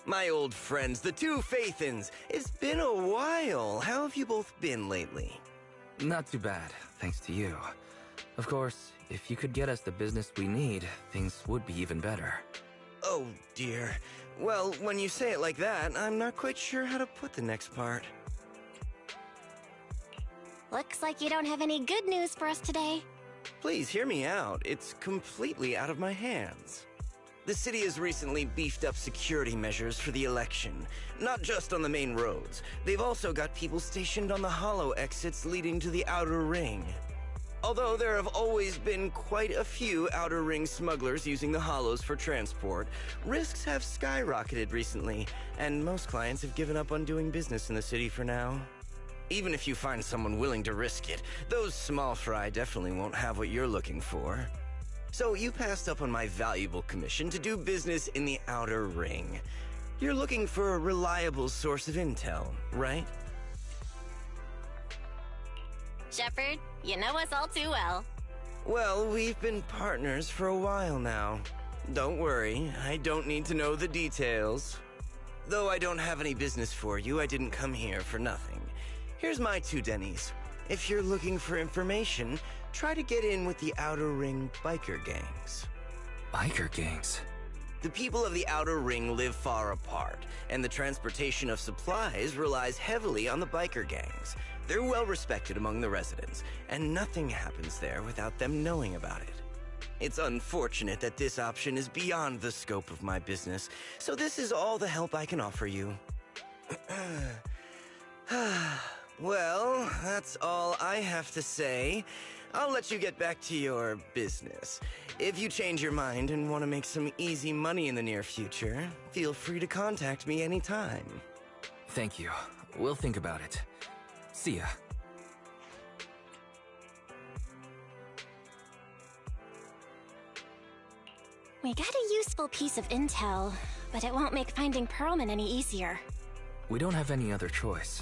My old friends, the two Faithins. It's been a while. How have you both been lately? Not too bad, thanks to you. Of course, if you could get us the business we need, things would be even better. Oh, dear. Well, when you say it like that, I'm not quite sure how to put the next part. Looks like you don't have any good news for us today. Please hear me out. It's completely out of my hands. The city has recently beefed up security measures for the election, not just on the main roads. They've also got people stationed on the hollow exits leading to the outer ring. Although there have always been quite a few outer ring smugglers using the hollows for transport, risks have skyrocketed recently, and most clients have given up on doing business in the city for now. Even if you find someone willing to risk it, those small fry definitely won't have what you're looking for. So you passed up on my valuable commission to do business in the outer ring. You're looking for a reliable source of intel, right? Shepard, you know us all too well. Well, we've been partners for a while now. Don't worry, I don't need to know the details. Though I don't have any business for you, I didn't come here for nothing. Here's my 2 Denny's. If you're looking for information, try to get in with the Outer Ring biker gangs. Biker gangs? The people of the Outer Ring live far apart, and the transportation of supplies relies heavily on the biker gangs. They're well respected among the residents, and nothing happens there without them knowing about it. It's unfortunate that this option is beyond the scope of my business, so this is all the help I can offer you. Well, that's all I have to say. I'll let you get back to your business. If you change your mind and want to make some easy money in the near future, feel free to contact me anytime. Thank you. We'll think about it. See ya. We got a useful piece of intel, but it won't make finding Pearlman any easier. We don't have any other choice.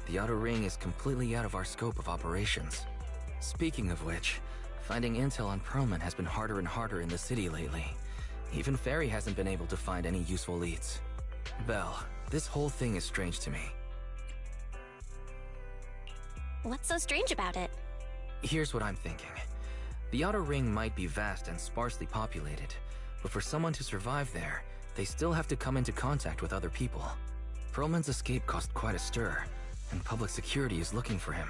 The Outer Ring is completely out of our scope of operations. Speaking of which, finding intel on Pearlman has been harder and harder in the city lately. Even Fairy hasn't been able to find any useful leads. Belle, this whole thing is strange to me. What's so strange about it? Here's what I'm thinking. The Outer Ring might be vast and sparsely populated, but for someone to survive there, they still have to come into contact with other people. Pearlman's escape caused quite a stir, and public security is looking for him.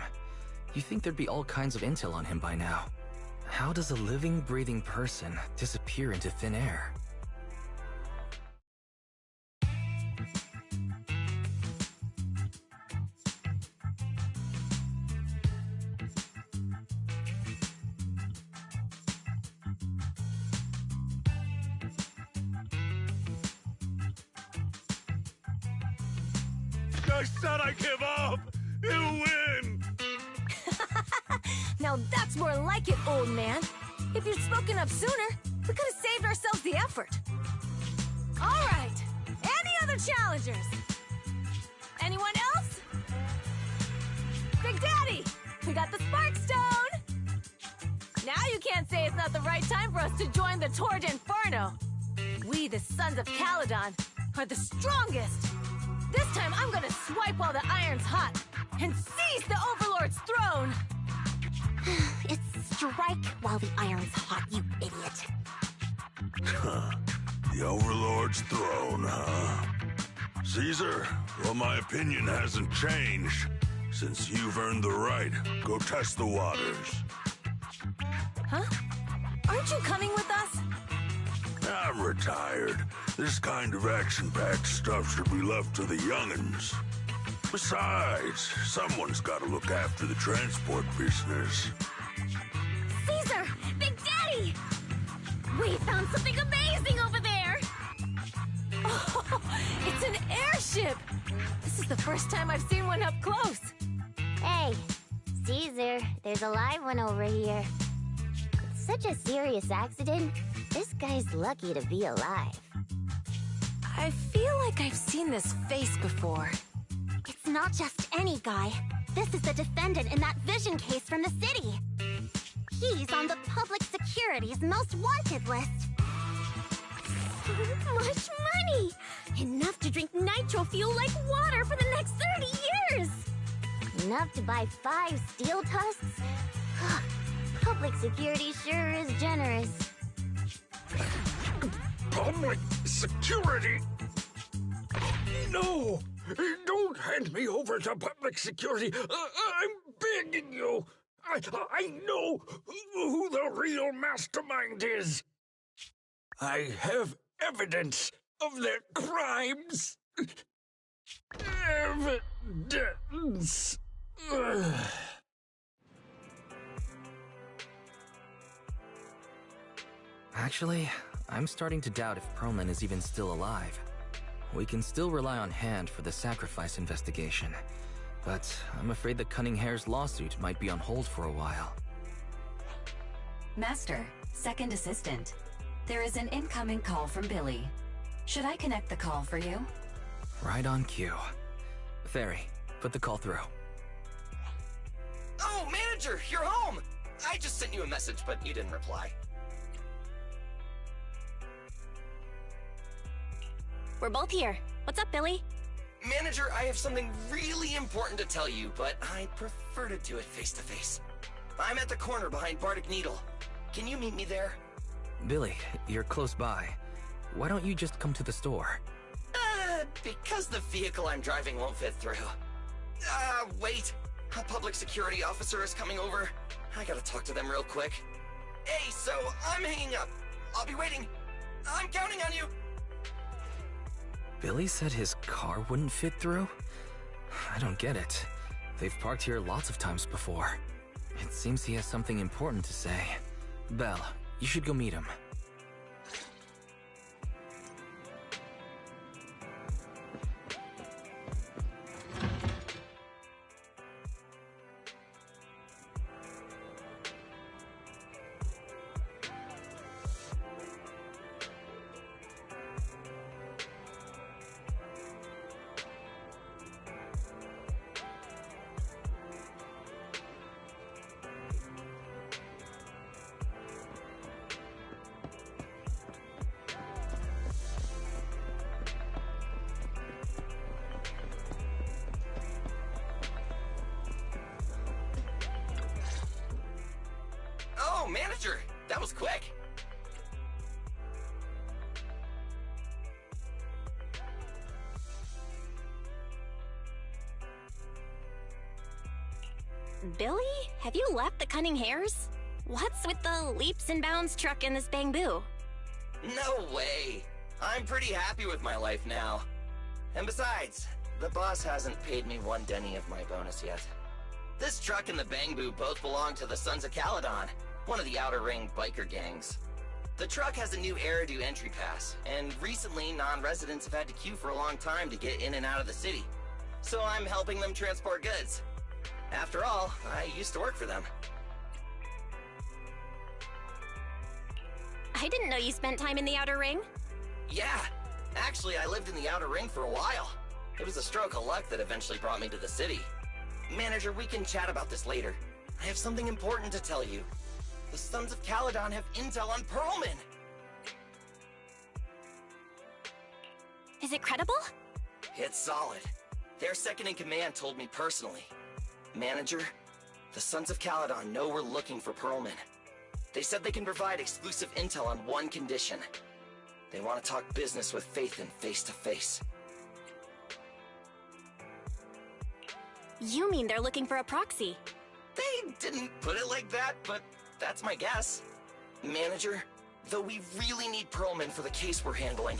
You think there'd be all kinds of intel on him by now. How does a living, breathing person disappear into thin air? I said I give up! You win! Now that's more like it, old man. If you'd spoken up sooner, we could have saved ourselves the effort. All right. Any other challengers? Anyone else? Big Daddy, we got the Spark Stone! Now you can't say it's not the right time for us to join the Torrid Inferno. We, the Sons of Caledon, are the strongest. This time I'm gonna swipe while the iron's hot and seize the Overlord's throne! It's strike while the iron's hot, you idiot. The Overlord's throne, huh? Caesar, well, my opinion hasn't changed. Since you've earned the right, go test the waters. Huh? Aren't you coming with us? I'm retired. This kind of action-packed stuff should be left to the young'uns. Besides, someone's got to look after the transport business. Caesar! Big Daddy! We found something amazing over there! Oh, it's an airship! This is the first time I've seen one up close. Hey, Caesar, there's a live one over here. It's such a serious accident. This guy's lucky to be alive. I feel like I've seen this face before. It's not just any guy. This is the defendant in that vision case from the city. He's on the public security's most wanted list. Much money! Enough to drink nitro fuel like water for the next 30 years! Enough to buy 5 steel tusks? Public security sure is generous. Public security? No! Don't hand me over to public security! I'm begging you! I know who the real mastermind is! I have evidence of their crimes! Evidence! Actually, I'm starting to doubt if Perlman is even still alive. We can still rely on Hand for the sacrifice investigation, but I'm afraid the Cunning Hare's lawsuit might be on hold for a while. Master, second assistant. There is an incoming call from Billy. Should I connect the call for you? Right on cue. Fairy, put the call through. Oh, manager, you're home! I just sent you a message, but you didn't reply. We're both here. What's up, Billy? Manager, I have something really important to tell you, but I prefer to do it face to face. I'm at the corner behind Bardic Needle. Can you meet me there? Billy, you're close by. Why don't you just come to the store? Because the vehicle I'm driving won't fit through. Wait. A public security officer is coming over. I gotta talk to them real quick. Hey, so I'm hanging up. I'll be waiting. I'm counting on you. Billy said his car wouldn't fit through? I don't get it. They've parked here lots of times before. It seems he has something important to say. Belle, you should go meet him. Oh, manager, that was quick. Billy, have you left the Cunning Hares? What's with the leaps and bounds truck and this bamboo? No way. I'm pretty happy with my life now. And besides, the boss hasn't paid me 1 denny of my bonus yet. This truck and the bamboo both belong to the Sons of Caledon, one of the Outer Ring biker gangs. The truck has a new Eridu entry pass, and recently non-residents have had to queue for a long time to get in and out of the city. So I'm helping them transport goods. After all, I used to work for them. I didn't know you spent time in the Outer Ring. Yeah, actually I lived in the Outer Ring for a while. It was a stroke of luck that eventually brought me to the city. Manager, we can chat about this later. I have something important to tell you. The Sons of Caledon have intel on Perlman! Is it credible? It's solid. Their second-in-command told me personally. Manager, the Sons of Caledon know we're looking for Perlman. They said they can provide exclusive intel on one condition. They want to talk business with Phaethon face to face. You mean they're looking for a proxy? They didn't put it like that, but that's my guess. Manager, though we really need Perlman for the case we're handling,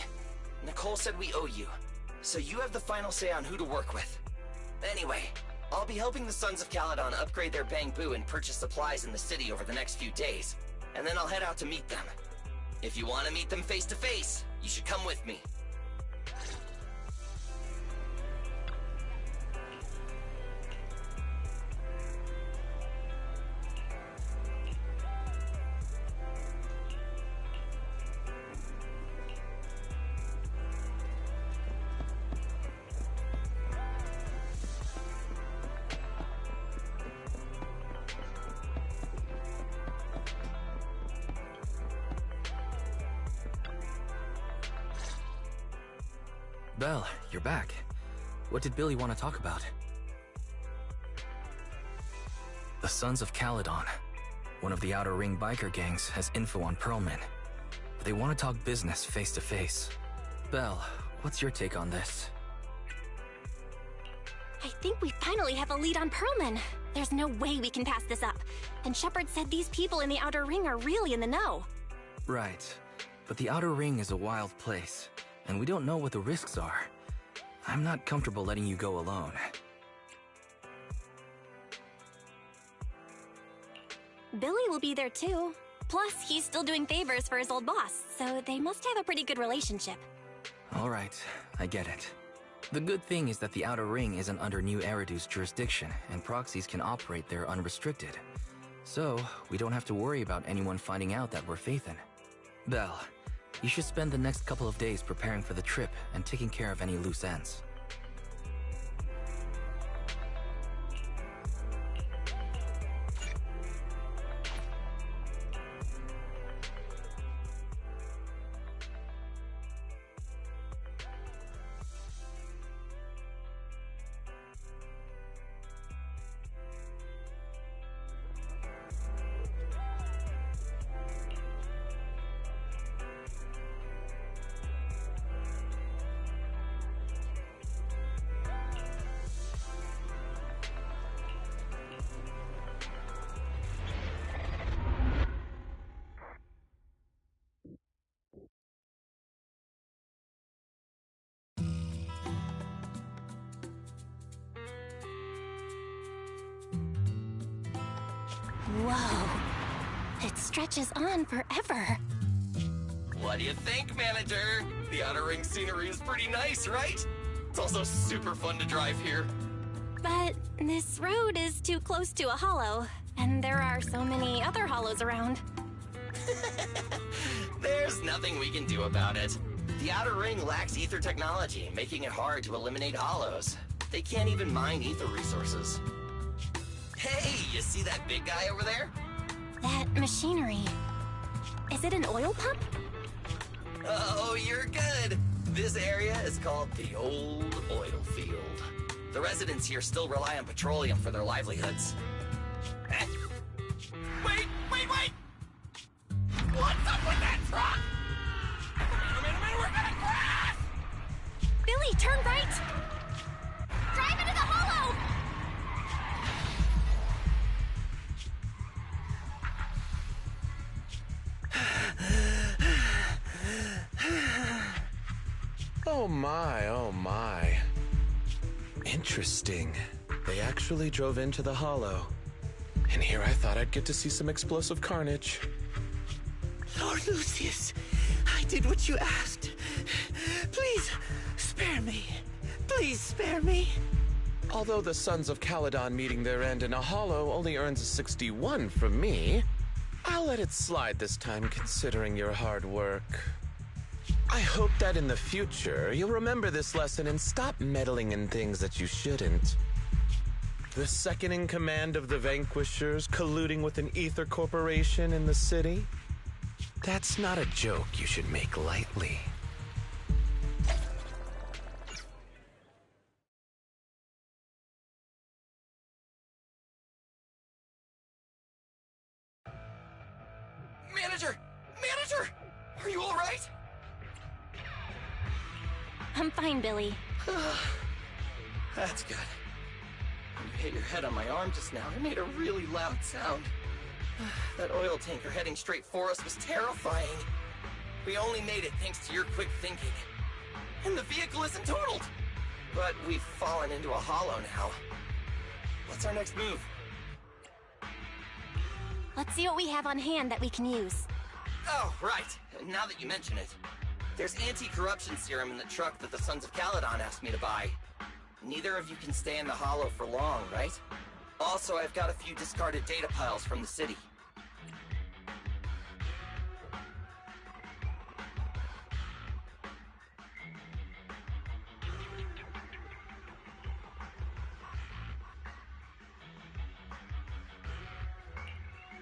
Nicole said we owe you, so you have the final say on who to work with. Anyway, I'll be helping the Sons of Caledon upgrade their bamboo and purchase supplies in the city over the next few days, and then I'll head out to meet them. If you want to meet them face to face, you should come with me. Belle, you're back. What did Billy want to talk about? The Sons of Caledon. One of the Outer Ring biker gangs has info on Pearlman. But they want to talk business face to face. Belle, what's your take on this? I think we finally have a lead on Pearlman. There's no way we can pass this up. And Shepard said these people in the Outer Ring are really in the know. Right. But the Outer Ring is a wild place, and we don't know what the risks are. I'm not comfortable letting you go alone. Billy will be there too. Plus, he's still doing favors for his old boss, so they must have a pretty good relationship. All right, I get it. The good thing is that the Outer Ring isn't under New Eridu's jurisdiction, and proxies can operate there unrestricted. So, we don't have to worry about anyone finding out that we're Phaethon. Belle, you should spend the next couple of days preparing for the trip and taking care of any loose ends. Whoa. It stretches on forever. What do you think, manager? The Outer Ring scenery is pretty nice, right? It's also super fun to drive here. But this road is too close to a hollow, and there are so many other hollows around. There's nothing we can do about it. The Outer Ring lacks ether technology, making it hard to eliminate hollows. They can't even mine ether resources. Hey, you see that big guy over there? That machinery. Is it an oil pump? Oh, you're good. This area is called the Old Oil Field. The residents here still rely on petroleum for their livelihoods. Eh? Wait! What's up with that truck? A minute, we're gonna crash! Billy, turn right! Drive into the hollow! Oh my. Interesting. They actually drove into the hollow. And here I thought I'd get to see some explosive carnage. Lord Lucius, I did what you asked. Please, spare me. Please spare me. Although the Sons of Caledon meeting their end in a hollow only earns a 61 from me, I'll let it slide this time considering your hard work. I hope that in the future you'll remember this lesson and stop meddling in things that you shouldn't. The second in command of the Vanquishers colluding with an ether corporation in the city? That's not a joke you should make lightly. Manager! Are you all right? I'm fine, Billy. That's good. When you hit your head on my arm just now, it made a really loud sound. That oil tanker heading straight for us was terrifying. We only made it thanks to your quick thinking. And the vehicle isn't totaled. But we've fallen into a hollow now. What's our next move? Let's see what we have on hand that we can use. Oh, right. Now that you mention it. There's anti-corruption serum in the truck that the Sons of Caledon asked me to buy. Neither of you can stay in the hollow for long, right? Also, I've got a few discarded data piles from the city.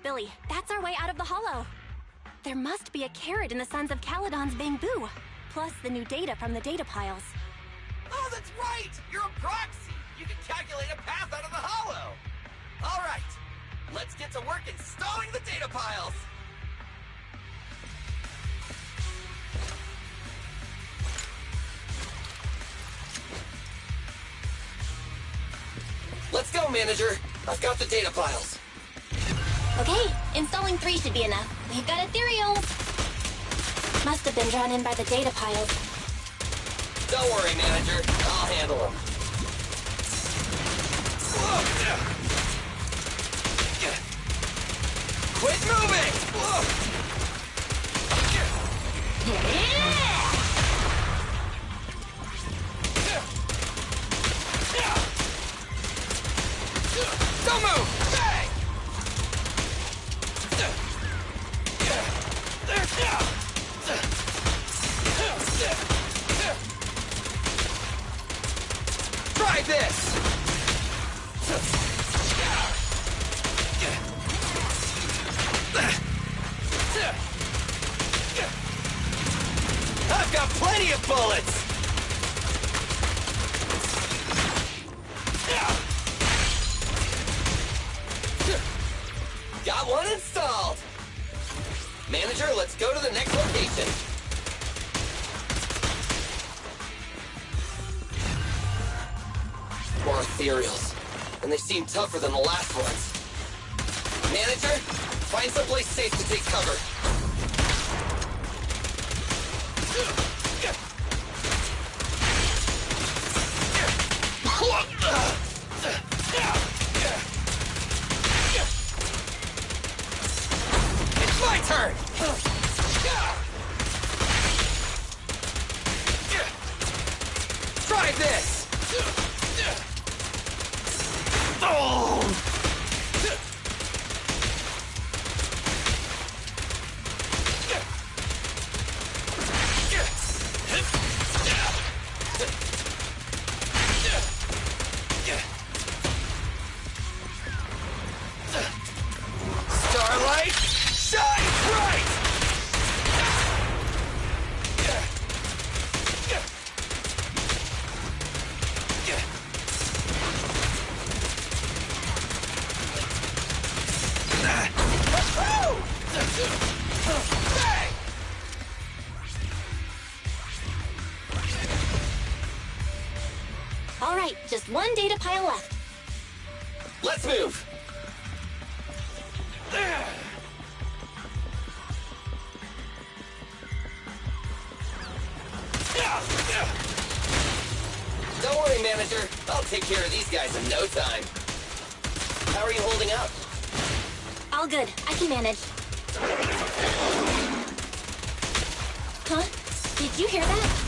Billy, that's our way out of the hollow. There must be a carrot in the Sons of Caledon's bamboo, plus the new data from the data piles. Oh, that's right! You're a proxy! You can calculate a path out of the hollow! Alright, let's get to work installing the data piles! Let's go, Manager! I've got the data piles. Okay, installing 3 should be enough. We've got ethereals. Must have been drawn in by the data piles. Don't worry, Manager. I'll handle them. Quit moving! Don't move! Bang! Try this! I've got plenty of bullets! Got one installed! Manager, let's go to the next location. More ethereals. And they seem tougher than the last ones. Manager, find someplace safe to take cover. It's my turn! Try this! Oh! Starlight, shine bright! Bang! All right, just one data pile left. Let's move! Don't worry, Manager. I'll take care of these guys in no time. How are you holding up? All good. I can manage. Huh? Did you hear that?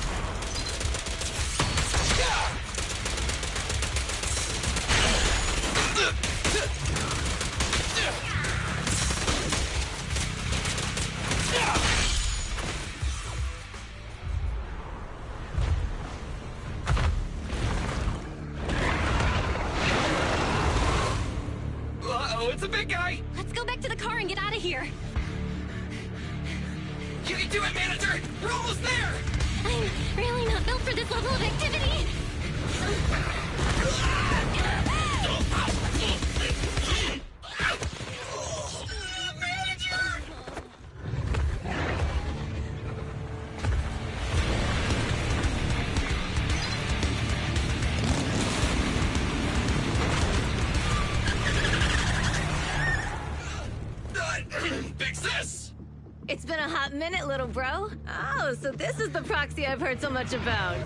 Uh-oh, it's a big guy! Let's go back to the car and get out of here. You can do it, Manager! We're almost there! I'm really not built for this level of activity. Manager! Fix this! It's been a hot minute, little bro. Oh, so this is the proxy I've heard so much about.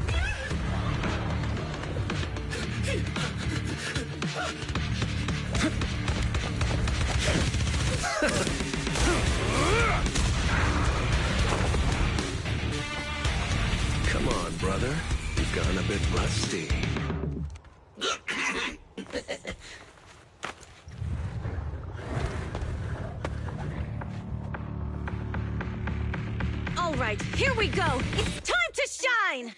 Come on, brother. You've gone a bit rusty. All right, here we go. It's time to shine!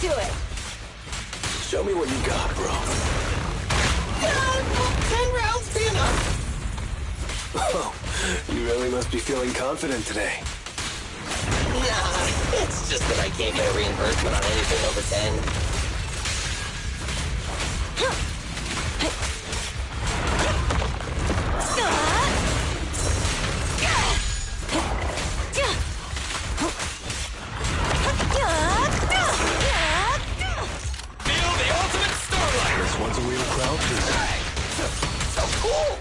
to it! Show me what you got, bro. 10 rounds be enough! Oh, you really must be feeling confident today. Nah, it's just that I can't get a reimbursement on anything over 10. Feel the ultimate starlight! This one's a real crowd pleaser. So cool!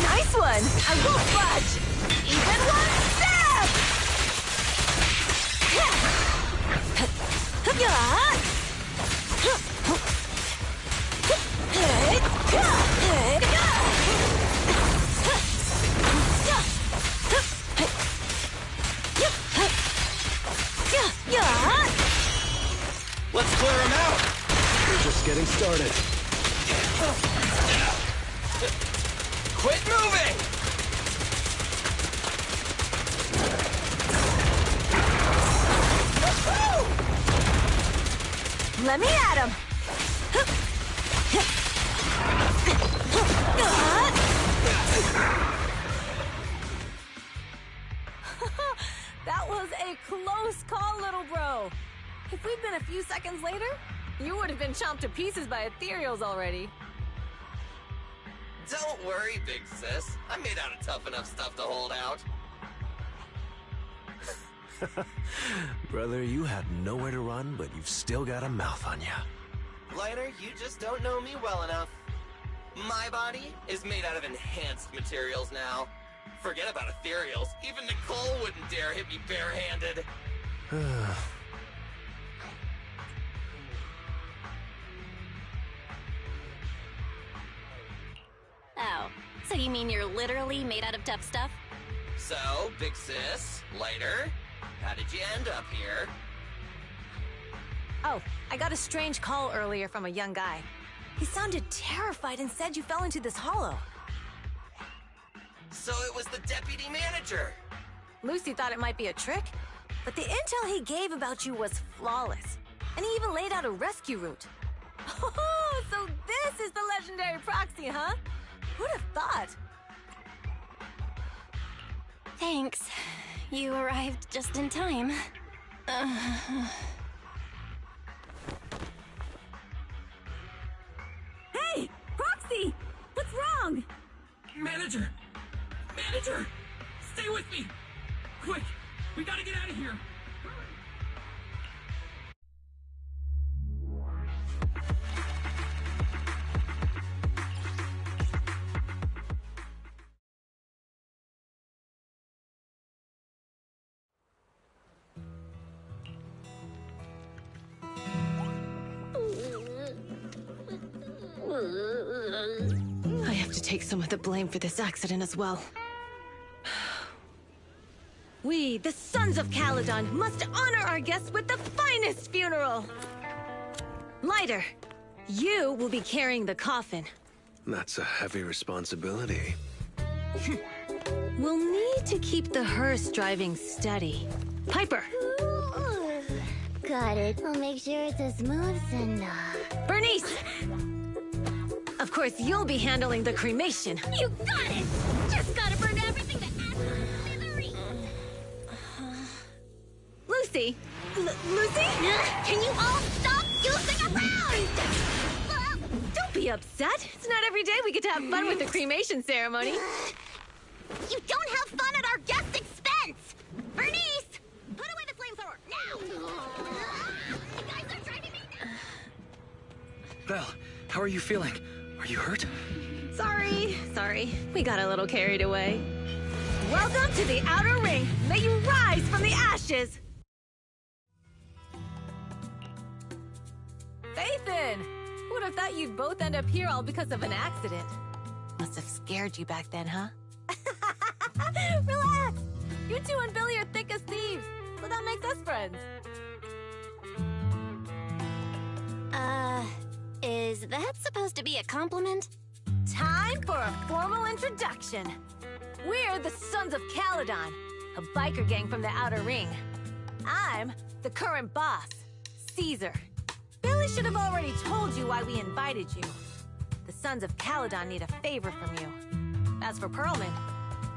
Nice one! I won't budge! Even one step! Let's clear him out! We're just getting started. Quit moving! Let me at him! That was a close call, little bro. If we'd been a few seconds later, you would have been chomped to pieces by ethereals already. Don't worry, big sis. I'm made out of tough enough stuff to hold out. Brother, you had nowhere to run, but you've still got a mouth on you. Lighter, you just don't know me well enough. My body is made out of enhanced materials now. Forget about ethereals. Even Nicole wouldn't dare hit me barehanded. Oh, so you mean you're literally made out of tough stuff? So, big sis, Lighter, how did you end up here? Oh, I got a strange call earlier from a young guy. He sounded terrified and said you fell into this hollow. So it was the deputy manager. Lucy thought it might be a trick, but the intel he gave about you was flawless. And he even laid out a rescue route. Oh, so this is the legendary proxy, huh? Who'd have thought? Thanks. You arrived just in time. Hey! Proxy! What's wrong? Manager! Manager! Stay with me! Quick! We gotta get out of here! I have to take some of the blame for this accident as well. We, the Sons of Caledon, must honor our guests with the finest funeral! Lighter, you will be carrying the coffin. That's a heavy responsibility. We'll need to keep the hearse driving steady. Piper! Got it. I'll make sure it's as smooth and Bernice! Of course, you'll be handling the cremation. You got it! Just gotta burn everything that adds misery! Lucy! Lucy? Can you all stop goofing around? Don't be upset. It's not every day we get to have fun with the cremation ceremony. You don't have fun at our guest expense! Bernice! Put away the flamethrower, now! You guys are driving me nuts! Belle, how are you feeling? Are you hurt? Sorry. We got a little carried away. Welcome to the Outer Ring. May you rise from the ashes. Fathan! Who would have thought you'd both end up here all because of an accident? Must have scared you back then, huh? Relax! You two and Billy are thick as thieves, so that makes us friends. Is that supposed to be a compliment? Time for a formal introduction. We're the Sons of Caledon, a biker gang from the Outer Ring. I'm the current boss, Caesar. Billy should have already told you why we invited you. The Sons of Caledon need a favor from you. As for Pearlman,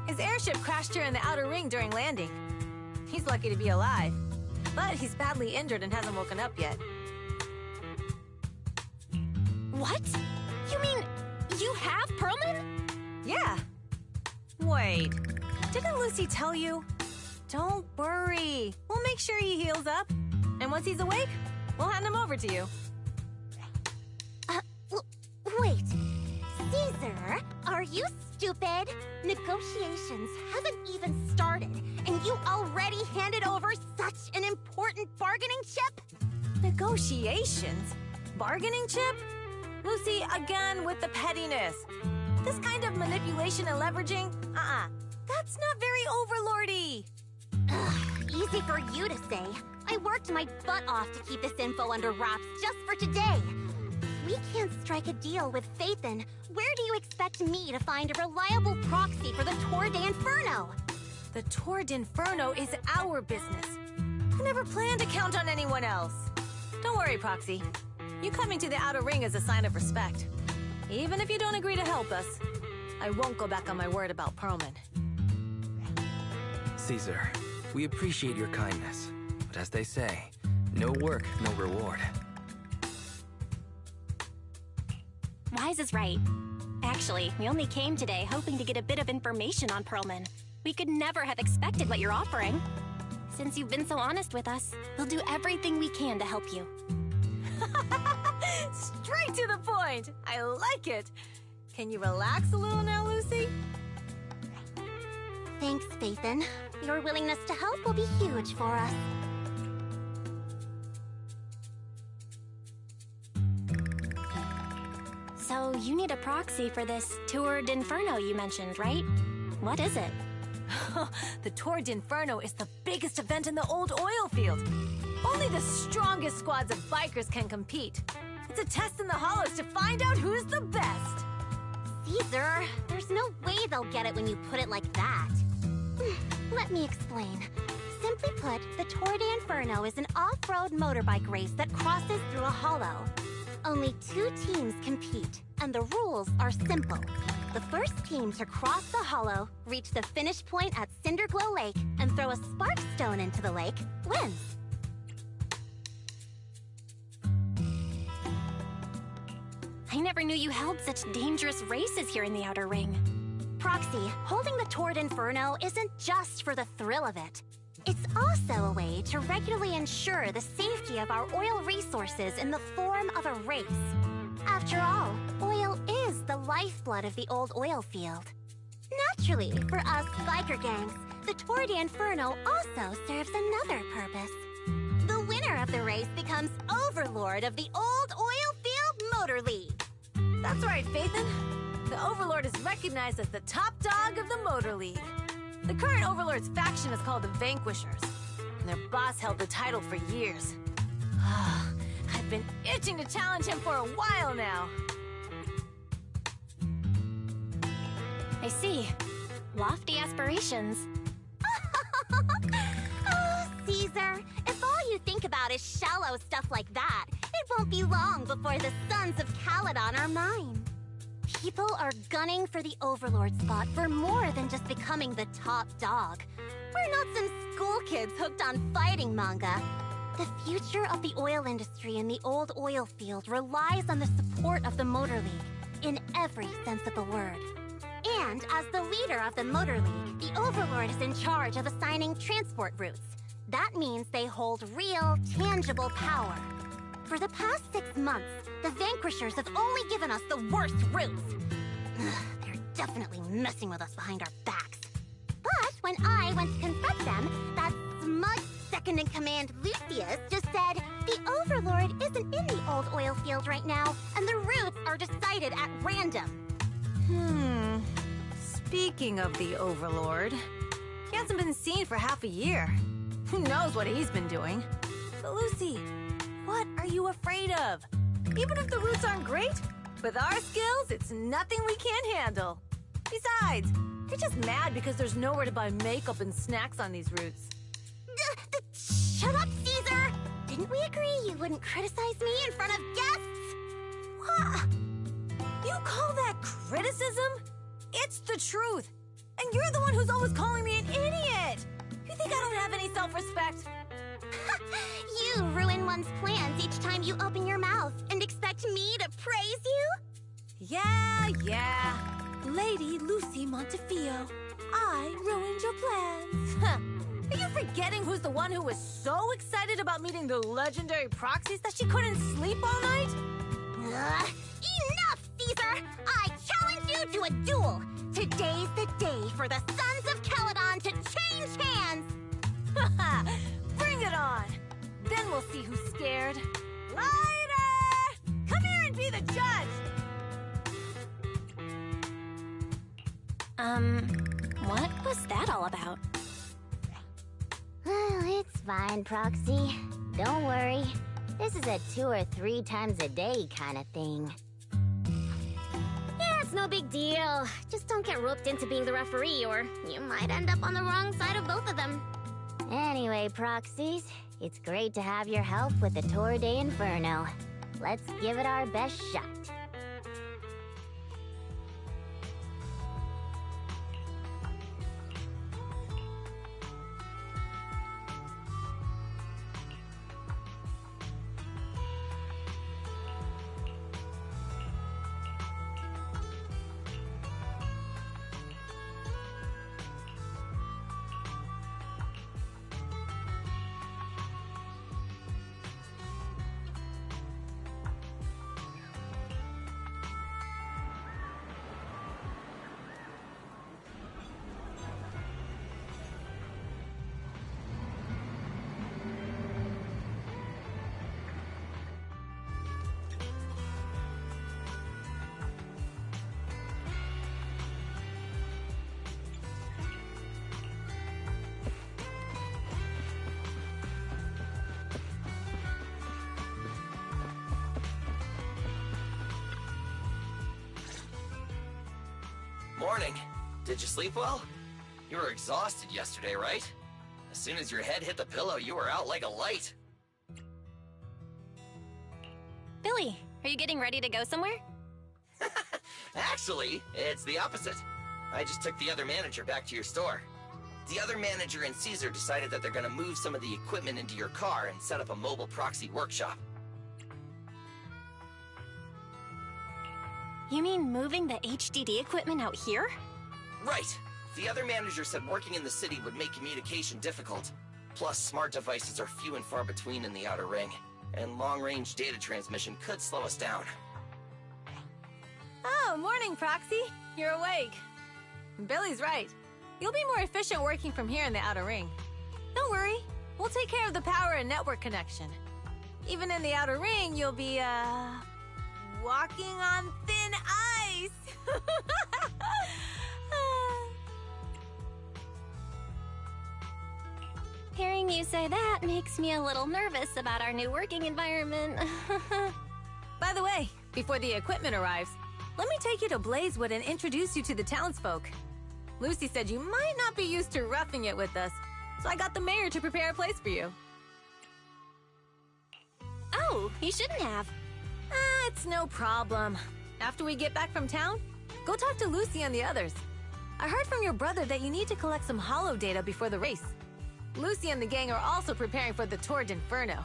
his airship crashed here in the Outer Ring during landing. He's lucky to be alive, but he's badly injured and hasn't woken up yet. What? You mean you have Pearlman? Yeah. Wait, didn't Lucy tell you? Don't worry. We'll make sure he heals up. And once he's awake, we'll hand him over to you. Wait. Caesar, are you stupid? Negotiations haven't even started, and you already handed over such an important bargaining chip? Negotiations? Bargaining chip? Lucy, again with the pettiness. This kind of manipulation and leveraging? That's not very overlordy. Easy for you to say. I worked my butt off to keep this info under wraps just for today. If we can't strike a deal with Phaethon, where do you expect me to find a reliable proxy for the Tour d'Inferno? The Tour d'Inferno is our business. I never planned to count on anyone else. Don't worry, Proxy. You coming to the Outer Ring is a sign of respect. Even if you don't agree to help us, I won't go back on my word about Pearlman. Caesar, we appreciate your kindness, but as they say, no work, no reward. Wise is right. Actually, we only came today hoping to get a bit of information on Pearlman. We could never have expected what you're offering. Since you've been so honest with us, we'll do everything we can to help you. Straight to the point! I like it! Can you relax a little now, Lucy? Thanks, Phaethon. Your willingness to help will be huge for us. So, you need a proxy for this Tour d'Inferno you mentioned, right? What is it? The Tour d'Inferno is the biggest event in the old oil field. Only the strongest squads of bikers can compete. It's a test in the hollows to find out who's the best. Caesar, there's no way they'll get it when you put it like that. Let me explain. Simply put, the Tour d'Inferno is an off-road motorbike race that crosses through a hollow. Only 2 teams compete, and the rules are simple. The first team to cross the hollow, reach the finish point at Cinderglow Lake, and throw a spark stone into the lake, wins. I never knew you held such dangerous races here in the Outer Ring. Proxy, holding the Tour d'Inferno isn't just for the thrill of it. It's also a way to regularly ensure the safety of our oil resources in the form of a race. After all, oil is the lifeblood of the old oil field. Naturally, for us biker gangs, the Tour d'Inferno also serves another purpose. The winner of the race becomes overlord of the old oil field motor league. That's right, Phaethon. The Overlord is recognized as the top dog of the Motor League. The current Overlord's faction is called the Vanquishers, and their boss held the title for years. I've been itching to challenge him for a while now. I see. Lofty aspirations. Oh, Caesar, if all you think about is shallow stuff like that, it won't be long before the Sons of Caledon are mine. People are gunning for the Overlord spot for more than just becoming the top dog. We're not some school kids hooked on fighting manga. The future of the oil industry in the old oil field relies on the support of the Motor League, in every sense of the word. And as the leader of the Motor League, the Overlord is in charge of assigning transport routes. That means they hold real, tangible power. For the past 6 months, the Vanquishers have only given us the worst routes. They're definitely messing with us behind our backs. But when I went to confront them, that smug second-in-command Lucius just said, the Overlord isn't in the old oil field right now, and the routes are decided at random. Speaking of the Overlord, he hasn't been seen for half a year. Who knows what he's been doing? But Lucy, what are you afraid of? Even if the routes aren't great, with our skills, it's nothing we can't handle. Besides, you're just mad because there's nowhere to buy makeup and snacks on these routes. Shut up, Caesar! Didn't we agree you wouldn't criticize me in front of guests? What? You call that criticism? It's the truth. And you're the one who's always calling me an idiot! You think I don't have any self-respect? You ruin one's plans each time you open your mouth and expect me to praise you? Yeah. Lady Lucy Montefiore, I ruined your plans. Are you forgetting who's the one who was so excited about meeting the legendary proxies that she couldn't sleep all night? Enough, Caesar! I challenge you to a duel! Today's the day for the Sons of Caledon to change hands! Bring it on! Then we'll see who's scared. Lighter! Come here and be the judge! What was that all about? It's fine, Proxy. Don't worry. This is a 2 or 3 times a day kind of thing. Yeah, it's no big deal. Just don't get roped into being the referee, or you might end up on the wrong side of both of them. Anyway, Proxies, it's great to have your help with the Tour de Inferno. Let's give it our best shot. Morning. Did you sleep well? You were exhausted yesterday, right? As soon as your head hit the pillow, you were out like a light. Billy, are you getting ready to go somewhere? Actually, it's the opposite. I just took the other manager back to your store. The other manager and Caesar decided that they're gonna move some of the equipment into your car and set up a mobile proxy workshop. You mean moving the HDD equipment out here? Right. The other manager said working in the city would make communication difficult. Plus, smart devices are few and far between in the Outer Ring, and long-range data transmission could slow us down. Oh, morning, Proxy. You're awake. Billy's right. You'll be more efficient working from here in the Outer Ring. Don't worry. We'll take care of the power and network connection. Even in the Outer Ring, you'll be, walking on thin ice. Hearing you say that makes me a little nervous about our new working environment. By the way, before the equipment arrives, let me take you to Blazewood and introduce you to the townsfolk. Lucy said you might not be used to roughing it with us, so I got the mayor to prepare a place for you. Oh, you shouldn't have. It's no problem. After we get back from town, go talk to Lucy and the others. I heard from your brother that you need to collect some holo data before the race. Lucy and the gang are also preparing for the Tour d'Inferno.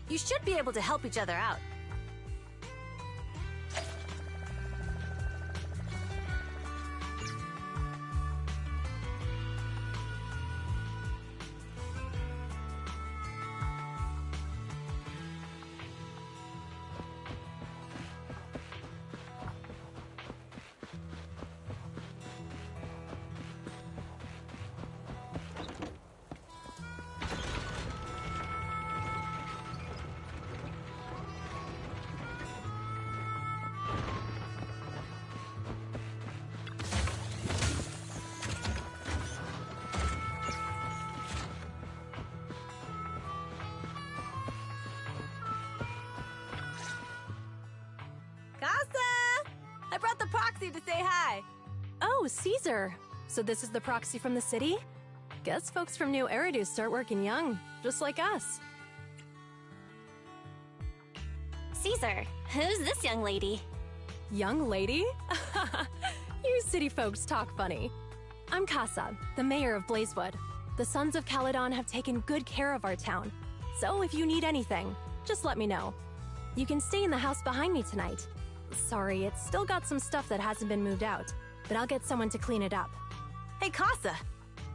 You should be able to help each other out. proxy to say hi. Oh, Caesar. So this is the proxy from the city? Guess folks from New Eridu start working young, just like us. Caesar, who's this young lady? Young lady? You city folks talk funny. I'm Casa, the mayor of Blazewood. The Sons of Caledon have taken good care of our town. So if you need anything, just let me know. You can stay in the house behind me tonight. Sorry, it's still got some stuff that hasn't been moved out, but I'll get someone to clean it up. Hey, Casa.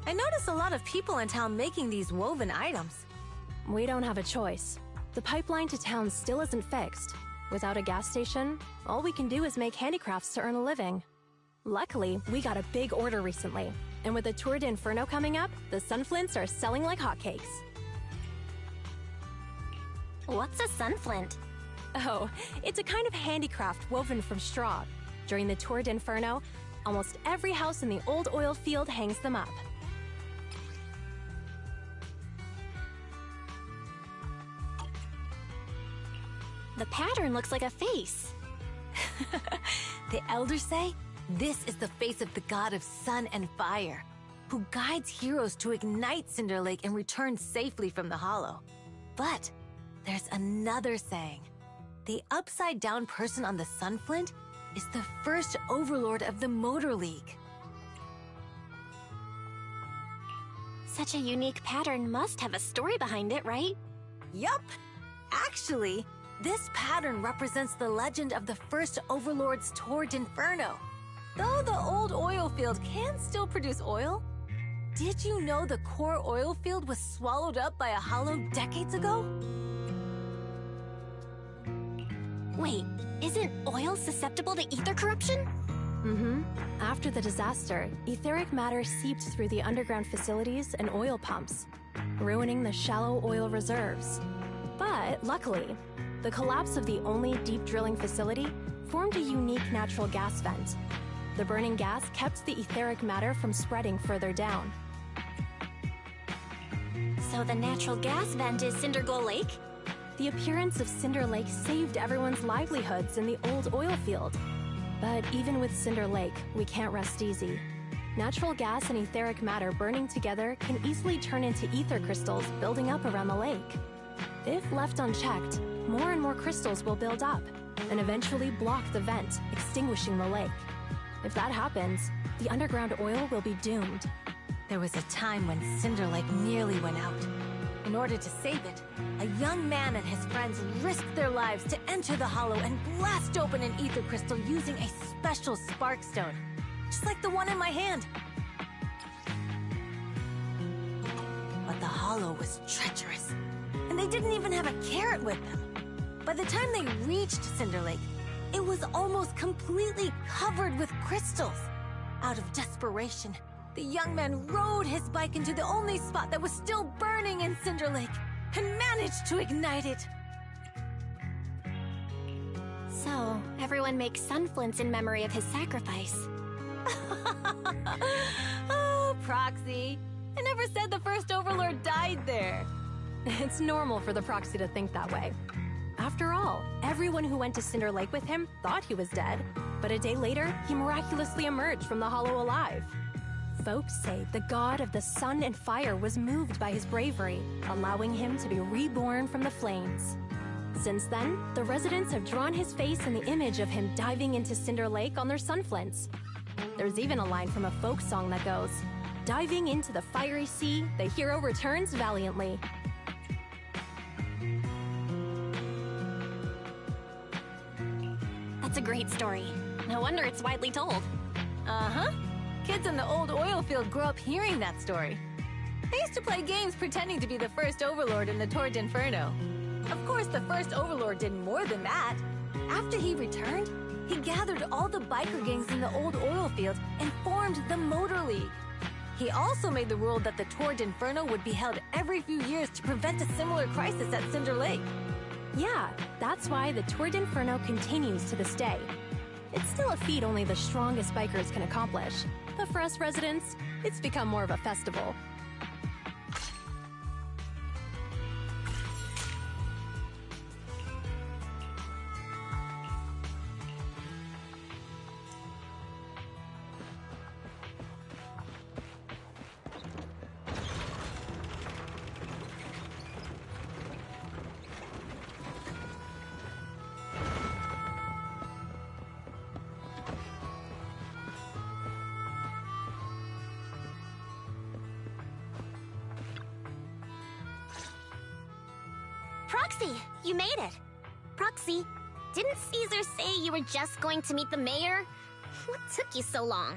I notice a lot of people in town making these woven items. We don't have a choice. The pipeline to town still isn't fixed. Without a gas station, all we can do is make handicrafts to earn a living. Luckily, we got a big order recently, and with the Tour d'Inferno coming up, the sunflints are selling like hotcakes. What's a sunflint? Oh, it's a kind of handicraft woven from straw. During the Tour d'Inferno, almost every house in the old oil field hangs them up. The pattern looks like a face. The elders say this is the face of the god of sun and fire, who guides heroes to ignite Cinder Lake and return safely from the hollow. But there's another saying. The upside-down person on the sunflint is the first overlord of the Motor League. Such a unique pattern must have a story behind it, right? Yup! Actually, this pattern represents the legend of the first overlord's Tour d'Inferno. Though the old oil field can still produce oil, did you know the core oil field was swallowed up by a hollow decades ago? Wait, isn't oil susceptible to ether corruption? Mm-hmm. After the disaster, etheric matter seeped through the underground facilities and oil pumps, ruining the shallow oil reserves. But luckily, the collapse of the only deep drilling facility formed a unique natural gas vent. The burning gas kept the etheric matter from spreading further down. So the natural gas vent is Cinder Gull Lake? The appearance of Cinder Lake saved everyone's livelihoods in the old oil field. But even with Cinder Lake, we can't rest easy. Natural gas and etheric matter burning together can easily turn into ether crystals building up around the lake. If left unchecked, more and more crystals will build up and eventually block the vent, extinguishing the lake. If that happens, the underground oil will be doomed. There was a time when Cinder Lake nearly went out. In order to save it, a young man and his friends risked their lives to enter the hollow and blast open an ether crystal using a special spark stone, just like the one in my hand. But the hollow was treacherous, and they didn't even have a carrot with them. By the time they reached Cinder Lake, it was almost completely covered with crystals. Out of desperation, the young man rode his bike into the only spot that was still burning in Cinder Lake and managed to ignite it. So, everyone makes sunflints in memory of his sacrifice. Oh, Proxy. I never said the first Overlord died there. It's normal for the proxy to think that way. After all, everyone who went to Cinder Lake with him thought he was dead, but a day later, he miraculously emerged from the hollow alive. Folks say the god of the sun and fire was moved by his bravery, allowing him to be reborn from the flames. Since then, the residents have drawn his face and the image of him diving into Cinder Lake on their sunflints. There's even a line from a folk song that goes, "Diving into the fiery sea, the hero returns valiantly." That's a great story. No wonder it's widely told. Uh-huh. Kids in the old oil field grew up hearing that story. They used to play games pretending to be the first Overlord in the Tour d'Inferno. Of course, the first Overlord did more than that. After he returned, he gathered all the biker gangs in the old oil field and formed the Motor League. He also made the rule that the Tour d'Inferno would be held every few years to prevent a similar crisis at Cinder Lake. Yeah, that's why the Tour d'Inferno continues to this day. It's still a feat only the strongest bikers can accomplish, but for us residents, it's become more of a festival. Lucy, you made it. Proxy, didn't Caesar say you were just going to meet the mayor? What took you so long?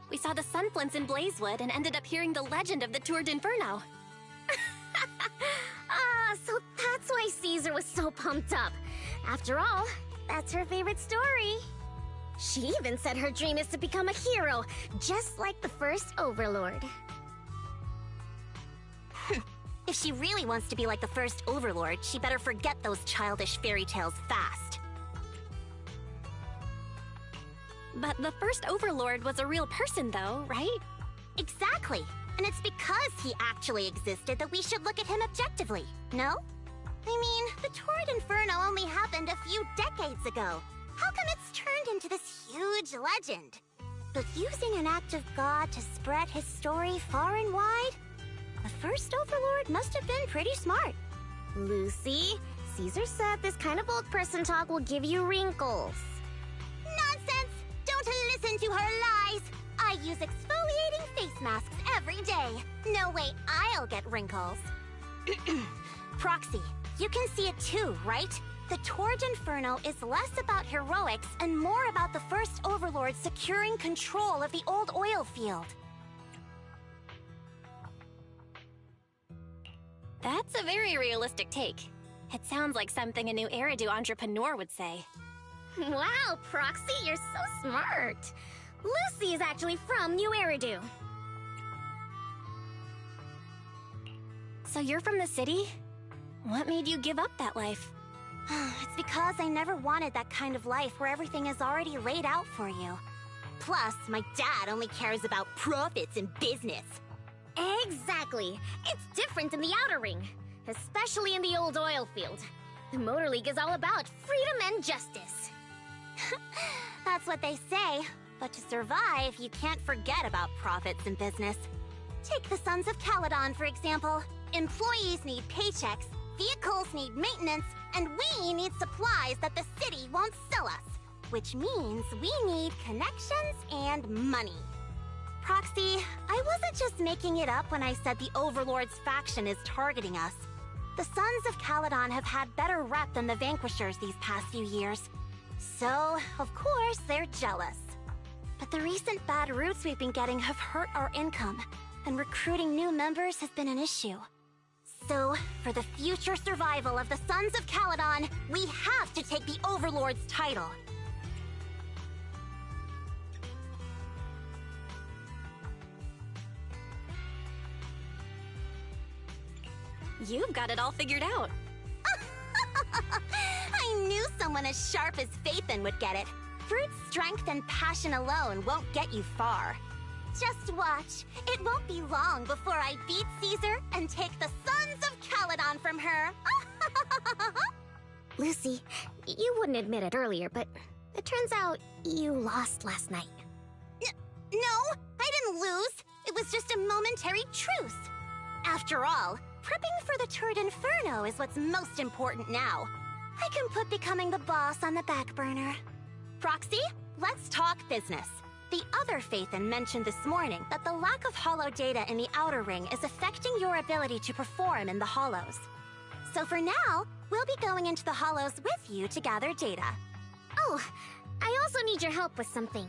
We saw the Sunflints in Blazewood and ended up hearing the legend of the Tour d'Inferno. So that's why Caesar was so pumped up. After all, that's her favorite story. She even said her dream is to become a hero, just like the first Overlord. If she really wants to be like the first Overlord, she better forget those childish fairy tales fast. But the first Overlord was a real person, though, right? Exactly. And it's because he actually existed that we should look at him objectively, no? I mean, the Torrid Inferno only happened a few decades ago. How come it's turned into this huge legend? But using an act of God to spread his story far and wide? The first Overlord must have been pretty smart. Lucy, Caesar said this kind of old person talk will give you wrinkles. Nonsense! Don't listen to her lies! I use exfoliating face masks every day. No way I'll get wrinkles. Proxy, you can see it too, right? The Torrid Inferno is less about heroics and more about the first Overlord securing control of the old oil field. That's a very realistic take. It sounds like something a new Eridu entrepreneur would say. Wow, Proxy, you're so smart. Lucy is actually from New Eridu. So you're from the city? What made you give up that life? It's because I never wanted that kind of life where everything is already laid out for you. Plus, my dad only cares about profits and business. Exactly. It's different in the Outer Ring, especially in the old oil field. The Motor League is all about freedom and justice. That's what they say. But to survive, you can't forget about profits and business. Take the Sons of Caledon, for example. Employees need paychecks, vehicles need maintenance, and we need supplies that the city won't sell us. Which means we need connections and money. Proxy, I wasn't just making it up when I said the Overlord's faction is targeting us. The Sons of Caledon have had better rep than the Vanquishers these past few years. So, of course, they're jealous. But the recent bad routes we've been getting have hurt our income, and recruiting new members has been an issue. So, for the future survival of the Sons of Caledon, we have to take the Overlord's title. You've got it all figured out. I knew someone as sharp as Phaethon would get it. Brute strength and passion alone won't get you far. Just watch. It won't be long before I beat Caesar and take the Sons of Caledon from her. Lucy, you wouldn't admit it earlier, but it turns out you lost last night. No, I didn't lose. It was just a momentary truce. After all, prepping for the Torrid Inferno is what's most important now. I can put becoming the boss on the back burner. Proxy, let's talk business. The other Phaethon mentioned this morning that the lack of hollow data in the Outer Ring is affecting your ability to perform in the Hollows. So for now, we'll be going into the Hollows with you to gather data. Oh, I also need your help with something.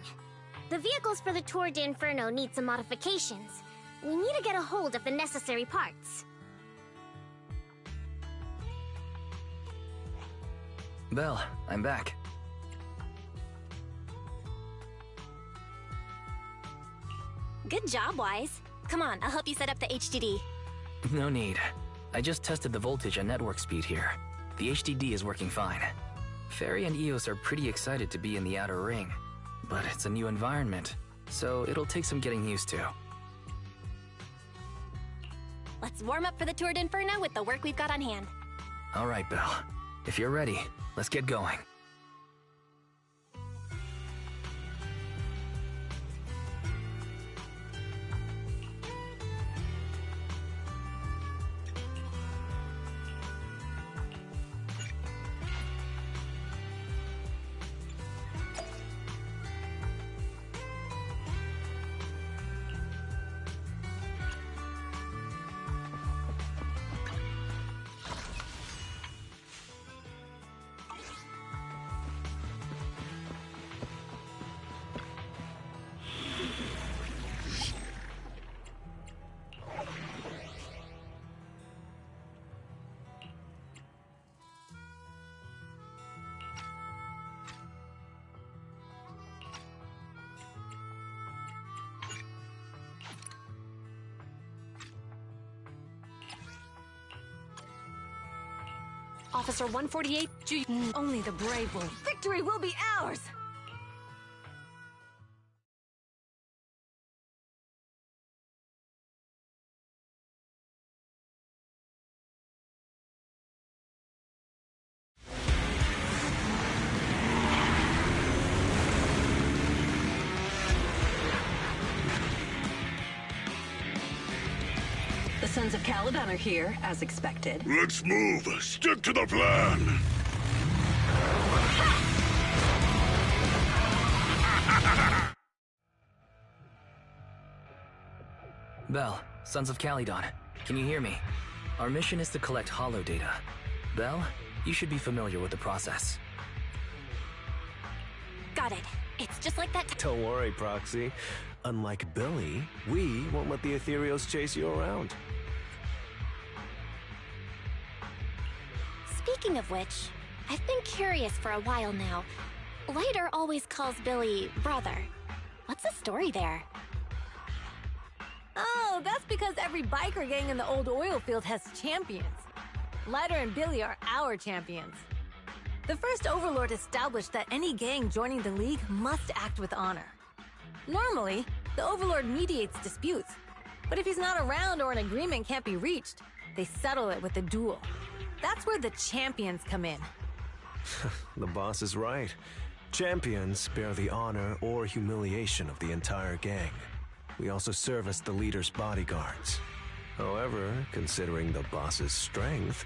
The vehicles for the Tour d'Inferno need some modifications. We need to get a hold of the necessary parts. Belle, I'm back. Good job, Wise. Come on, I'll help you set up the HDD. No need. I just tested the voltage and network speed here. The HDD is working fine. Fairy and Eos are pretty excited to be in the Outer Ring, but it's a new environment, so it'll take some getting used to. Let's warm up for the Tour d'Inferno with the work we've got on hand. All right, Belle. If you're ready, let's get going. Officer 148, only the brave will. Victory will be ours! The Sons of Caledon are here, as expected. Let's move. Stick to the plan. Bell, Sons of Caledon, can you hear me? Our mission is to collect holo data. Bell, you should be familiar with the process. Got it. It's just like that. Don't worry, Proxy. Unlike Billy, we won't let the Ethereals chase you around. Speaking of which, I've been curious for a while now. Lighter always calls Billy brother. What's the story there? Oh, that's because every biker gang in the old oil field has champions. Lighter and Billy are our champions. The first Overlord established that any gang joining the League must act with honor. Normally, the Overlord mediates disputes, but if he's not around or an agreement can't be reached, they settle it with a duel. That's where the champions come in. The boss is right. Champions bear the honor or humiliation of the entire gang. We also serve as the leader's bodyguards. However, considering the boss's strength,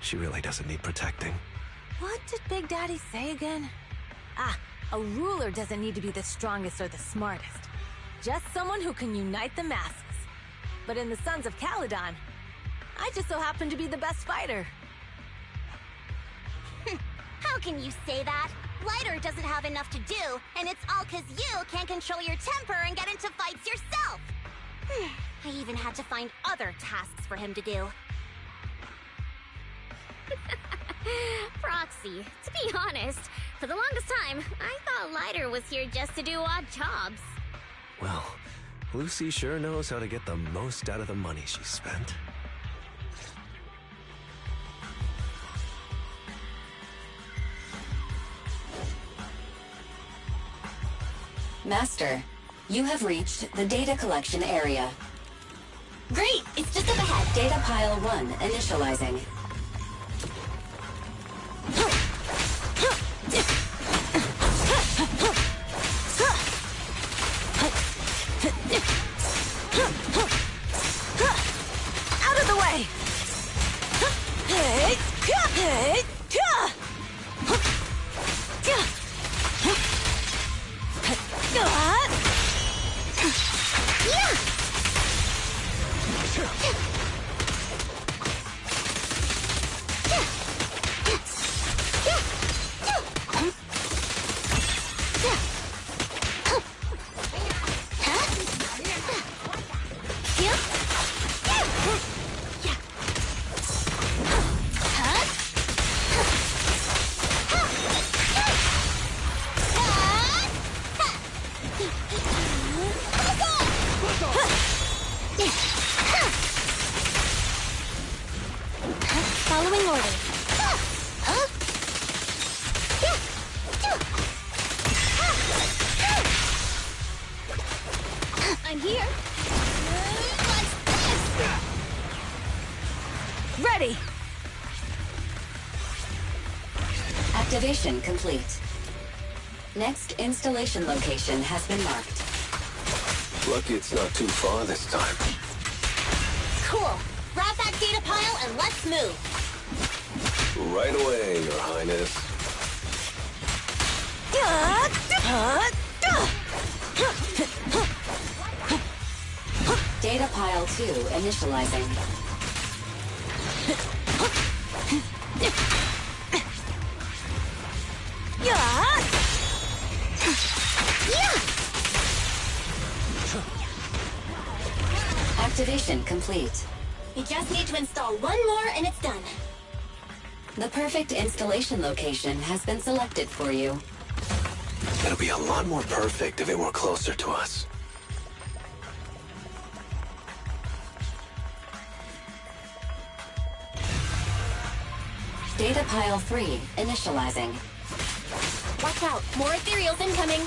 she really doesn't need protecting. What did Big Daddy say again? Ah, a ruler doesn't need to be the strongest or the smartest. Just someone who can unite the masses. But in the Sons of Caledon, I just so happen to be the best fighter. How can you say that? Lighter doesn't have enough to do, and it's all 'cause you can't control your temper and get into fights yourself. I even had to find other tasks for him to do. Proxy, to be honest, for the longest time, I thought Lighter was here just to do odd jobs. Well, Lucy sure knows how to get the most out of the money she spent. Master, you have reached the data collection area. Great! It's just up ahead. Data pile 1 initializing. Out of the way! Following orders. I'm here. Ready. Activation complete. Next installation location has been marked. Lucky it's not too far this time. Cool. Grab that data pile and let's move. Right away, Your Highness. Data pile 2 initializing. Activation complete. We just need to install one more and it's done. The perfect installation location has been selected for you. It'll be a lot more perfect if it were closer to us. Data Data pile 3 initializing. Watch out, more ethereals incoming.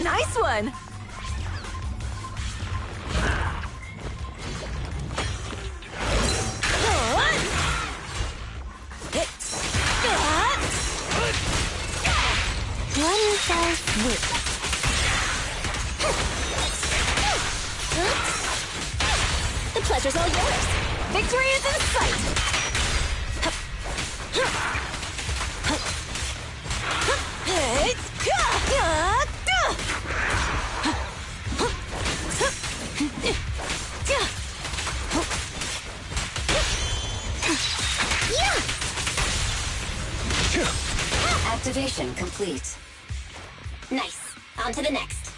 Nice one! One fell swoop. The pleasure's all yours. Victory is in sight. Activation complete. Nice. On to the next.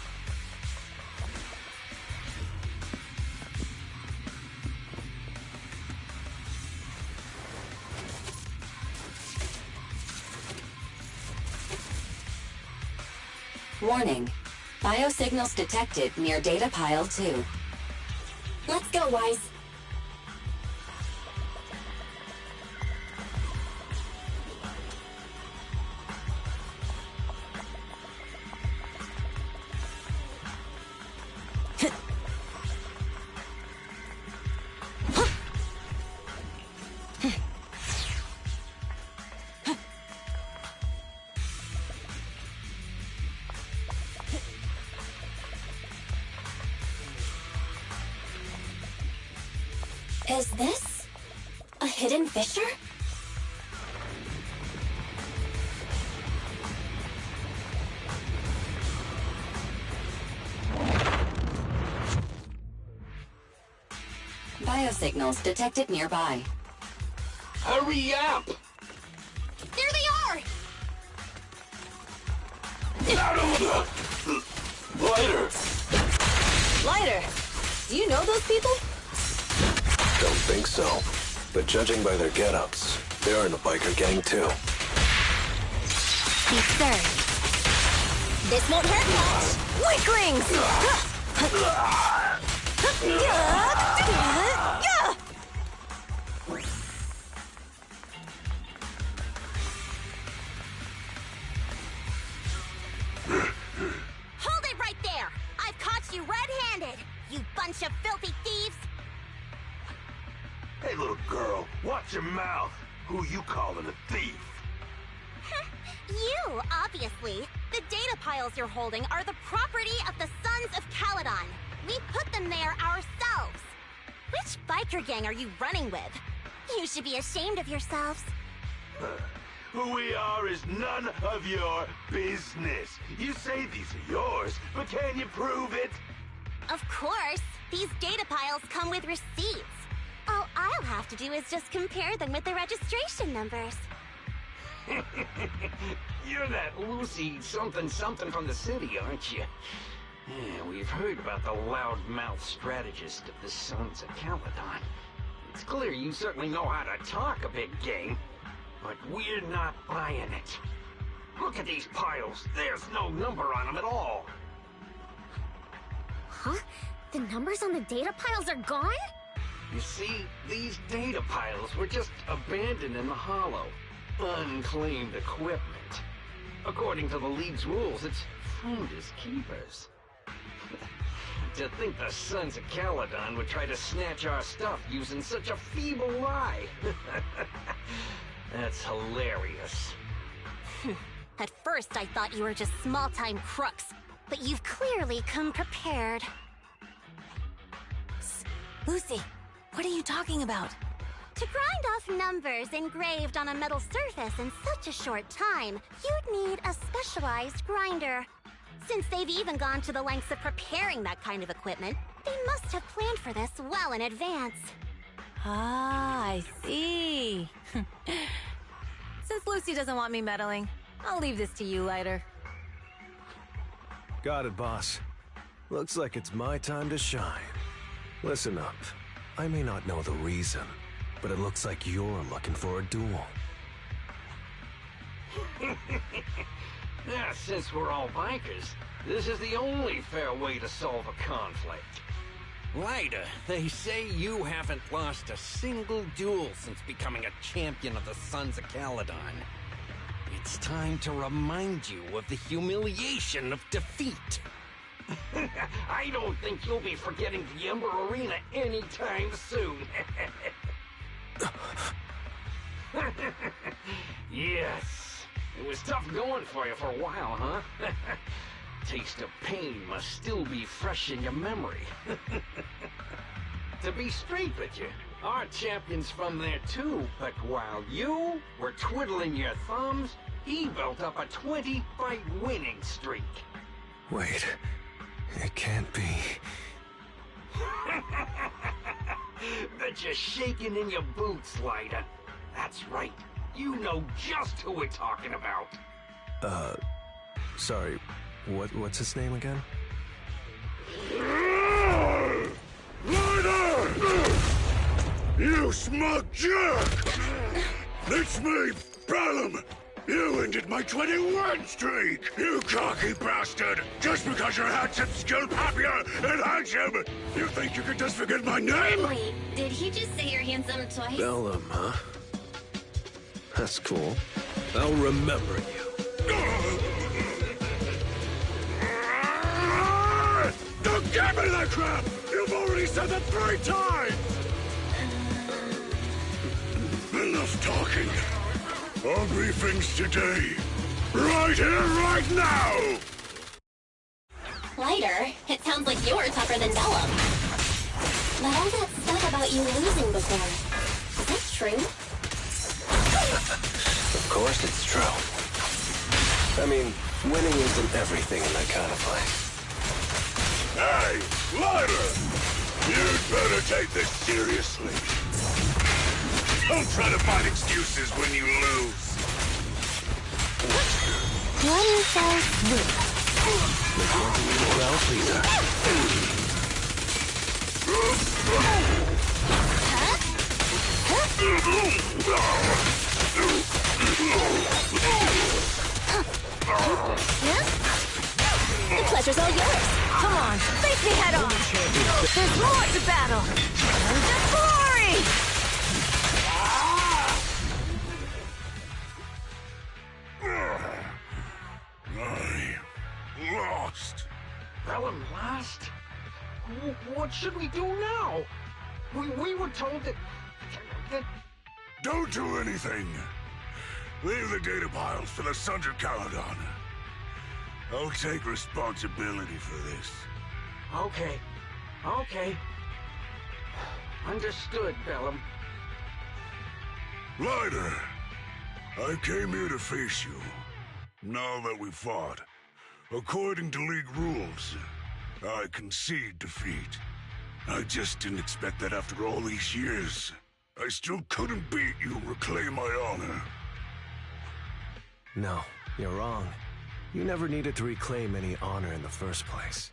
Warning. Biosignals detected near data pile 2. Let's go, Wise. Is this a hidden fissure? Biosignals detected nearby. Hurry up! There they are! Lighter! Lighter, do you know those people? Don't think so. But judging by their get-ups, they're in a biker gang too. Be stern. This won't hurt much. Weaklings! Hold it right there! I've caught you red-handed, you bunch of filthy thieves! Hey, little girl, watch your mouth. Who you calling a thief? You, obviously. The data piles you're holding are the property of the Sons of Caledon. We put them there ourselves. Which biker gang are you running with? You should be ashamed of yourselves. Who we are is none of your business. You say these are yours, but can you prove it? Of course. These data piles come with receipts. All I'll have to do is just compare them with the registration numbers. You're that Lucy something from the city, aren't you? Yeah, we've heard about the loudmouth strategist of the Sons of Caledon. It's clear you certainly know how to talk a big game, but we're not buying it. Look at these piles. There's no number on them at all. Huh? The numbers on the data piles are gone? You see, these data piles were just abandoned in the hollow. Unclaimed equipment. According to the League's rules, it's finders keepers. To think the Sons of Caledon would try to snatch our stuff using such a feeble lie. That's hilarious. At first, I thought you were just small-time crooks, but you've clearly come prepared. Lucy, what are you talking about? To grind off numbers engraved on a metal surface in such a short time, you'd need a specialized grinder. Since they've even gone to the lengths of preparing that kind of equipment, they must have planned for this well in advance. Ah, I see. Since Lucy doesn't want me meddling, I'll leave this to you, Lighter. Got it, boss. Looks like it's my time to shine. Listen up. I may not know the reason, but it looks like you're looking for a duel. Yeah, since we're all bikers, this is the only fair way to solve a conflict. Lighter, they say you haven't lost a single duel since becoming a champion of the Sons of Caledon. It's time to remind you of the humiliation of defeat. I don't think you'll be forgetting the Ember Arena anytime soon. Yes, it was tough going for you for a while, huh? Taste of pain must still be fresh in your memory. To be straight with you, our champion's from there too, but while you were twiddling your thumbs, he built up a 20-fight winning streak. Wait, it can't be. Bet you're shaking in your boots, Lighter. That's right, you know just who we're talking about. Sorry, what's his name again? Lighter! You smug jerk! It's me, Bellum! You ended my 20-win streak, you cocky bastard! Just because you're handsome, skilled, happier, and handsome! You think you can just forget my name? Wait, did he just say you're handsome twice? Bellum, huh? That's cool. I'll remember you. Don't give me that crap! You've already said that 3 times! Enough talking. I'll brief things today. Right here, right now! Lighter, it sounds like you're tougher than Bellum. But all that stuff about you losing before, is that true? Of course it's true. I mean, winning isn't everything in that kind of place. Hey, Lighter! You'd better take this seriously. Don't try to find excuses when you lose. One fell swoop. Well, pleaser. The pleasure's all yours. Come on, face me head on. There's more to battle. And the glory! I lost. Bellum lost? What should we do now? We were told that... Don't do anything. Leave the data piles for the Sons of Caledon. I'll take responsibility for this. Okay. Understood, Bellum. Lighter, I came here to face you. Now that we fought, according to League rules, I concede defeat. I just didn't expect that after all these years. I still couldn't beat you, reclaim my honor. No, you're wrong. You never needed to reclaim any honor in the first place.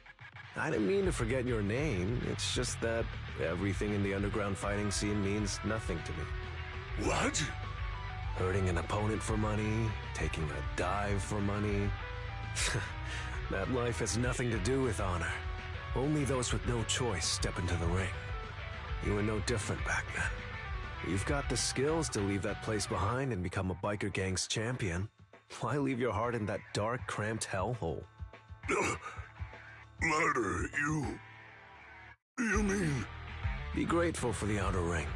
I didn't mean to forget your name, it's just that everything in the underground fighting scene means nothing to me. What? Hurting an opponent for money, taking a dive for money. That life has nothing to do with honor. Only those with no choice step into the ring. You were no different back then. You've got the skills to leave that place behind and become a biker gang's champion. Why leave your heart in that dark, cramped hellhole? Lighter, you mean... Be grateful for the outer ring.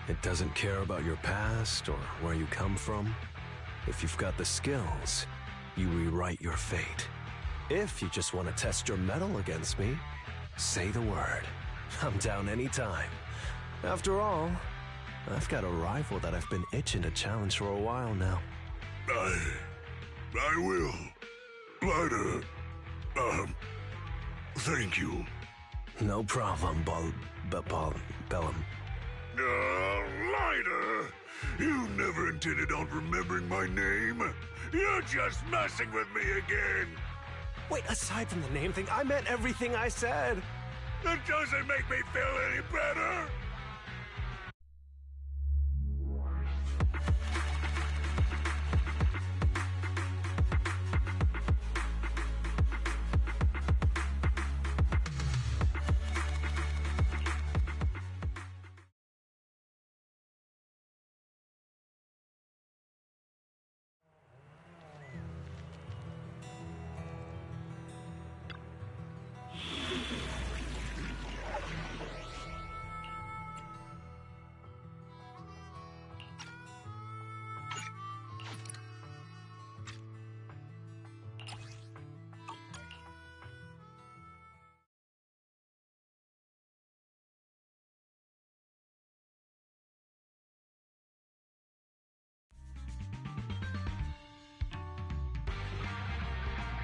It doesn't care about your past or where you come from. If you've got the skills, you rewrite your fate. If you just want to test your mettle against me, say the word. I'm down anytime. After all, I've got a rival that I've been itching to challenge for a while now. I will. Lighter, thank you. No problem, Bellum. Lighter! You never intended on remembering my name? You're just messing with me again! Wait, aside from the name thing, I meant everything I said. That doesn't make me feel any better!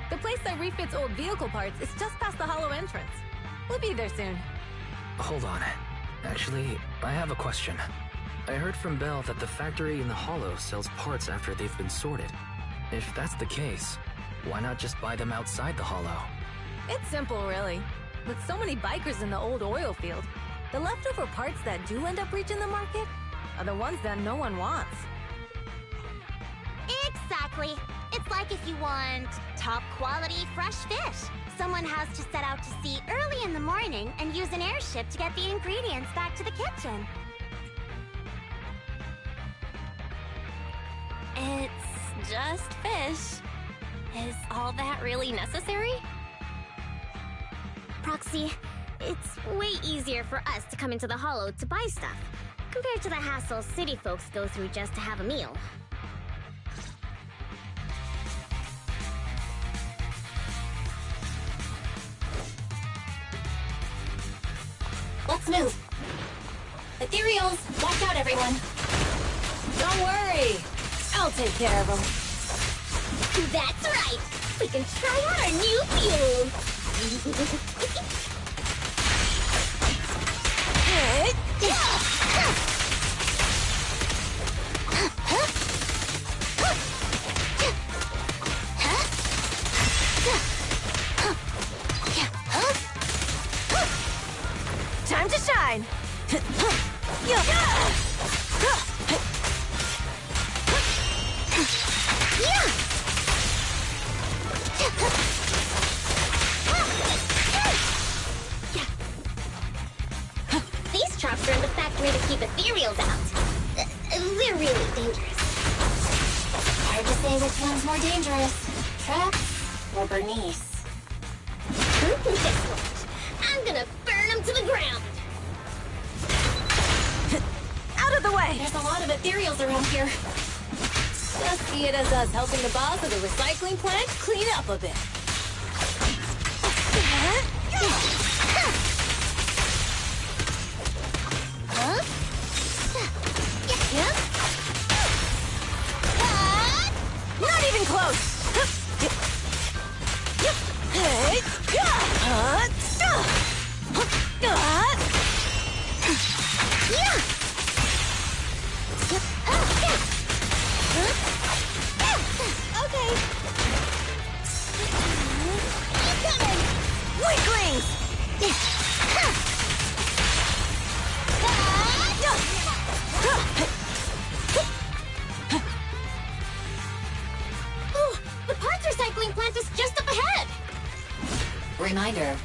The place that refits old vehicle parts is just past the hollow entrance. We'll be there soon. Hold on. Actually, I have a question. I heard from Belle that the factory in the hollow sells parts after they've been sorted. If that's the case, why not just buy them outside the hollow? It's simple, really. With so many bikers in the old oil field, the leftover parts that do end up reaching the market are the ones that no one wants. Exactly. It's like if you want top quality fresh fish. Someone has to set out to sea early in the morning and use an airship to get the ingredients back to the kitchen. It's just fish. Is all that really necessary? Proxy, it's way easier for us to come into the hollow to buy stuff, compared to the hassle city folks go through just to have a meal. Let's move. Ethereals, watch out, everyone. Don't worry. I'll take care of them. That's right. We can try out our new fuel. Time to shine. These traps are in the factory to keep ethereals out. They're really dangerous. Hard to say which one's more dangerous, Traps or Bernice. Guess what? I'm gonna burn them to the ground. Out of the way! There's a lot of ethereals around here. Just see it as us helping the boss of the recycling plant clean up a bit. Not even close! Okay. Incoming! Weaklings! The parts recycling plant is just up ahead! Reminder,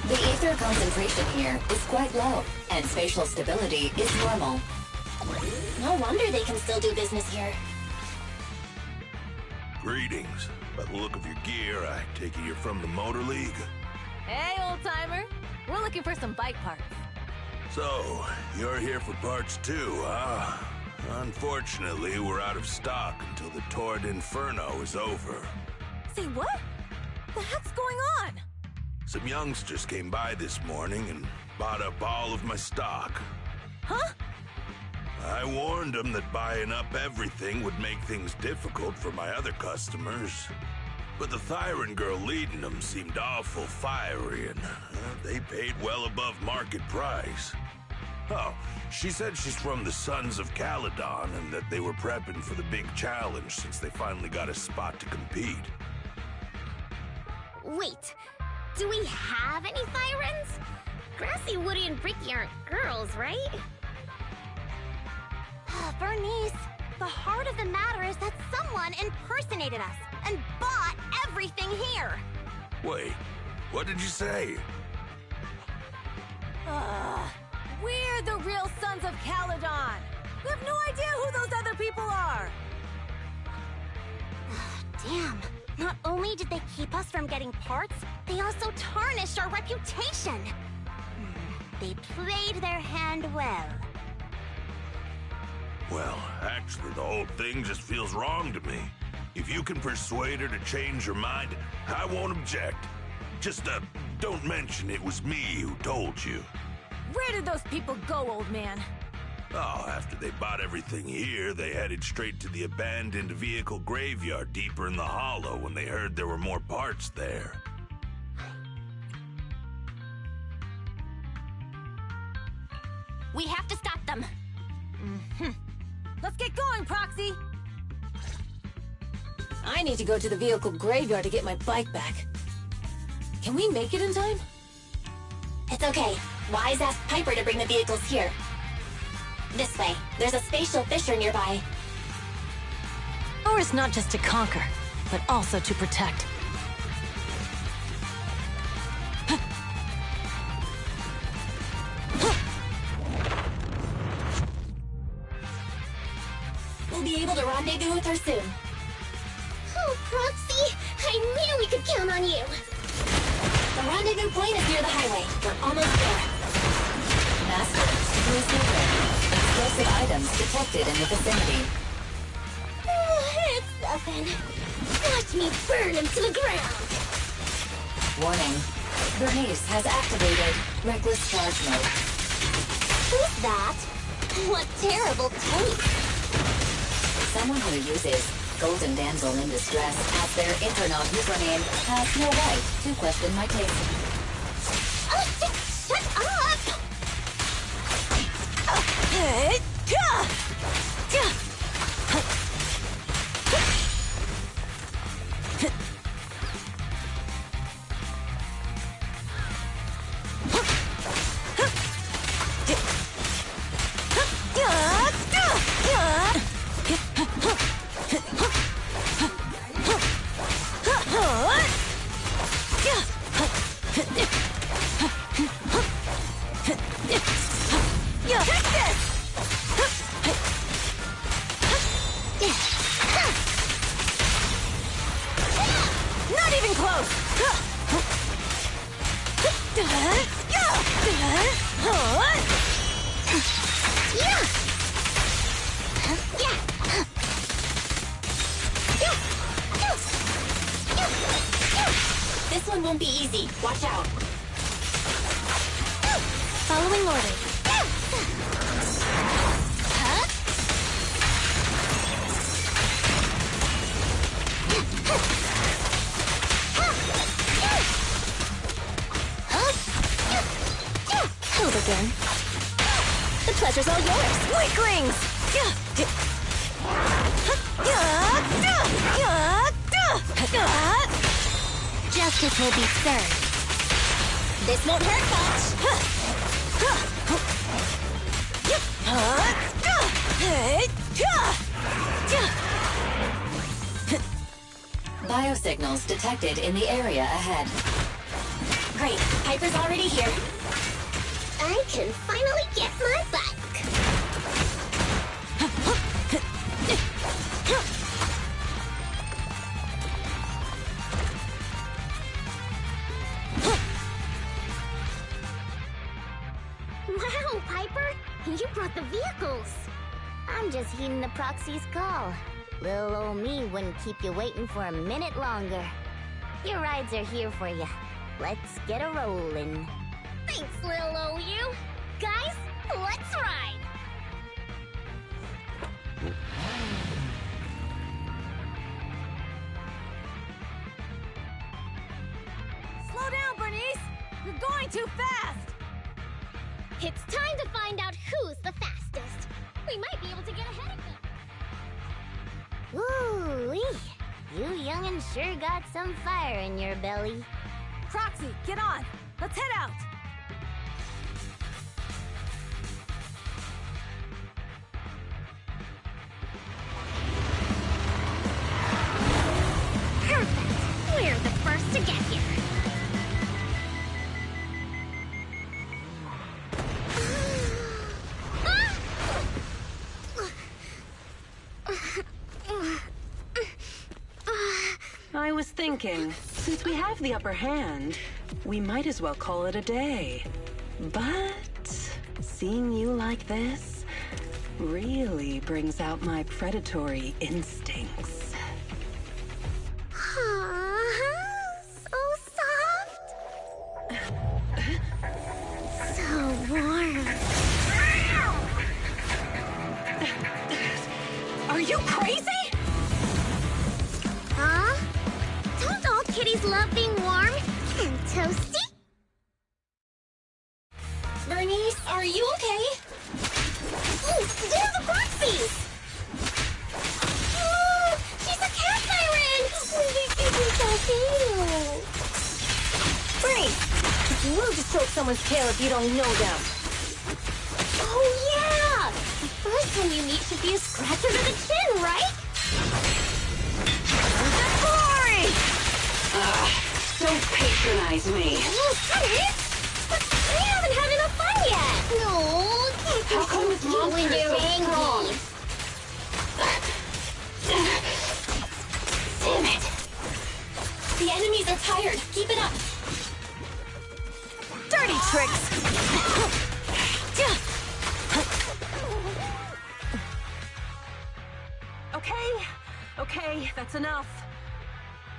the ether concentration here is quite low, and spatial stability is normal. No wonder they can still do business here. Greetings. By the look of your gear, I take it you're from the Motor League. Hey, old-timer. We're looking for some bike parts. So, you're here for parts too, huh? Unfortunately, we're out of stock until the Torrid Inferno is over. Say what? The heck's going on? Some youngsters came by this morning and bought up all of my stock. Huh? I warned them that buying up everything would make things difficult for my other customers. But the Thyron girl leading them seemed awful fiery, and they paid well above market price. Oh, she said she's from the Sons of Caledon and that they were prepping for the big challenge since they finally got a spot to compete. Wait, do we have any sirens? Grassy, Woody, and Bricky aren't girls, right? Bernice, the heart of the matter is that someone impersonated us and bought everything here. Wait, what did you say? We're the real Sons of Caledon. We have no idea who those other people are. Damn. Not only did they keep us from getting parts, they also tarnished our reputation. They played their hand well. Well, actually, the whole thing just feels wrong to me. If you can persuade her to change her mind, I won't object. Just, don't mention it was me who told you. Where did those people go, old man? Oh, after they bought everything here, they headed straight to the abandoned vehicle graveyard deeper in the hollow when they heard there were more parts there. We have to stop them. Let's get going, Proxy! I need to go to the vehicle graveyard to get my bike back. Can we make it in time? It's okay. Wise asked Piper to bring the vehicles here. This way. There's a spatial fissure nearby. Power is not just to conquer, but also to protect. We'll be able to rendezvous with her soon. Oh, Proxy! I knew we could count on you! The rendezvous point is near the highway. We're almost there. Master, who's there? Explosive items detected in the vicinity. It's nothing. Watch me burn him to the ground! Warning. Bernice has activated Reckless Charge Mode. Who's that? What terrible taste! Someone who uses Golden Damsel in Distress as their internal username has no right to question my taste. Shut up! Not even close! This one won't be easy. Watch out. Following orders. Hold again. The pleasure's all yours. Weaklings! Justice will be served. This won't hurt much. Biosignals detected in the area ahead. Great. Piper's already here. I can finally get my bike. Wow, Piper! You brought the vehicles! I'm just heeding the proxy's call. Little old me wouldn't keep you waiting for a minute longer. Your rides are here for you. Let's get a rollin'. Thanks, little old you. Guys, let's ride! Slow down, Bernice! You're going too fast! It's time to find out You sure got some fire in your belly. Proxy, get on! Let's head out! Perfect! We're the first to get here. I was thinking, since we have the upper hand, we might as well call it a day. But seeing you like this really brings out my predatory instincts. So soft. So warm. Are you crazy? Huh? Don't all kitties love being warm and toasty? Bernice, are you okay? Ooh, they're the Proxies! Oh, she's a cat siren! Oh, this is so cute! Bernice, it's rude to stroke someone's tail if you don't know them. Oh, yeah! The first time you meet should be a scratch under the chin, right? Don't patronize me. Oh, cut it! But we haven't had enough fun yet! No, can't How come this you when monster is you're so strong? angry. Damn it! The enemies are tired. Keep it up. Dirty tricks! Okay, that's enough.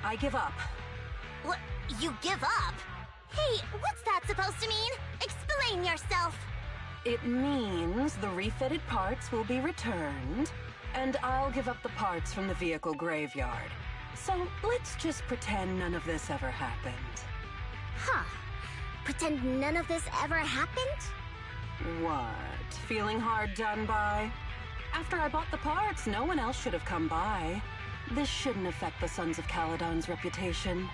I give up. What? You give up? Hey, what's that supposed to mean? Explain yourself. It means the refitted parts will be returned, and I'll give up the parts from the vehicle graveyard. So let's just pretend none of this ever happened. Huh. Pretend none of this ever happened? What? Feeling hard done by? After I bought the parts, no one else should have come by. This shouldn't affect the Sons of Caledon's reputation.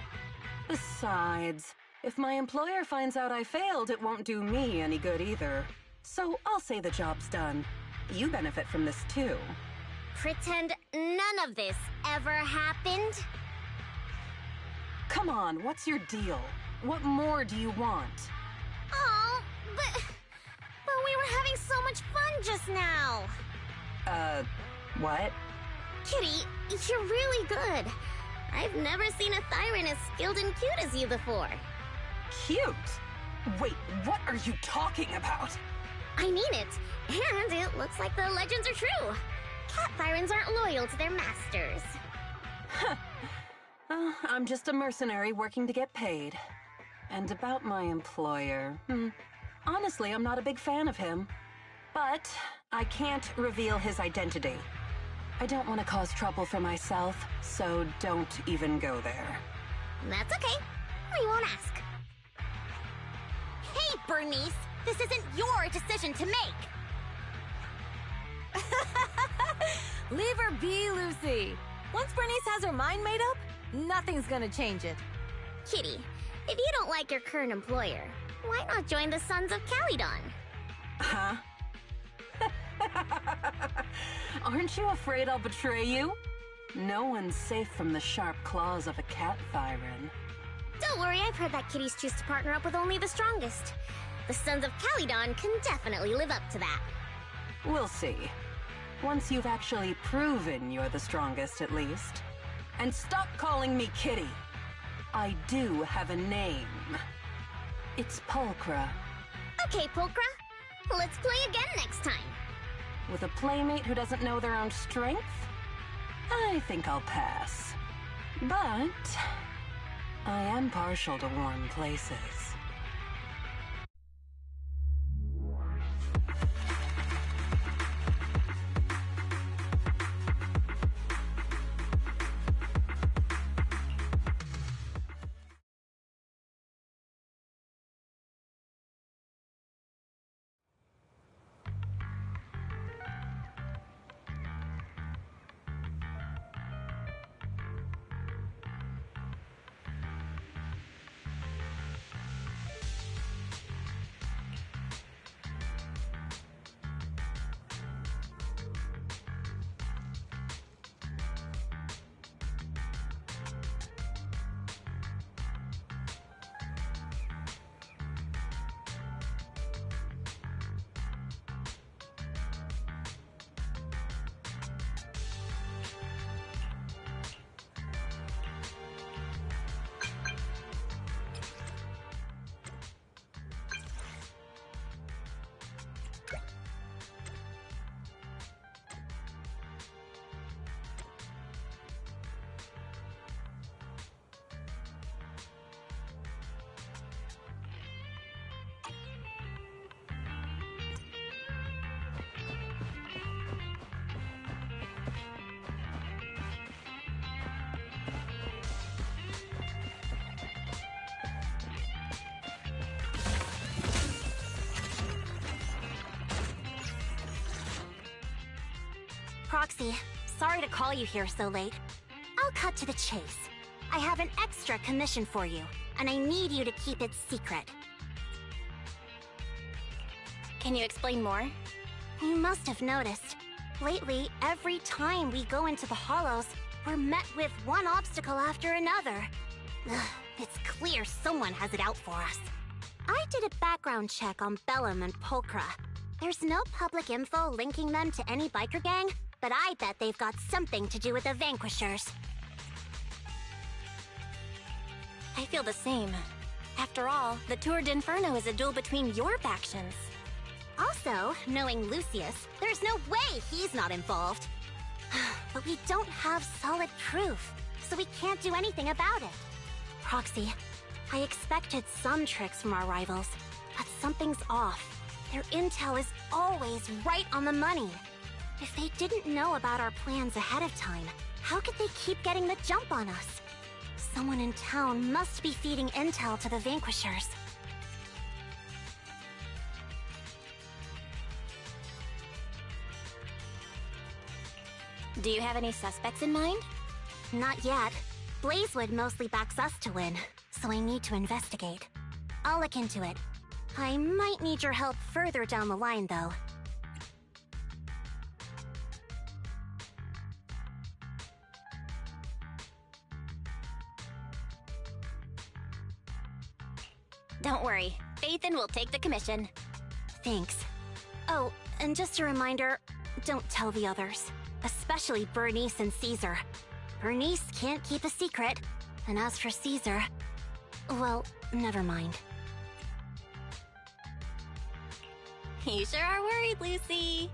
Besides, if my employer finds out I failed, it won't do me any good either. So I'll say the job's done. You benefit from this too. Pretend none of this ever happened? Come on, what's your deal? What more do you want? Oh, but we were having so much fun just now. What? Kitty, you're really good. I've never seen a Thyran as skilled and cute as you before. Cute? Wait, what are you talking about? I mean it. And it looks like the legends are true. Cat Thyrans aren't loyal to their masters. I'm just a mercenary working to get paid. And about my employer, honestly, I'm not a big fan of him. But I can't reveal his identity. I don't want to cause trouble for myself, so don't even go there. That's okay. We won't ask. Hey, Bernice! This isn't your decision to make! Leave her be, Lucy. Once Bernice has her mind made up, nothing's gonna change it. Kitty, if you don't like your current employer, why not join the Sons of Caledon? Huh? Aren't you afraid I'll betray you? No one's safe from the sharp claws of a cat Thyran. Don't worry, I've heard that kitties choose to partner up with only the strongest. The Sons of Caledon can definitely live up to that. We'll see. Once you've actually proven you're the strongest, at least. And stop calling me Kitty. I do have a name. It's Pulchra. Okay, Pulchra. Let's play again next time. With a playmate who doesn't know their own strength? I think I'll pass. But I am partial to warm places. Proxy, sorry to call you here so late. I'll cut to the chase. I have an extra commission for you, and I need you to keep it secret. Can you explain more? You must have noticed. Lately, every time we go into the Hollows, we're met with one obstacle after another. Ugh, it's clear someone has it out for us. I did a background check on Bellum and Pulchra. There's no public info linking them to any biker gang, but I bet they've got something to do with the Vanquishers. I feel the same. After all, the Tour d'Inferno is a duel between your factions. Also, knowing Lucius, there's no way he's not involved. But we don't have solid proof, so we can't do anything about it. Proxy, I expected some tricks from our rivals, but something's off. Their intel is always right on the money. If they didn't know about our plans ahead of time, how could they keep getting the jump on us? Someone in town must be feeding intel to the Vanquishers. Do you have any suspects in mind? Not yet. Blazewood mostly backs us to win, so I need to investigate. I'll look into it. I might need your help further down the line, though. Don't worry. Phaethon will take the commission. Thanks. Oh, and just a reminder, don't tell the others. Especially Bernice and Caesar. Bernice can't keep a secret, and as for Caesar, well, never mind. You sure are worried, Lucy.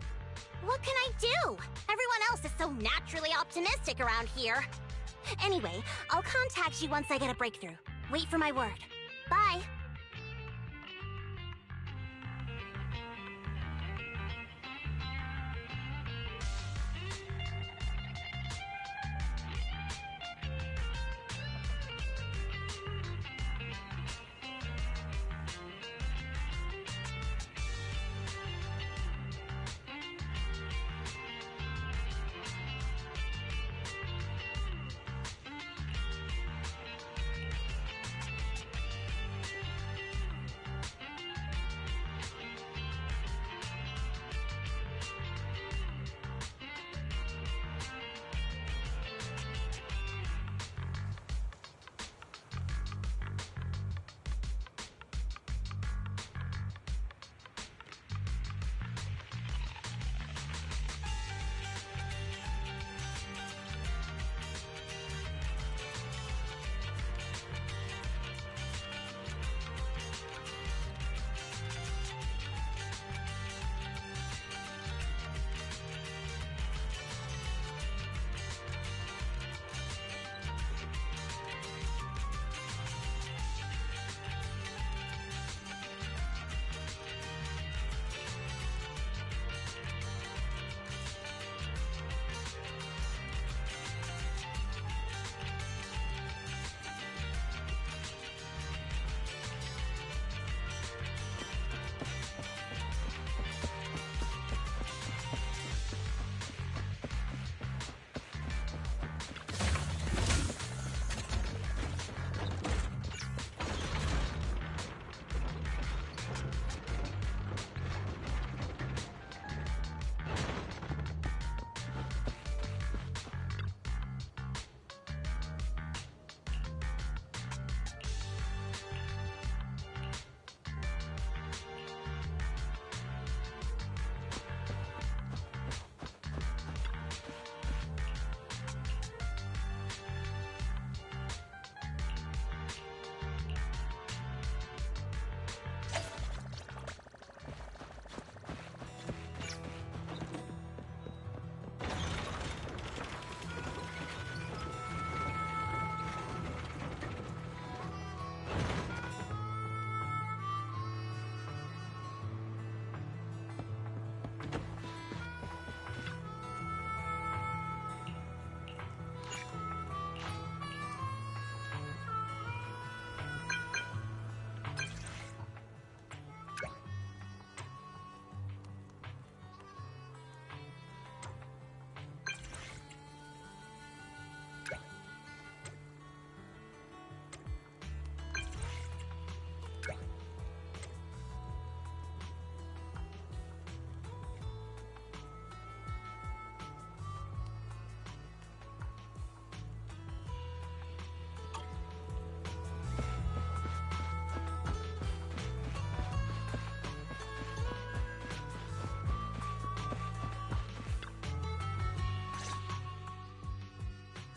What can I do? Everyone else is so naturally optimistic around here. Anyway, I'll contact you once I get a breakthrough. Wait for my word. Bye.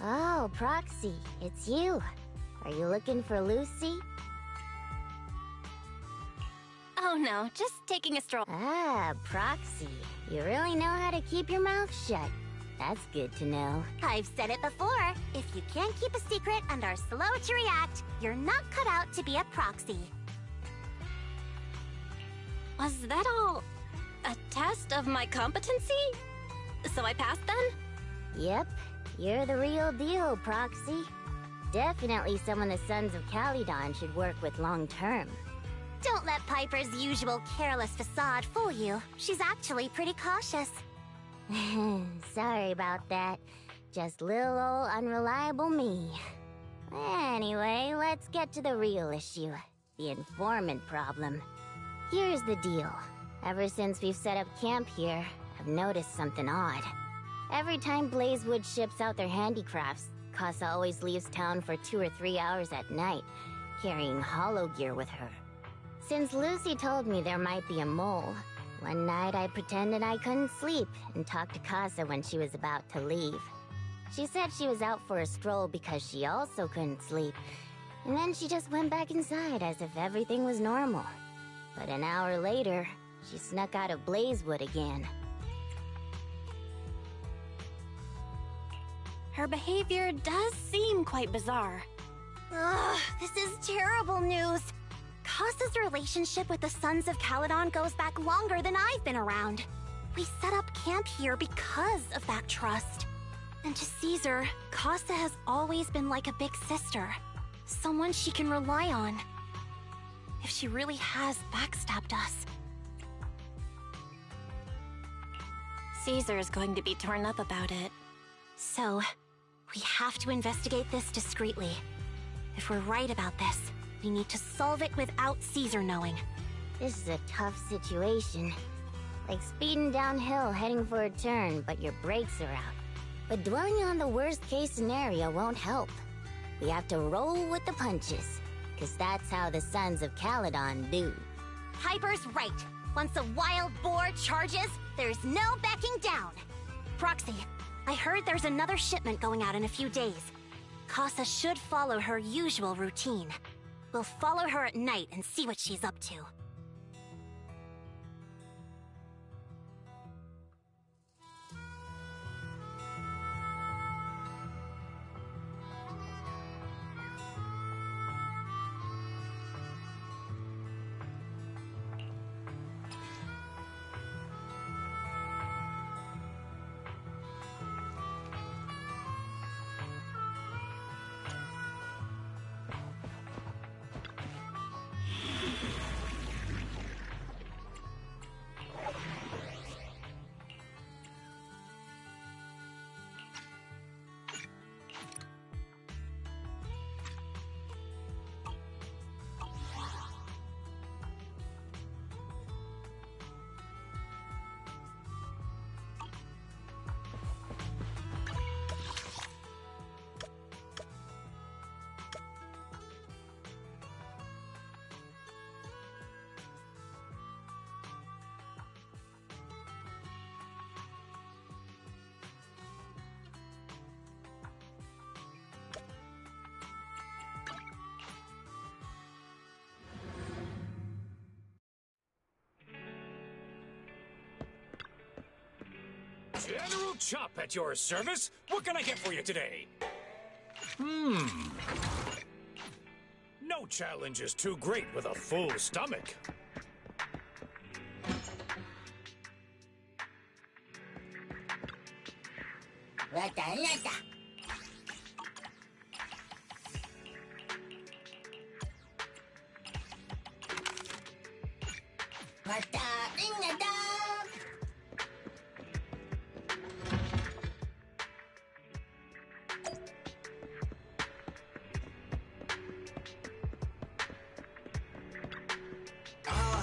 Oh, Proxy, it's you. Are you looking for Lucy? Oh no, just taking a stroll. Ah, Proxy. You really know how to keep your mouth shut. That's good to know. I've said it before. If you can't keep a secret and are slow to react, you're not cut out to be a proxy. Was that all a test of my competency? So I passed then? Yep, you're the real deal, Proxy. Definitely someone the Sons of Caledon should work with long term. Don't let Piper's usual careless facade fool you. She's actually pretty cautious. Sorry about that. Just little old unreliable me. Anyway, let's get to the real issue. The informant problem. Here's the deal. Ever since we've set up camp here, I've noticed something odd. Every time Blazewood ships out their handicrafts, Casa always leaves town for 2 or 3 hours at night, carrying hollow gear with her. Since Lucy told me there might be a mole, one night I pretended I couldn't sleep and talked to Casa when she was about to leave. She said she was out for a stroll because she also couldn't sleep, and then she just went back inside as if everything was normal. But an hour later, she snuck out of Blazewood again. Her behavior does seem quite bizarre. Ugh, this is terrible news. Casa's relationship with the Sons of Caledon goes back longer than I've been around. We set up camp here because of that trust. And to Caesar, Casa has always been like a big sister. Someone she can rely on. If she really has backstabbed us. Caesar's going to be torn up about it. So, we have to investigate this discreetly. If we're right about this, we need to solve it without Caesar knowing. This is a tough situation. Like speeding downhill heading for a turn, but your brakes are out. But dwelling on the worst-case scenario won't help. We have to roll with the punches, because that's how the Sons of Caledon do. Piper's right. Once a wild boar charges, there's no backing down. Proxy, I heard there's another shipment going out in a few days. Casa should follow her usual routine. We'll follow her at night and see what she's up to. General Chop at your service. What can I get for you today? No challenge is too great with a full stomach.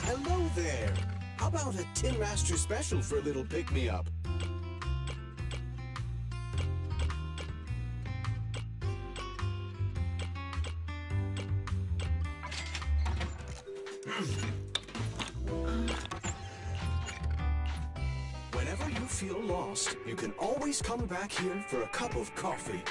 Hello there. How about a Tin Master special for a little pick-me-up? Whenever you feel lost, you can always come back here for a cup of coffee.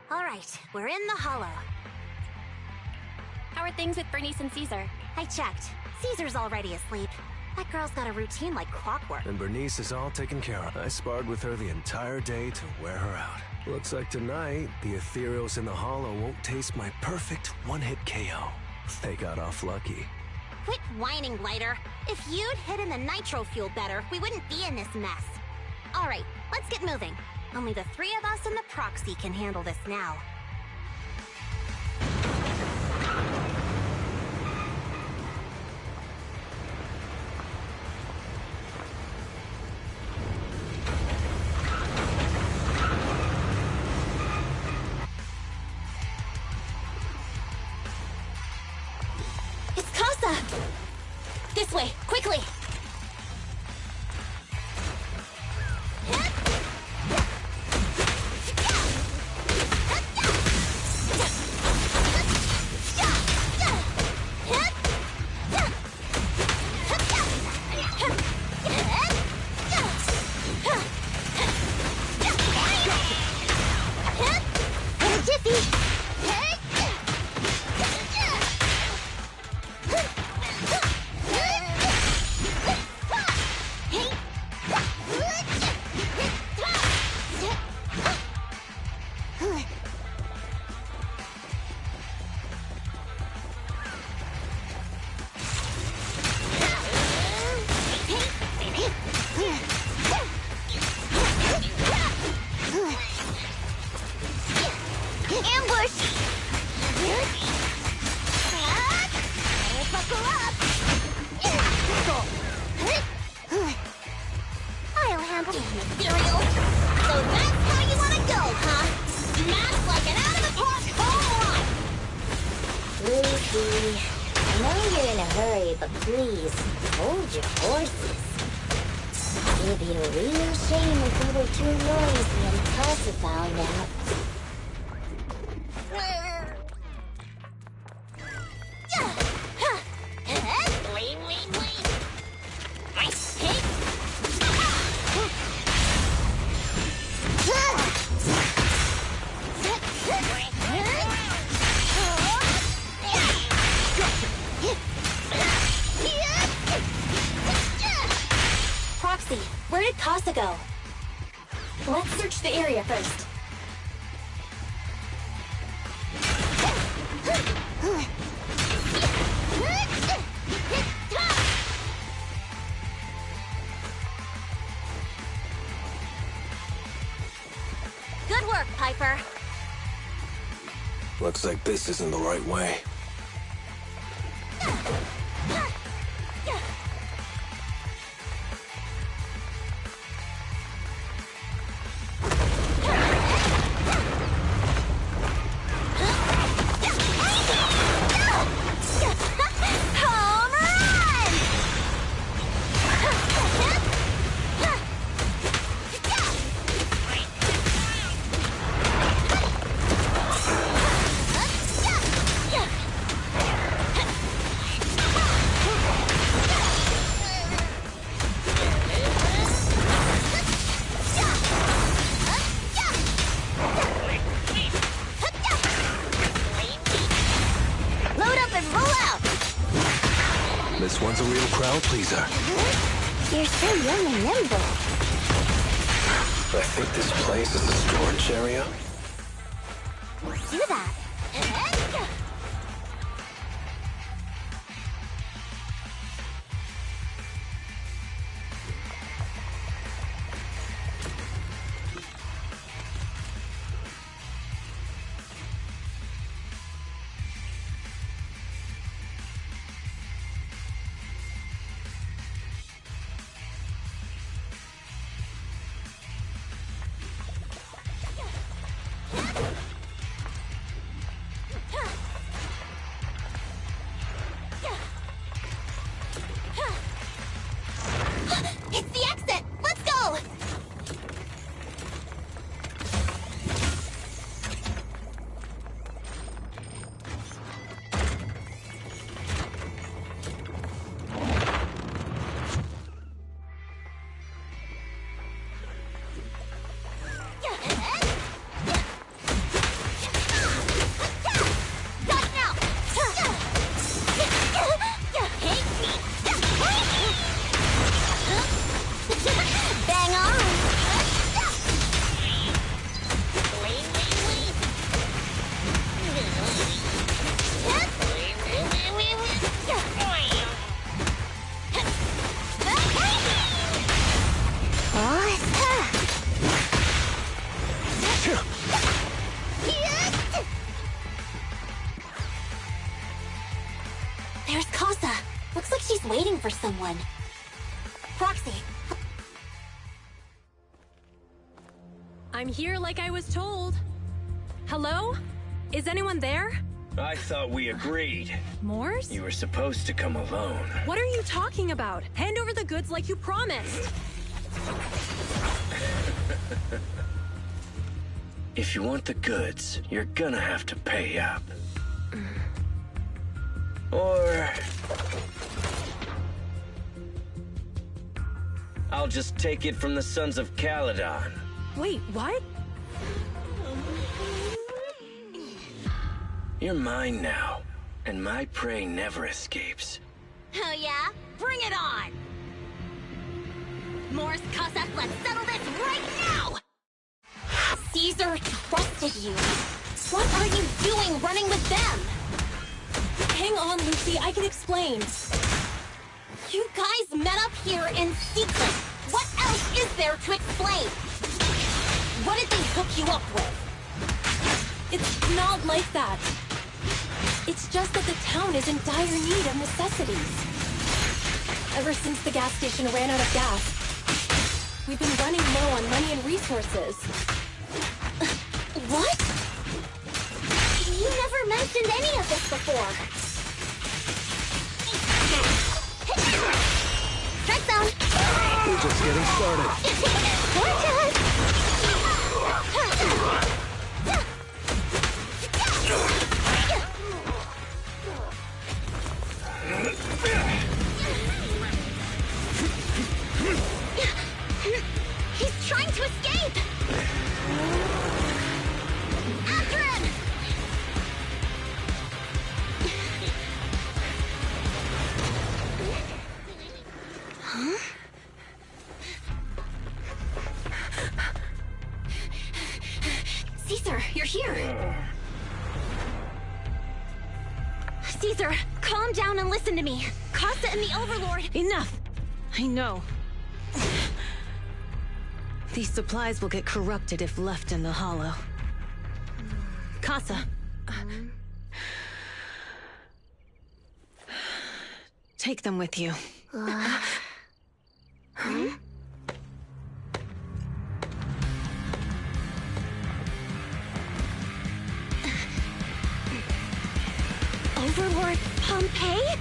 Alright, we're in the hollow. How are things with Bernice and Caesar? I checked. Caesar's already asleep. That girl's got a routine like clockwork. And Bernice is all taken care of. I sparred with her the entire day to wear her out. Looks like tonight, the ethereals in the hollow won't taste my perfect one-hit KO. They got off lucky. Quit whining, Glider. If you'd hidden the nitro fuel better, we wouldn't be in this mess. Alright, let's get moving. Only the three of us and the proxy can handle this now. It's Casa! This way, quickly! Please, hold your horses. It'd be a real shame if we were too noisy and Casa found out. Where did Casa go? Let's search the area first. Good work, Piper. Looks like this isn't the right way. This one's a real crowd pleaser. You're so young and nimble. I think this place is a storage area. Do that. It's the exit! Let's go! Bang on! There's Casa. Looks like she's waiting for someone. Proxy. I'm here like I was told. Hello? Is anyone there? I thought we agreed. Morse? You were supposed to come alone. What are you talking about? Hand over the goods like you promised. If you want the goods, you're gonna have to pay up. Or... I'll just take it from the Sons of Caledon. Wait, what? You're mine now, and my prey never escapes. Oh yeah? Bring it on! Morse, Casa, let's settle this right now! Caesar trusted you. What are you doing running with them? Hang on, Lucy, I can explain. You guys met up here in secret. What else is there to explain? What did they hook you up with? It's not like that. It's just that the town is in dire need of necessities. Ever since the gas station ran out of gas, we've been running low on money and resources. What? You never mentioned any of this before. Strike zone. We're just getting started. Watch out! He's trying to escape! After him! Huh? Caesar, you're here! Caesar, calm down and listen to me. Casa and the Overlord... Enough! I know. These supplies will get corrupted if left in the hollow. Casa, Take them with you. Overlord Pompeii?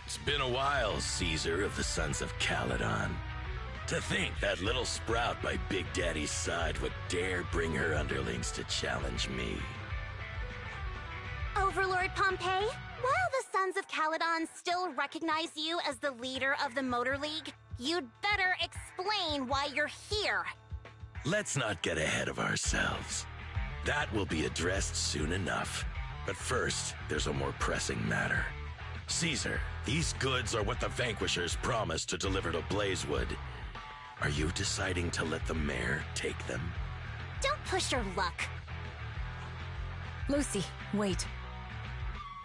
It's been a while, Caesar of the Sons of Caledon. To think that little sprout by Big Daddy's side would dare bring her underlings to challenge me. Overlord Pompeii, while the Sons of Caledon still recognize you as the leader of the Motor League, you'd better explain why you're here. Let's not get ahead of ourselves. That will be addressed soon enough. But first, there's a more pressing matter. Caesar, these goods are what the Vanquishers promised to deliver to Blazewood. Are you deciding to let the mayor take them? Don't push your luck. Lucy, wait.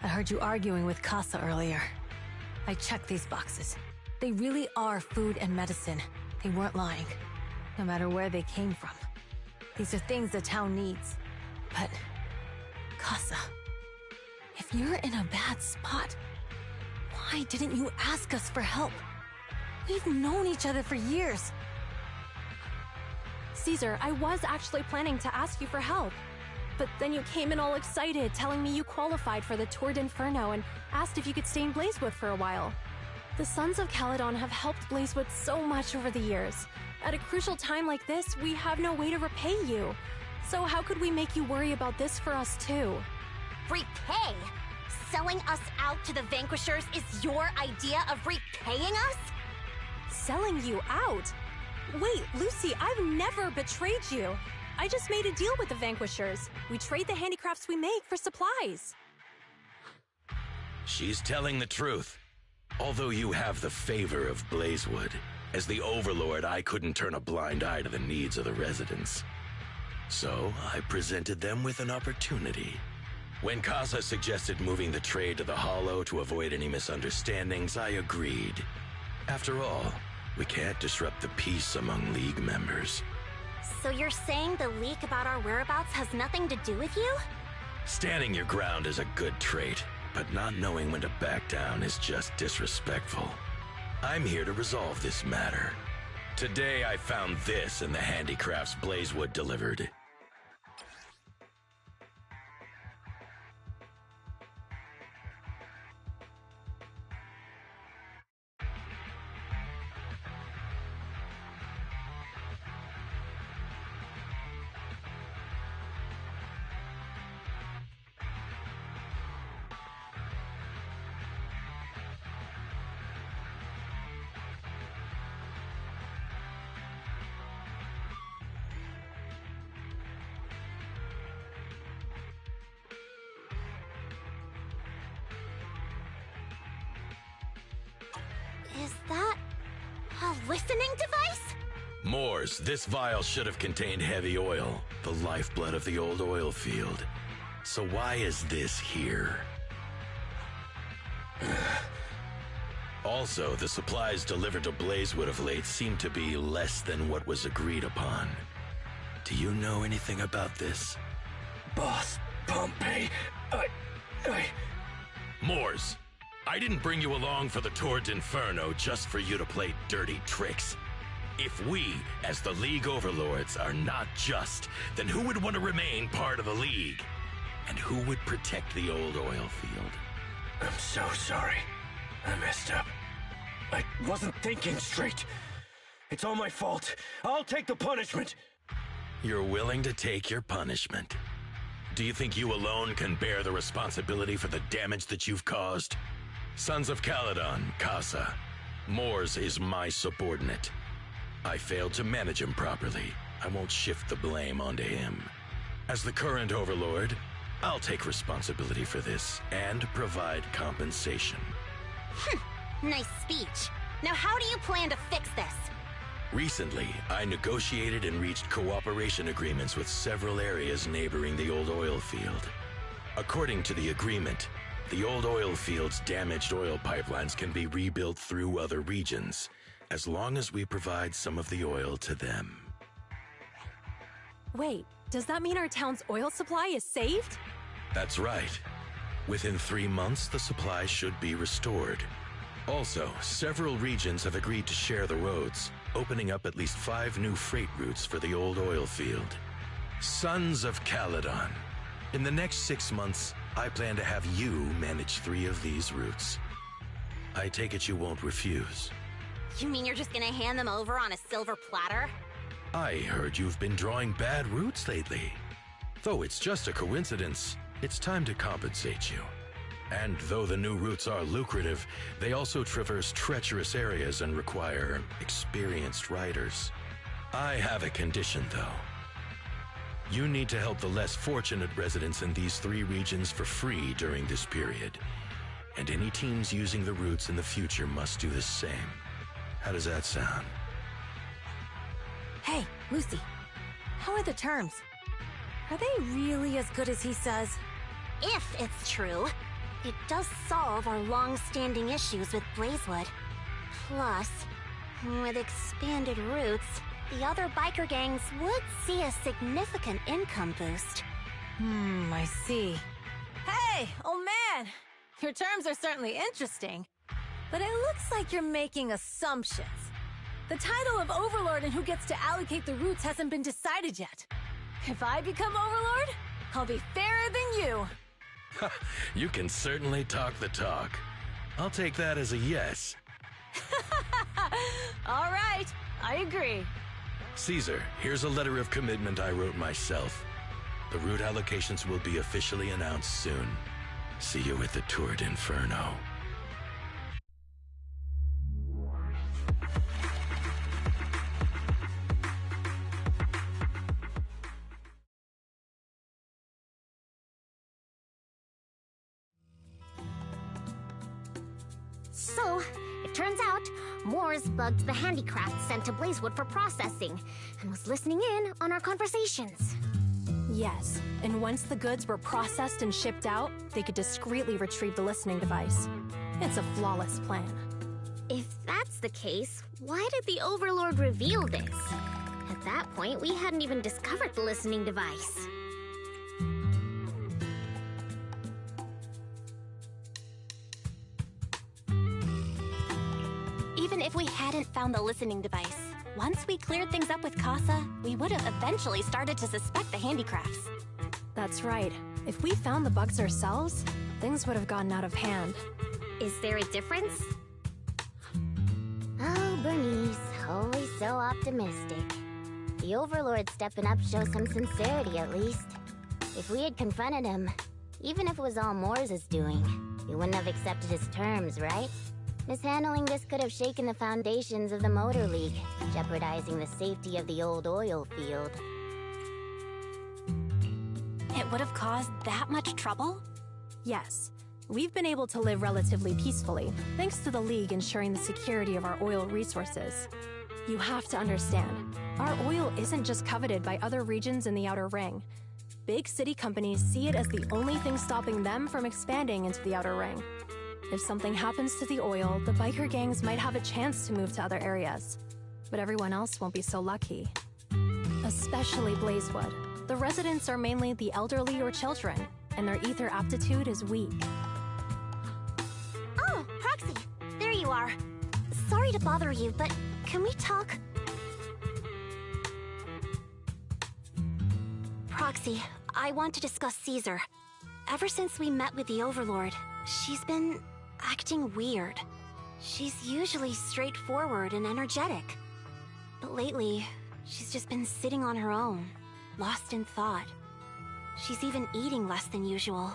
I heard you arguing with Casa earlier. I checked these boxes. They really are food and medicine. They weren't lying, no matter where they came from. These are things the town needs. But, Casa, if you're in a bad spot, why didn't you ask us for help? We've known each other for years. Caesar, I was actually planning to ask you for help. But then you came in all excited, telling me you qualified for the Tour d'Inferno and asked if you could stay in Blazewood for a while. The Sons of Caledon have helped Blazewood so much over the years. At a crucial time like this, we have no way to repay you. So how could we make you worry about this for us too? Repay? Selling us out to the Vanquishers is your idea of repaying us? Selling you out? Wait, Lucy, I've never betrayed you. I just made a deal with the Vanquishers. We trade the handicrafts we make for supplies. She's telling the truth. Although you have the favor of Blazewood, as the Overlord, I couldn't turn a blind eye to the needs of the residents. So, I presented them with an opportunity. When Casa suggested moving the trade to the Hollow to avoid any misunderstandings, I agreed. After all, we can't disrupt the peace among League members. So you're saying the leak about our whereabouts has nothing to do with you? Standing your ground is a good trait, but not knowing when to back down is just disrespectful. I'm here to resolve this matter. Today I found this in the handicrafts Blazewood delivered. Is that a listening device? Moors, this vial should have contained heavy oil, the lifeblood of the old oil field. So why is this here? Also, the supplies delivered to Blazewood of late seem to be less than what was agreed upon. Do you know anything about this? Boss, Pompeii, Moors, I didn't bring you along for the Tour d'Inferno just for you to play dirty tricks. If we, as the League Overlords, are not just, then who would want to remain part of the League? And who would protect the old oil field? I'm so sorry. I messed up. I wasn't thinking straight. It's all my fault. I'll take the punishment. You're willing to take your punishment. Do you think you alone can bear the responsibility for the damage that you've caused? Sons of Caledon, Casa. Moors is my subordinate. I failed to manage him properly. I won't shift the blame onto him. As the current Overlord, I'll take responsibility for this and provide compensation. Nice speech. Now how do you plan to fix this? Recently, I negotiated and reached cooperation agreements with several areas neighboring the old oil field. According to the agreement, the old oil field's damaged oil pipelines can be rebuilt through other regions, as long as we provide some of the oil to them. Wait, Does that mean our town's oil supply is saved? That's right. Within 3 months, the supply should be restored. Also, several regions have agreed to share the roads, opening up at least 5 new freight routes for the old oil field. Sons of Caledon. In the next 6 months, I plan to have you manage 3 of these routes. I take it you won't refuse. You mean you're just gonna hand them over on a silver platter? I heard you've been drawing bad routes lately. Though it's just a coincidence, it's time to compensate you. And though the new routes are lucrative, they also traverse treacherous areas and require experienced riders. I have a condition, though. You need to help the less fortunate residents in these 3 regions for free during this period. And any teams using the routes in the future must do the same. How does that sound? Hey, Lucy. How are the terms? Are they really as good as he says? If it's true, it does solve our long-standing issues with Blazewood. Plus, with expanded routes, the other biker gangs would see a significant income boost. I see. Hey, old man! Your terms are certainly interesting, but it looks like you're making assumptions. The title of Overlord and who gets to allocate the routes hasn't been decided yet. If I become Overlord, I'll be fairer than you. You can certainly talk the talk. I'll take that as a yes. All right, I agree. Caesar, here's a letter of commitment I wrote myself. The route allocations will be officially announced soon. See you at the Tour d'Inferno. So, it turns out, Moores bugged the handicraft sent to Blazewood for processing, and was listening in on our conversations. Yes, and once the goods were processed and shipped out, they could discreetly retrieve the listening device. It's a flawless plan. If that's the case, why did the Overlord reveal this? At that point, we hadn't even discovered the listening device. Even if we hadn't found the listening device, once we cleared things up with Casa, we would have eventually started to suspect the handicrafts. That's right. If we found the bugs ourselves, things would have gotten out of hand. Is there a difference? Oh, Bernice, always so optimistic. The Overlord stepping up shows some sincerity, at least. If we had confronted him, even if it was all Moores' doing, he wouldn't have accepted his terms, right? Mishandling this could have shaken the foundations of the Motor League, jeopardizing the safety of the old oil field. It would have caused that much trouble? Yes. We've been able to live relatively peacefully, thanks to the League ensuring the security of our oil resources. You have to understand, our oil isn't just coveted by other regions in the Outer Ring. Big city companies see it as the only thing stopping them from expanding into the Outer Ring. If something happens to the oil, the biker gangs might have a chance to move to other areas. But everyone else won't be so lucky. Especially Blazewood. The residents are mainly the elderly or children, and their ether aptitude is weak. Oh, Proxy! There you are. Sorry to bother you, but can we talk? Proxy, I want to discuss Caesar. Ever since we met with the Overlord, she's been acting weird. She's usually straightforward and energetic. But lately, she's just been sitting on her own, lost in thought. She's even eating less than usual.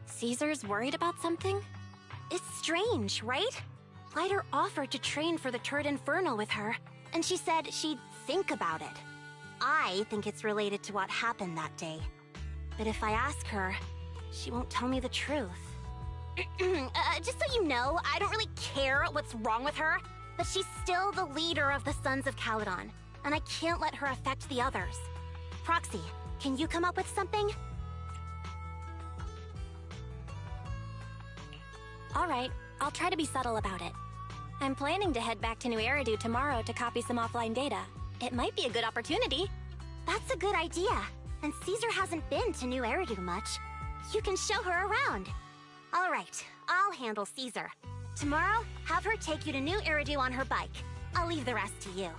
Caesar's worried about something? It's strange, right? Lighter offered to train for the Turd Inferno with her, and she said she'd think about it. I think it's related to what happened that day. But if I ask her, she won't tell me the truth. Just so you know, I don't really care what's wrong with her, but she's still the leader of the Sons of Caledon, and I can't let her affect the others. Proxy, can you come up with something? All right, I'll try to be subtle about it. I'm planning to head back to New Eridu tomorrow to copy some offline data. It might be a good opportunity. That's a good idea. And Caesar hasn't been to New Eridu much. You can show her around. All right, I'll handle Caesar. Tomorrow, have her take you to New Eridu on her bike. I'll leave the rest to you.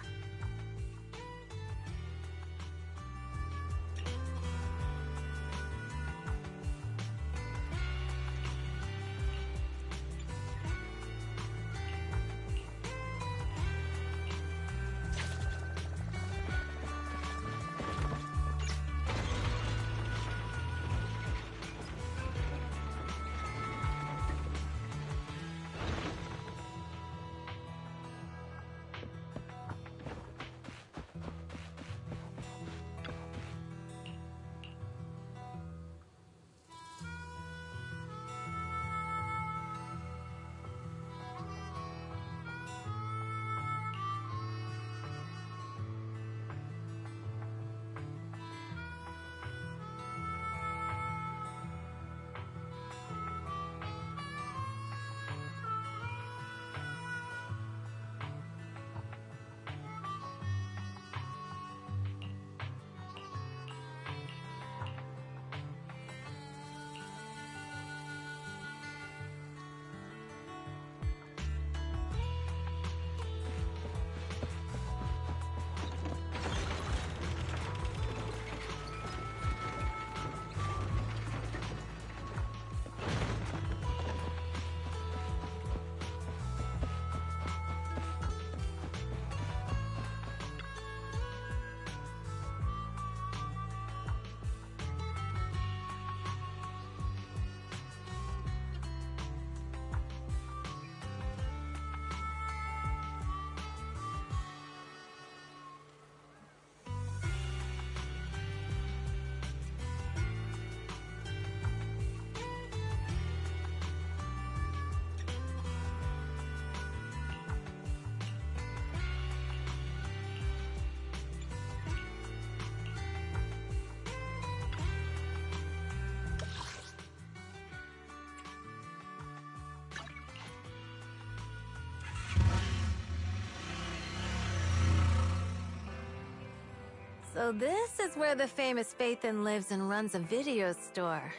So this is where the famous Phaethon lives and runs a video store.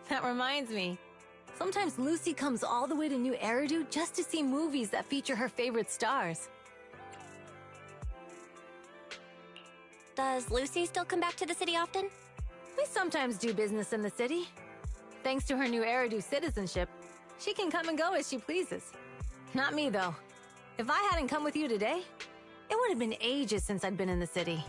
That reminds me. Sometimes Lucy comes all the way to New Eridu just to see movies that feature her favorite stars. Does Lucy still come back to the city often? We sometimes do business in the city. Thanks to her New Eridu citizenship, she can come and go as she pleases. Not me, though. If I hadn't come with you today, it would have been ages since I'd been in the city.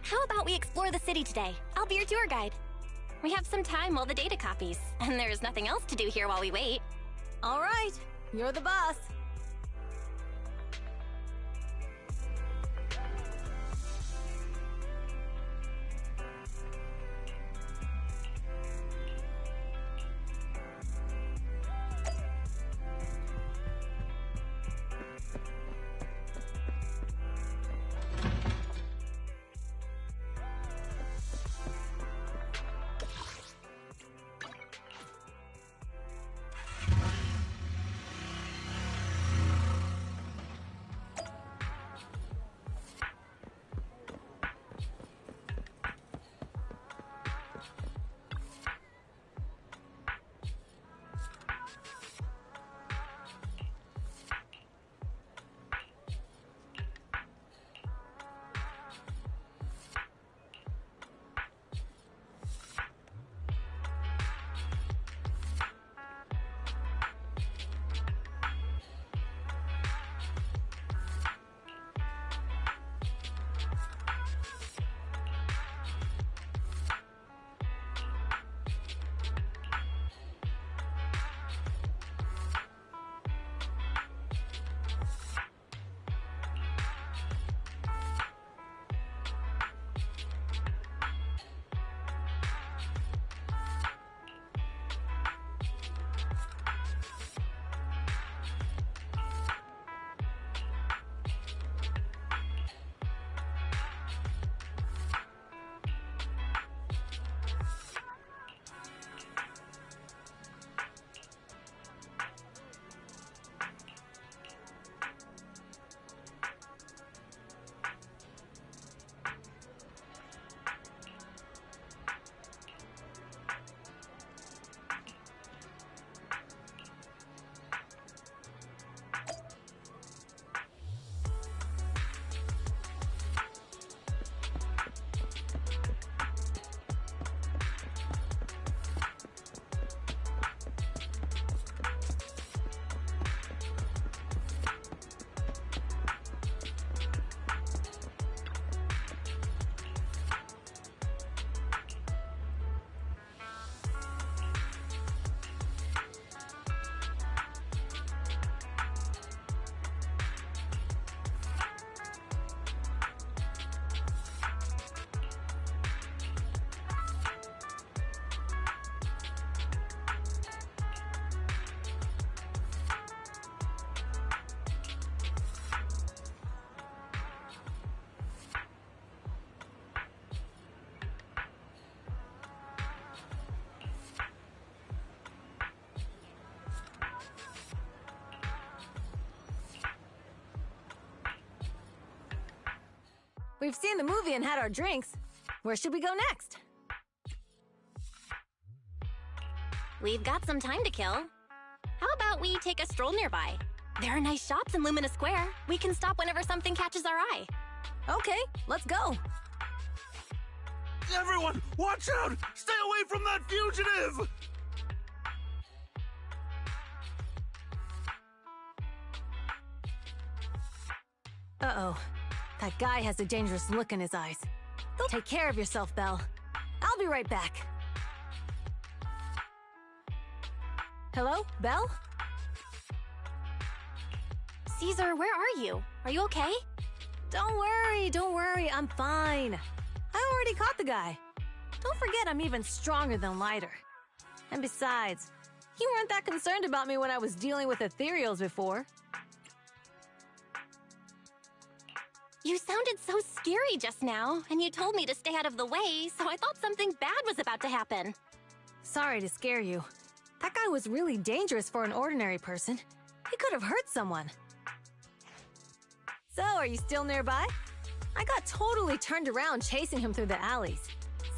How about we explore the city today? I'll be your tour guide. We have some time while the data copies, and there's nothing else to do here while we wait. All right, you're the boss. We've seen the movie and had our drinks. Where should we go next? We've got some time to kill. How about we take a stroll nearby? There are nice shops in Lumina Square. We can stop whenever something catches our eye. Okay, let's go. Everyone, watch out! Stay away from that fugitive! Uh-oh. That guy has a dangerous look in his eyes. Take care of yourself, Belle. I'll be right back. Hello, Belle? Caesar, where are you? Are you okay? Don't worry, I'm fine. I already caught the guy. Don't forget I'm even stronger than Lighter. And besides, you weren't that concerned about me when I was dealing with ethereals before. You sounded so scary just now, and you told me to stay out of the way, so I thought something bad was about to happen. Sorry to scare you. That guy was really dangerous for an ordinary person. He could have hurt someone. So, are you still nearby? I got totally turned around chasing him through the alleys.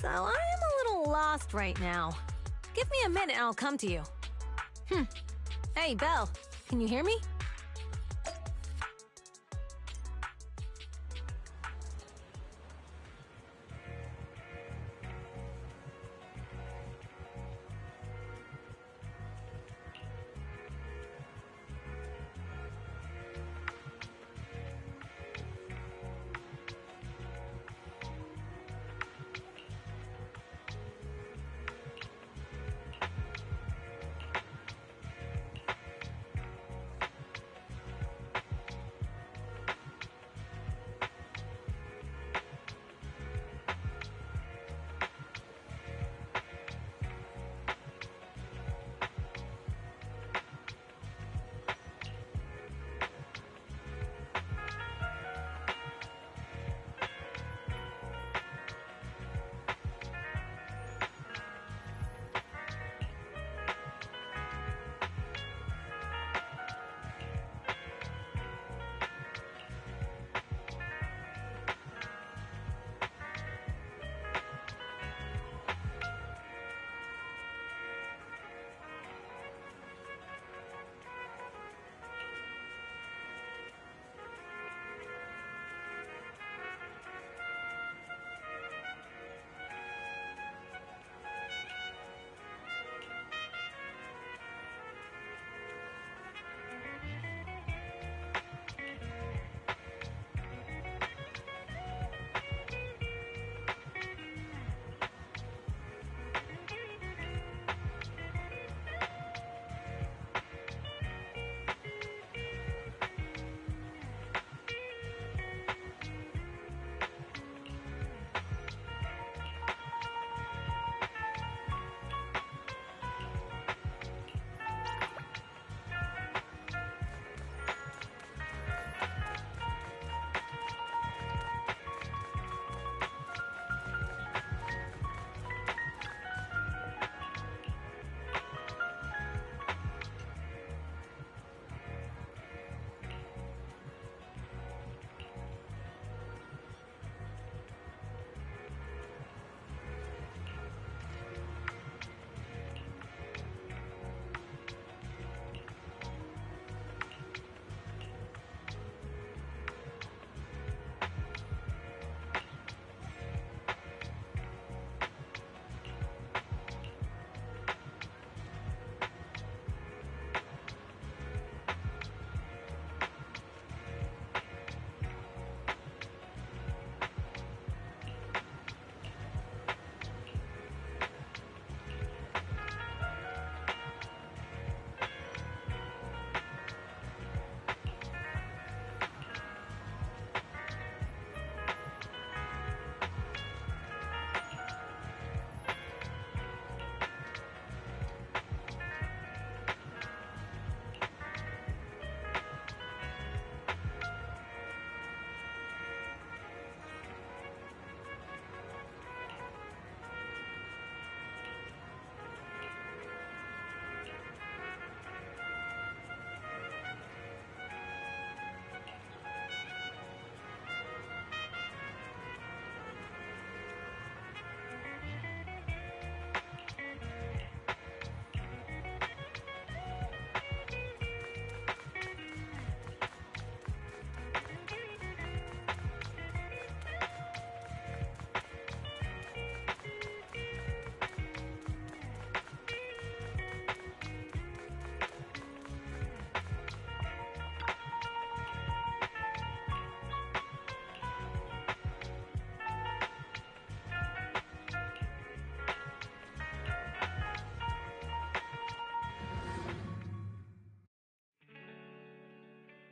So, I'm a little lost right now. Give me a minute and I'll come to you. Hey, Belle, can you hear me?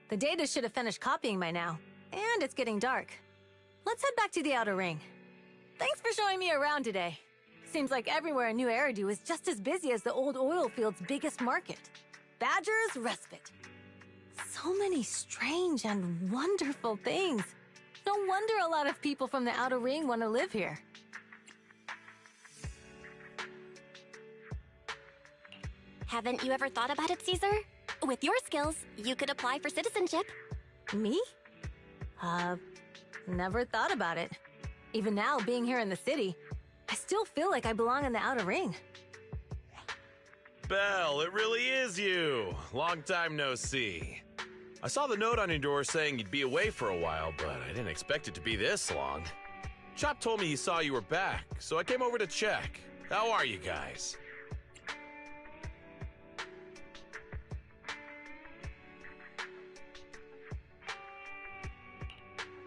The data should have finished copying by now, and it's getting dark. Let's head back to the Outer Ring. Thanks for showing me around today. Seems like everywhere in New Eridu is just as busy as the old oil field's biggest market. Badger's Respite. So many strange and wonderful things. No wonder a lot of people from the Outer Ring want to live here. Haven't you ever thought about it, Caesar? With your skills, you could apply for citizenship. Me? Never thought about it. Even now, being here in the city, I still feel like I belong in the Outer Ring. Belle, it really is you. Long time no see. I saw the note on your door saying you'd be away for a while, but I didn't expect it to be this long. Chop told me he saw you were back, so I came over to check. How are you guys?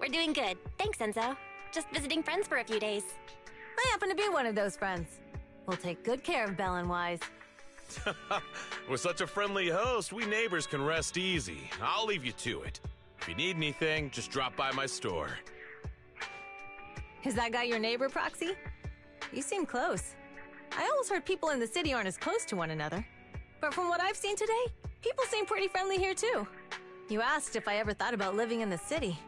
We're doing good. Thanks, Enzo. Just visiting friends for a few days. I happen to be one of those friends. We'll take good care of Belle and Wise. With such a friendly host, we neighbors can rest easy. I'll leave you to it. If you need anything, just drop by my store. Is that guy your neighbor, Proxy? You seem close. I always heard people in the city aren't as close to one another. But from what I've seen today, people seem pretty friendly here too. You asked if I ever thought about living in the city.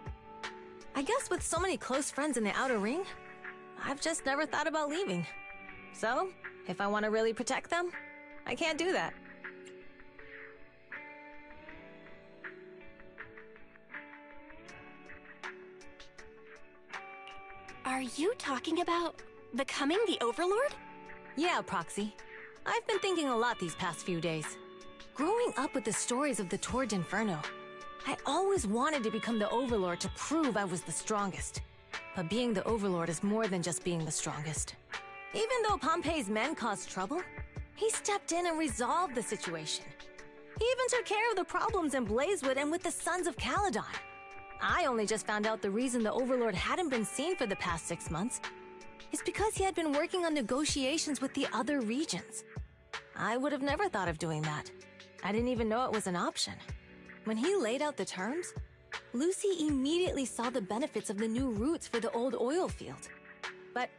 I guess with so many close friends in the Outer Ring, I've just never thought about leaving. So, if I want to really protect them, I can't do that. Are you talking about becoming the Overlord? Yeah, Proxy. I've been thinking a lot these past few days. Growing up with the stories of the Tour d'Inferno, I always wanted to become the Overlord to prove I was the strongest. But being the Overlord is more than just being the strongest. Even though Pompey's men caused trouble, he stepped in and resolved the situation. He even took care of the problems in Blazewood and with the Sons of Caledon. I only just found out the reason the Overlord hadn't been seen for the past 6 months is because he had been working on negotiations with the other regions. I would have never thought of doing that. I didn't even know it was an option. When he laid out the terms, Lucy immediately saw the benefits of the new routes for the old oil field. But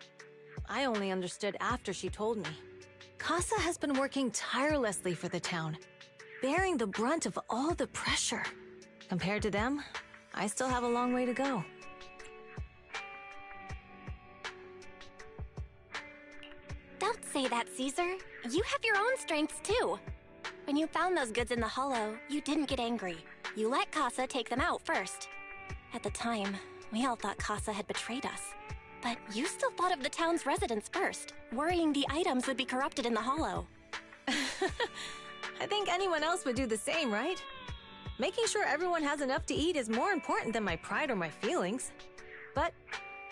I only understood after she told me. Casa has been working tirelessly for the town, bearing the brunt of all the pressure. Compared to them, I still have a long way to go. Don't say that, Caesar. You have your own strengths, too. When you found those goods in the Hollow, you didn't get angry. You let Casa take them out first. At the time, we all thought Casa had betrayed us. But you still thought of the town's residents first, worrying the items would be corrupted in the Hollow. I think anyone else would do the same, right? Making sure everyone has enough to eat is more important than my pride or my feelings. But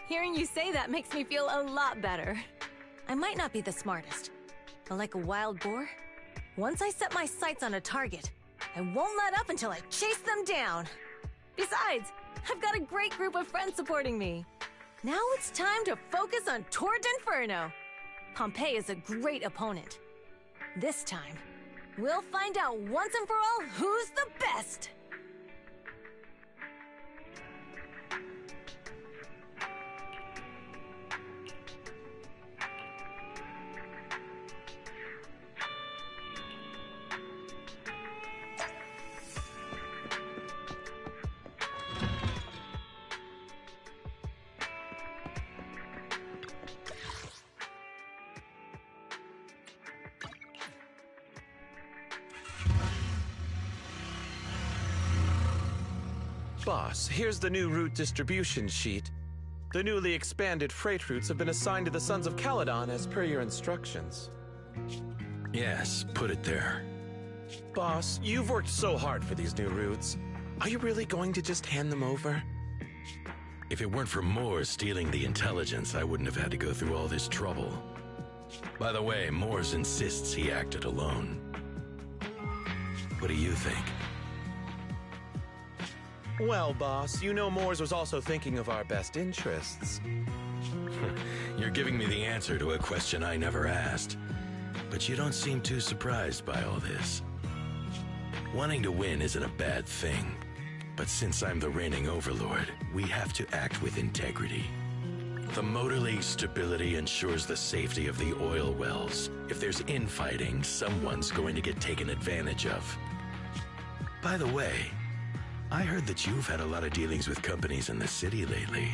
hearing you say that makes me feel a lot better. I might not be the smartest, but like a wild boar, once I set my sights on a target, I won't let up until I chase them down. Besides, I've got a great group of friends supporting me. Now it's time to focus on Tour d'Inferno. Pompey is a great opponent. This time, we'll find out once and for all who's the best! Boss, here's the new route distribution sheet. The newly expanded freight routes have been assigned to the Sons of Caledon as per your instructions. Yes, put it there. Boss, you've worked so hard for these new routes. Are you really going to just hand them over? If it weren't for Moore stealing the intelligence, I wouldn't have had to go through all this trouble. By the way, Moores insists he acted alone. What do you think? Well, boss, you know Moores was also thinking of our best interests. You're giving me the answer to a question I never asked. But you don't seem too surprised by all this. Wanting to win isn't a bad thing. But since I'm the reigning overlord, we have to act with integrity. The Motor League's stability ensures the safety of the oil wells. If there's infighting, someone's going to get taken advantage of. By the way, I heard that you've had a lot of dealings with companies in the city lately.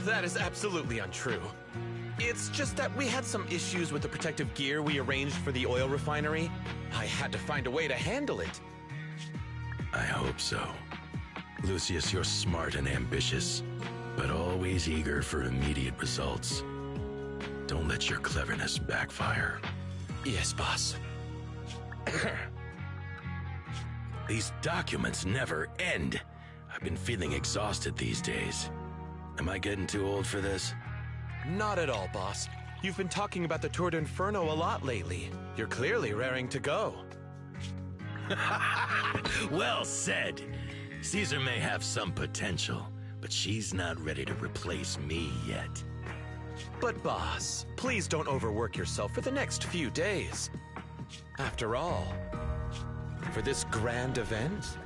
That is absolutely untrue. It's just that we had some issues with the protective gear we arranged for the oil refinery. I had to find a way to handle it. I hope so. Lucius, you're smart and ambitious, but always eager for immediate results. Don't let your cleverness backfire. Yes, boss. These documents never end. I've been feeling exhausted these days. Am I getting too old for this? Not at all, boss. You've been talking about the Tour d'Inferno a lot lately. You're clearly raring to go. Well said. Caesar may have some potential, but she's not ready to replace me yet. But boss, please don't overwork yourself for the next few days. After all, for this grand event,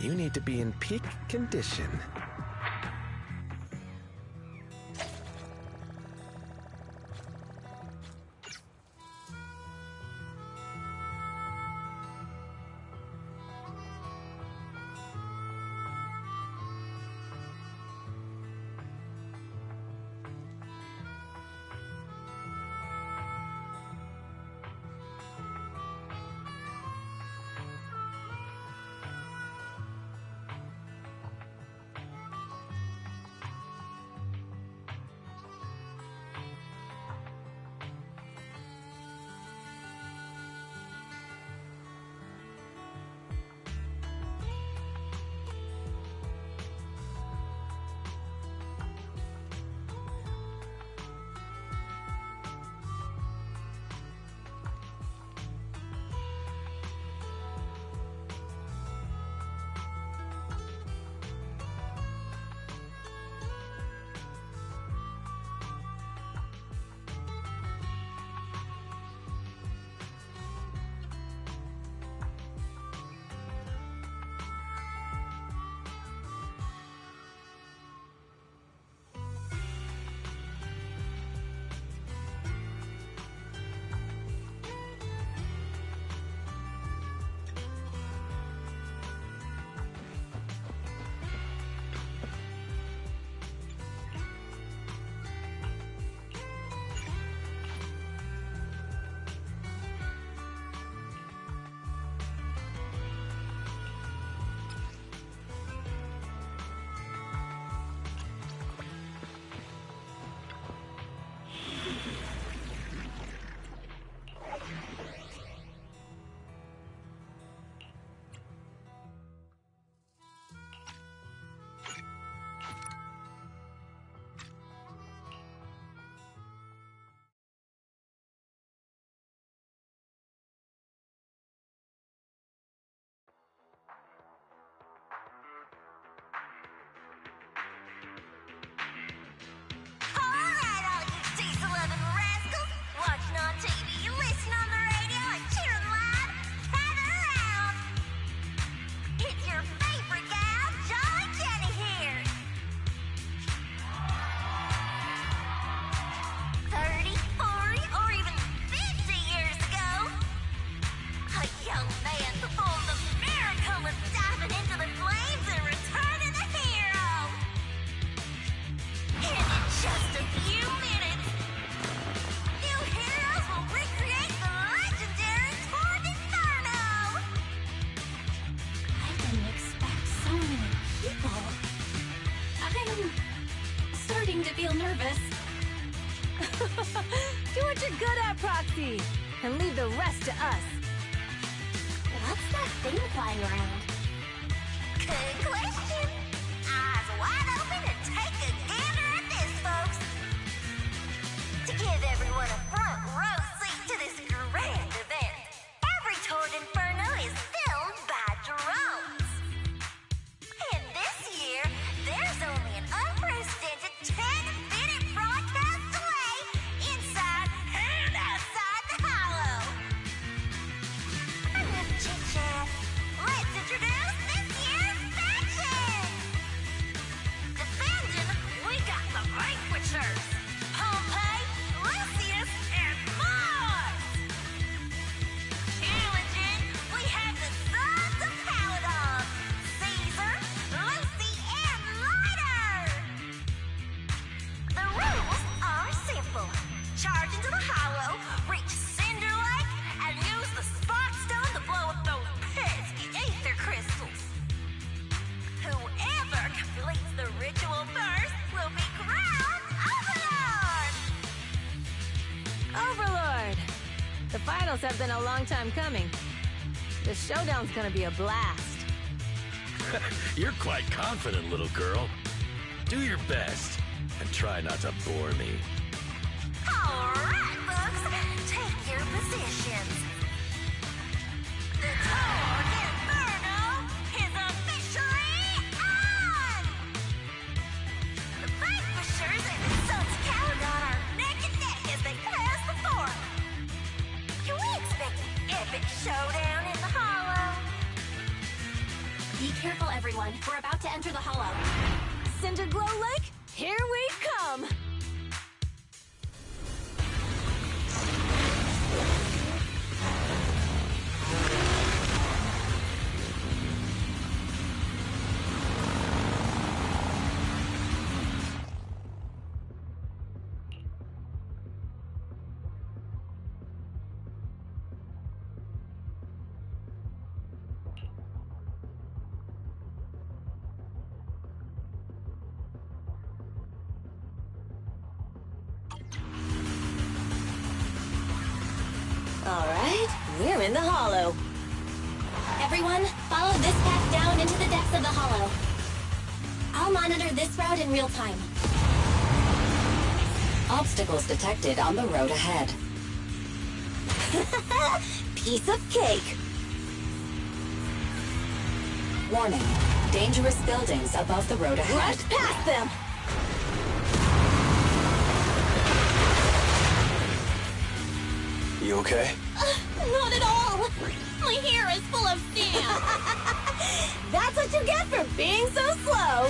you need to be in peak condition. Do what you're good at, Proxy, and leave the rest to us. What's that thing flying around? Good question. Eyes wide open and take a gander at this, folks. To give everyone a front row seat to this grand event, every Tour d'Inferno is filmed by drones. And this year, there's only an unprecedented 10-minute broadcast delay inside and outside the hollow. Enough chit-chat. Let's introduce finals have been a long time coming. The showdown's gonna be a blast. You're quite confident, little girl. Do your best, and try not to bore me. All right, folks, take your positions. The Torque Inferno is officially on! The Vanquishers and the Sons of Caledon are neck and neck as they pass the forum. Can we expect an epic showdown in the Hollow? Be careful, everyone. We're about to enter the Hollow. Cinderglow Lake, here we come! All right, we're in the Hollow. Everyone, follow this path down into the depths of the Hollow. I'll monitor this route in real time. Obstacles detected on the road ahead. Piece of cake. Warning. Dangerous buildings above the road ahead. Rush past them! You okay? Not at all! My hair is full of sand! That's what you get for being so slow!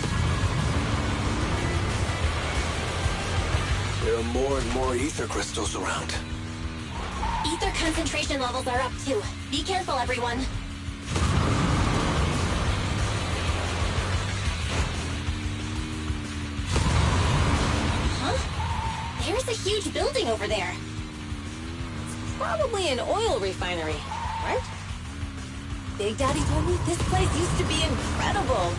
There are more and more ether crystals around. Ether concentration levels are up too. Be careful, everyone. Huh? There's a huge building over there. Probably an oil refinery, right? Big Daddy told me this place used to be incredible.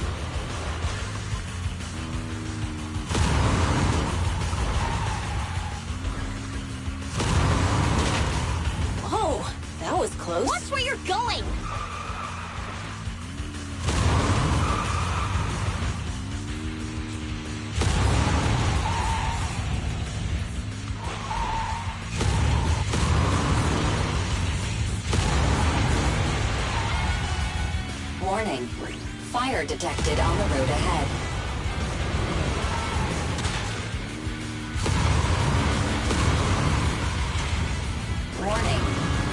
Oh, that was close. Watch where you're going! Warning. Fire detected on the road ahead. Warning.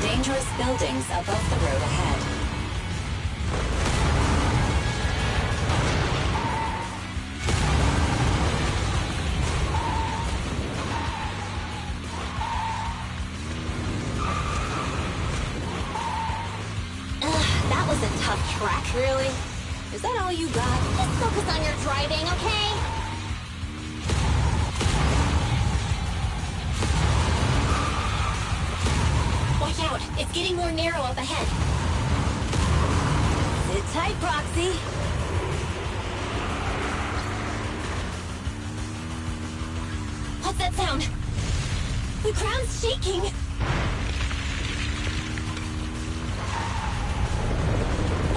Dangerous buildings above the road ahead. That was a tough track. Really? Is that all you got? Just focus on your driving, okay? Watch out, it's getting more narrow up ahead. Sit tight, Proxy. What's that sound? The ground's shaking.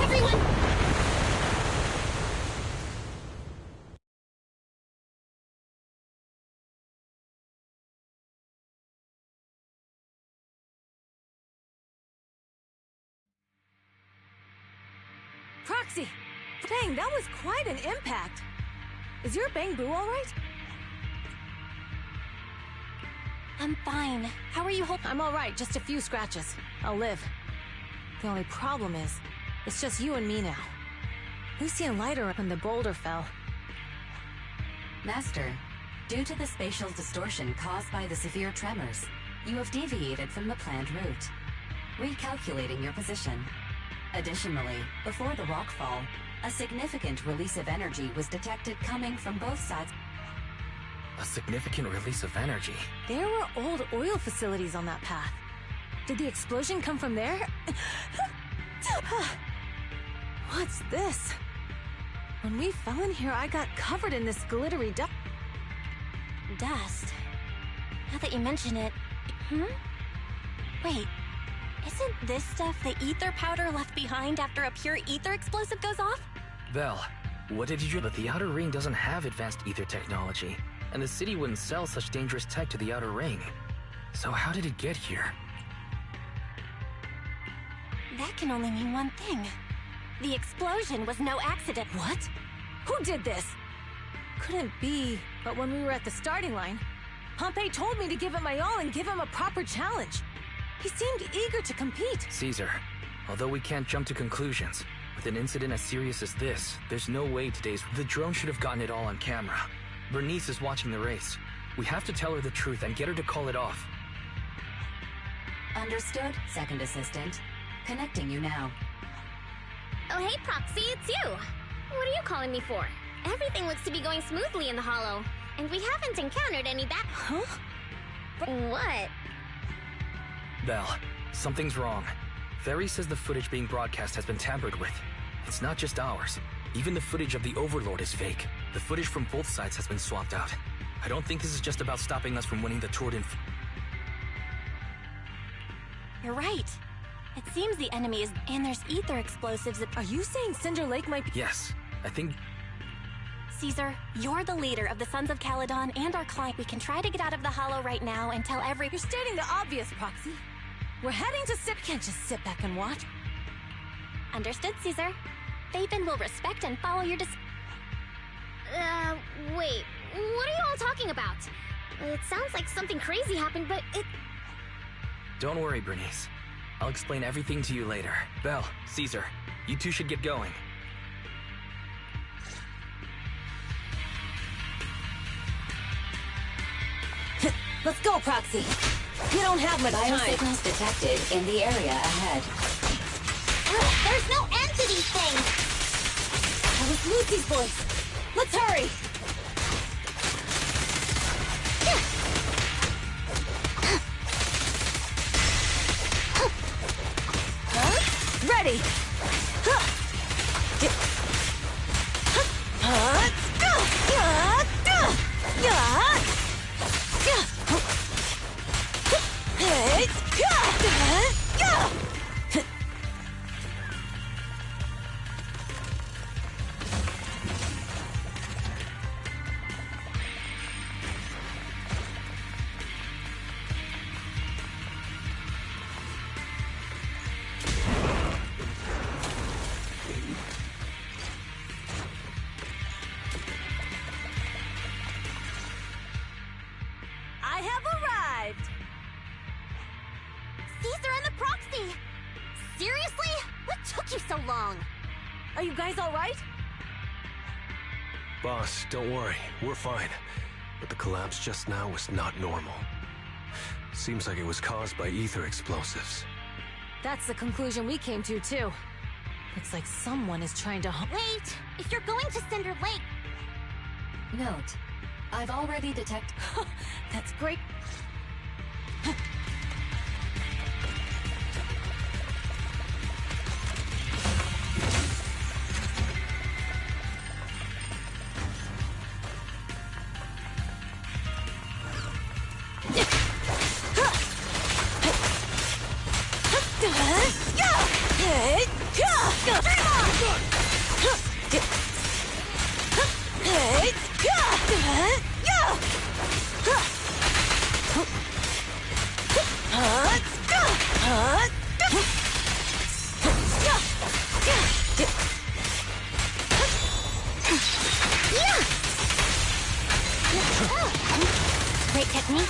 Everyone! Proxy! Dang, that was quite an impact. Is your Bang Boo all right? I'm fine. How are you holding? I'm all right, just a few scratches. I'll live. The only problem is, it's just you and me now. Lucy and Lighter when the boulder fell. Master, due to the spatial distortion caused by the severe tremors, you have deviated from the planned route. Recalculating your position. Additionally, before the rockfall, a significant release of energy was detected coming from both sides. A significant release of energy. There were old oil facilities on that path. Did the explosion come from there? What's this? When we fell in here, I got covered in this glittery dust. Dust. Now that you mention it... Wait. Isn't this stuff the ether powder left behind after a pure ether explosive goes off? Vel, what did you do? But the Outer Ring doesn't have advanced ether technology, and the city wouldn't sell such dangerous tech to the Outer Ring. So how did it get here? That can only mean one thing. The explosion was no accident. What? Who did this? Couldn't be, but when we were at the starting line, Pompey told me to give it my all and give him a proper challenge. He seemed eager to compete. Caesar, although we can't jump to conclusions, with an incident as serious as this, there's no way the drone should have gotten it all on camera. Bernice is watching the race. We have to tell her the truth and get her to call it off. Understood, Second Assistant. Connecting you now. Oh, hey, Proxy, it's you. What are you calling me for? Everything looks to be going smoothly in the Hollow, and we haven't encountered any back— Huh? What? Vel, something's wrong. Ferry says the footage being broadcast has been tampered with. It's not just ours. Even the footage of the Overlord is fake. The footage from both sides has been swapped out. I don't think this is just about stopping us from winning the Tour d'Inf— You're right. It seems the enemy is— and there's ether explosives that— Are you saying Cinder Lake might be— Yes, I think— Caesar, you're the leader of the Sons of Caledon and our client. We can try to get out of the Hollow right now and tell every— You're stating the obvious, Proxy. We're heading to sit— Can't just sit back and watch. Understood, Caesar. Phaethon will respect and follow your Wait. What are you all talking about? It sounds like something crazy happened, but it— Don't worry, Bernice. I'll explain everything to you later. Vel, Caesar, you two should get going. Let's go, Proxy. You don't have much time. Biosignals detected in the area ahead. There's no end to these things! That was Lucy's voice. Let's hurry! Ready! I have arrived! Caesar and the Proxy! Seriously? What took you so long? Are you guys alright? Boss, don't worry. We're fine. But the collapse just now was not normal. Seems like it was caused by ether explosives. That's the conclusion we came to, too. Looks like someone is trying to— Wait! If you're going to Cinder Lake— Note, I've already detected— That's great. Great technique.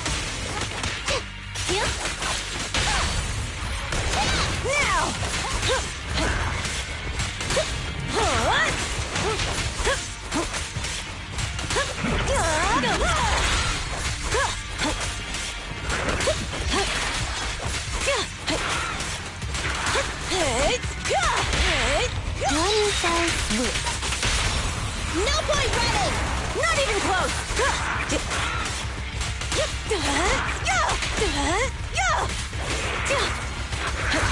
Now! No point running! Not even close!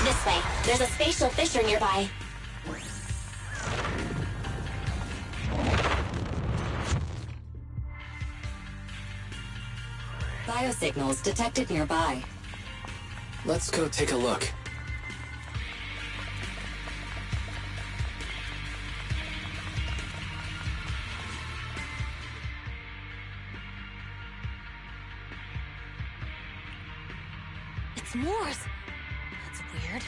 This way. There's a spatial fissure nearby. Biosignals detected nearby. Let's go take a look. It's Mors. That's weird.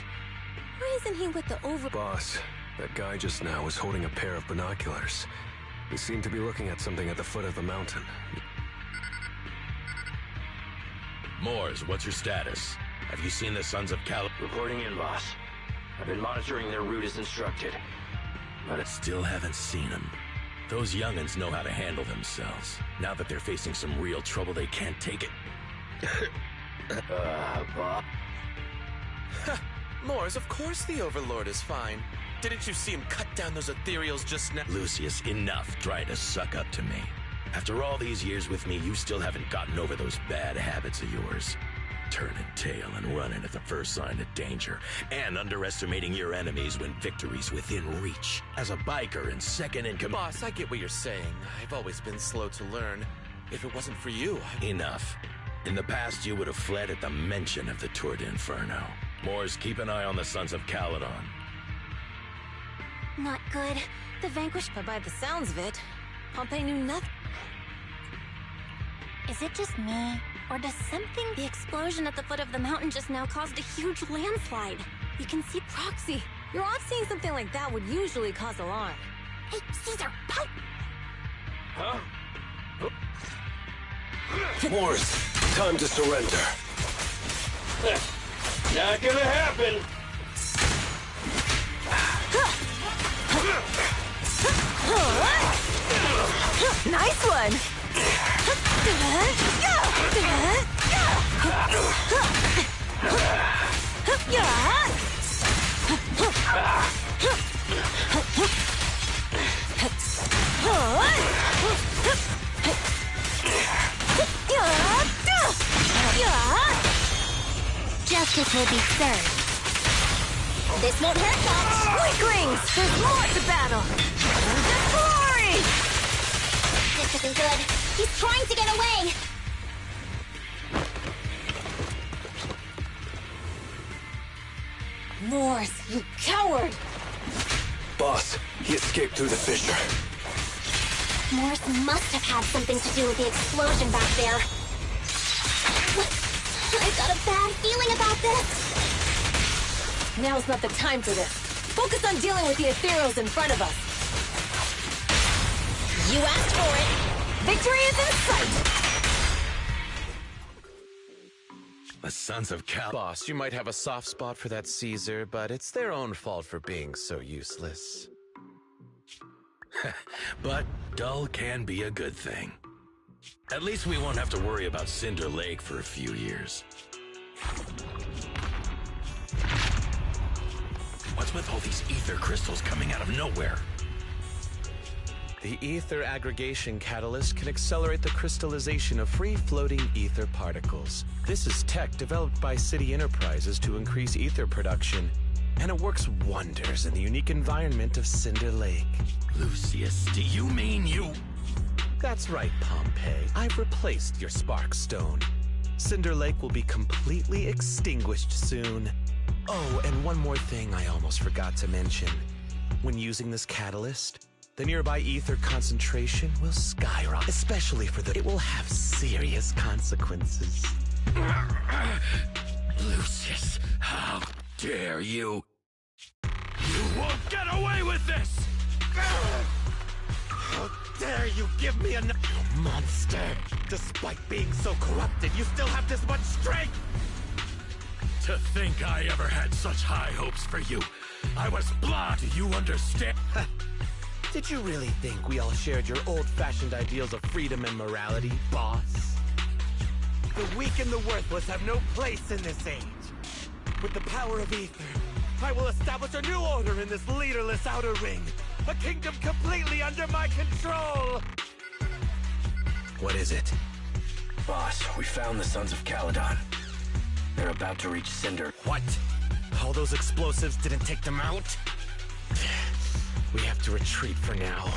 Why isn't he with the Boss, that guy just now was holding a pair of binoculars. He seemed to be looking at something at the foot of the mountain. Mors, what's your status? Have you seen the Sons of Cal... Reporting in, boss. I've been monitoring their route as instructed. But I still haven't seen them. Those young'uns know how to handle themselves. Now that they're facing some real trouble, they can't take it. boss. Mors, of course the Overlord is fine. Didn't you see him cut down those ethereals just now? Lucius, enough trying to suck up to me. After all these years with me, you still haven't gotten over those bad habits of yours. Turning tail and running at the first sign of danger, and underestimating your enemies when victory's within reach. As a biker and second in command... Boss, I get what you're saying. I've always been slow to learn. If it wasn't for you, Enough. In the past, you would have fled at the mention of the Tour d'Inferno. Mors, keep an eye on the Sons of Caledon. Not good. The Vanquished, but by the sounds of it, Pompey knew nothing. Is it just me? Or does something... The explosion at the foot of the mountain just now caused a huge landslide. You can see Proxy. You're off seeing something like that would usually cause alarm. Hey, Caesar, pout! Huh? Mors, time to surrender. Not gonna happen! Nice one! Justice will be served. This won't hurt much. Weaklings! There's more to battle! The glory! This isn't good. He's trying to get away! Mors, you coward! Boss, he escaped through the fissure. Mors must have had something to do with the explosion back there. I've got a bad feeling about this. Now's not the time for this. Focus on dealing with the ethereals in front of us. You asked for it. Victory is in sight! The Sons of Cal... Boss, you might have a soft spot for that Caesar, but it's their own fault for being so useless. But dull can be a good thing. At least we won't have to worry about Cinder Lake for a few years. What's with all these ether crystals coming out of nowhere? The ether aggregation catalyst can accelerate the crystallization of free-floating ether particles. This is tech developed by City Enterprises to increase ether production, and it works wonders in the unique environment of Cinder Lake. Lucius, do you mean you... That's right, Pompey. I've replaced your Spark Stone. Cinder Lake will be completely extinguished soon. Oh, and one more thing I almost forgot to mention. When using this catalyst, the nearby ether concentration will skyrocket, especially for the... It will have serious consequences. Lucius, how dare you? You won't get away with this! How dare you give me a... You monster! Despite being so corrupted, you still have this much strength! To think I ever had such high hopes for you. I was blind. Do you understand? Did you really think we all shared your old-fashioned ideals of freedom and morality, boss? The weak and the worthless have no place in this age. With the power of ether, I will establish a new order in this leaderless outer ring. A kingdom completely under my control! What is it? Boss, we found the Sons of Caledon. They're about to reach Cinder. What? All those explosives didn't take them out? We have to retreat for now.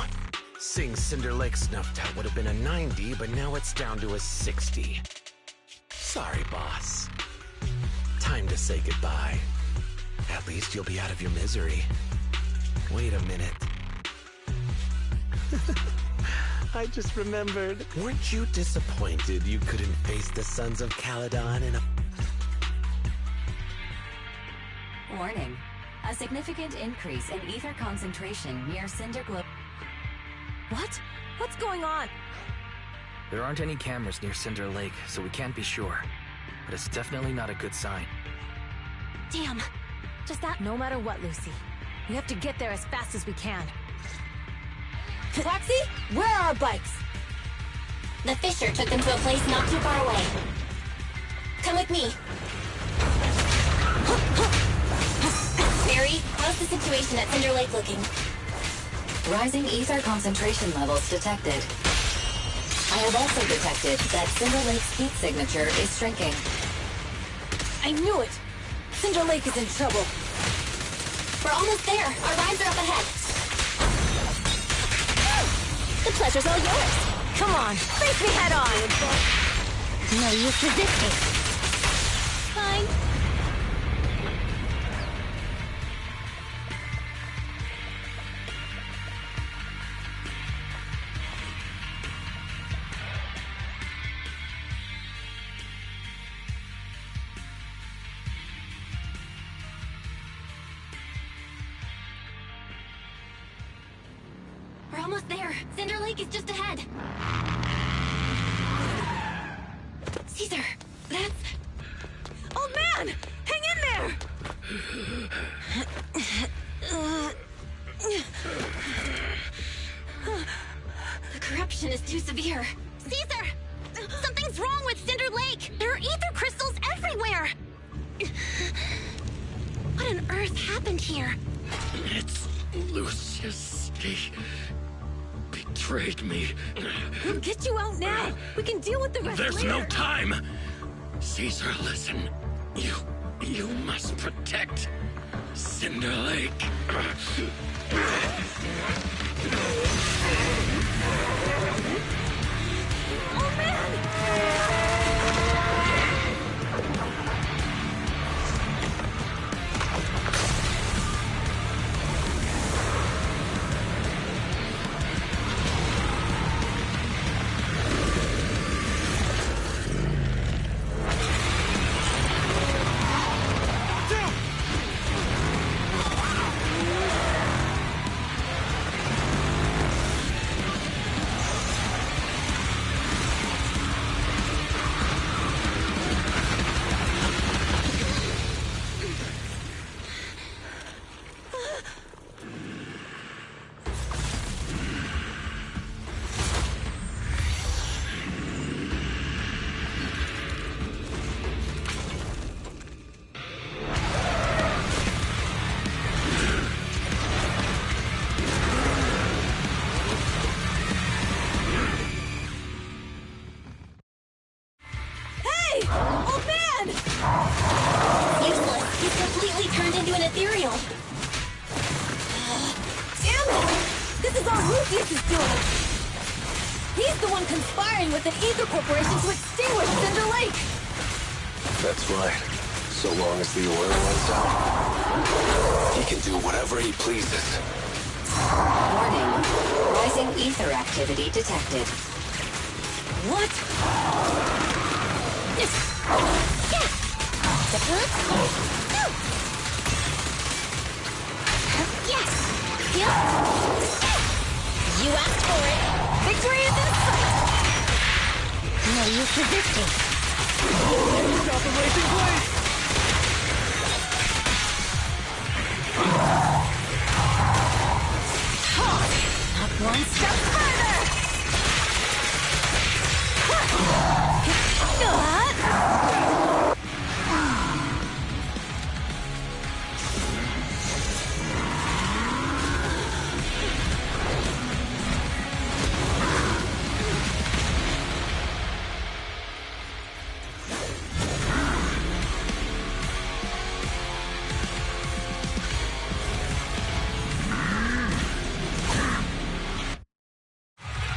Seeing Cinder Lake snuffed out would have been a 90, but now it's down to a 60. Sorry, boss. Time to say goodbye. At least you'll be out of your misery. Wait a minute. I just remembered. Weren't you disappointed you couldn't face the Sons of Caledon in a... Warning. A significant increase in ether concentration near Cinder Globe. What? What's going on? There aren't any cameras near Cinder Lake, so we can't be sure. But it's definitely not a good sign. Damn. Just that. No matter what, Lucy. We have to get there as fast as we can. Taxi? Where are our bikes? The Fisher took them to a place not too far away. Come with me. Barry, how's the situation at Cinder Lake looking? Rising ether concentration levels detected. I have also detected that Cinder Lake's heat signature is shrinking. I knew it! Cinder Lake is in trouble. We're almost there. Our rides are up ahead. The pleasure's all yours. Come on, face me head on! No use resisting. Fine. We're almost there. Cinder Lake is just ahead. Caesar, that's... Old man! Hang in there! The corruption is too severe. Caesar! Something's wrong with Cinder Lake! There are ether crystals everywhere! What on earth happened here? It's Lucius. He betrayed me. We'll get you out now. We can deal with the rest There's later. no time. Caesar, listen. You must protect Cinder Lake. Oh, man! ethereal. Damn it! This is all Lucius is doing! He's the one conspiring with an ether corporation to extinguish Cinder Lake! That's right. So long as the oil runs out, he can do whatever he pleases. Warning. Rising ether activity detected. What? You asked for it. Victory is in sight. No use resisting. Stop the racing blade. Up one step further.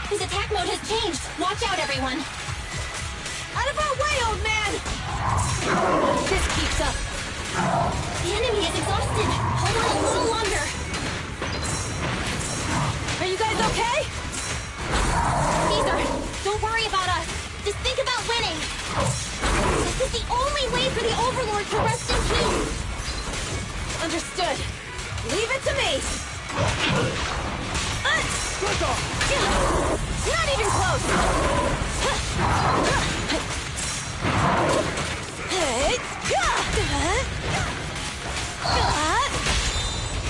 His attack mode has changed. Watch out, everyone. Out of our way, old man! If this keeps up. The enemy is exhausted. Hold on a little longer. Are you guys okay? Caesar, don't worry about us. Just think about winning. This is the only way for the Overlord to rest in peace. Understood. Leave it to me. Not even close.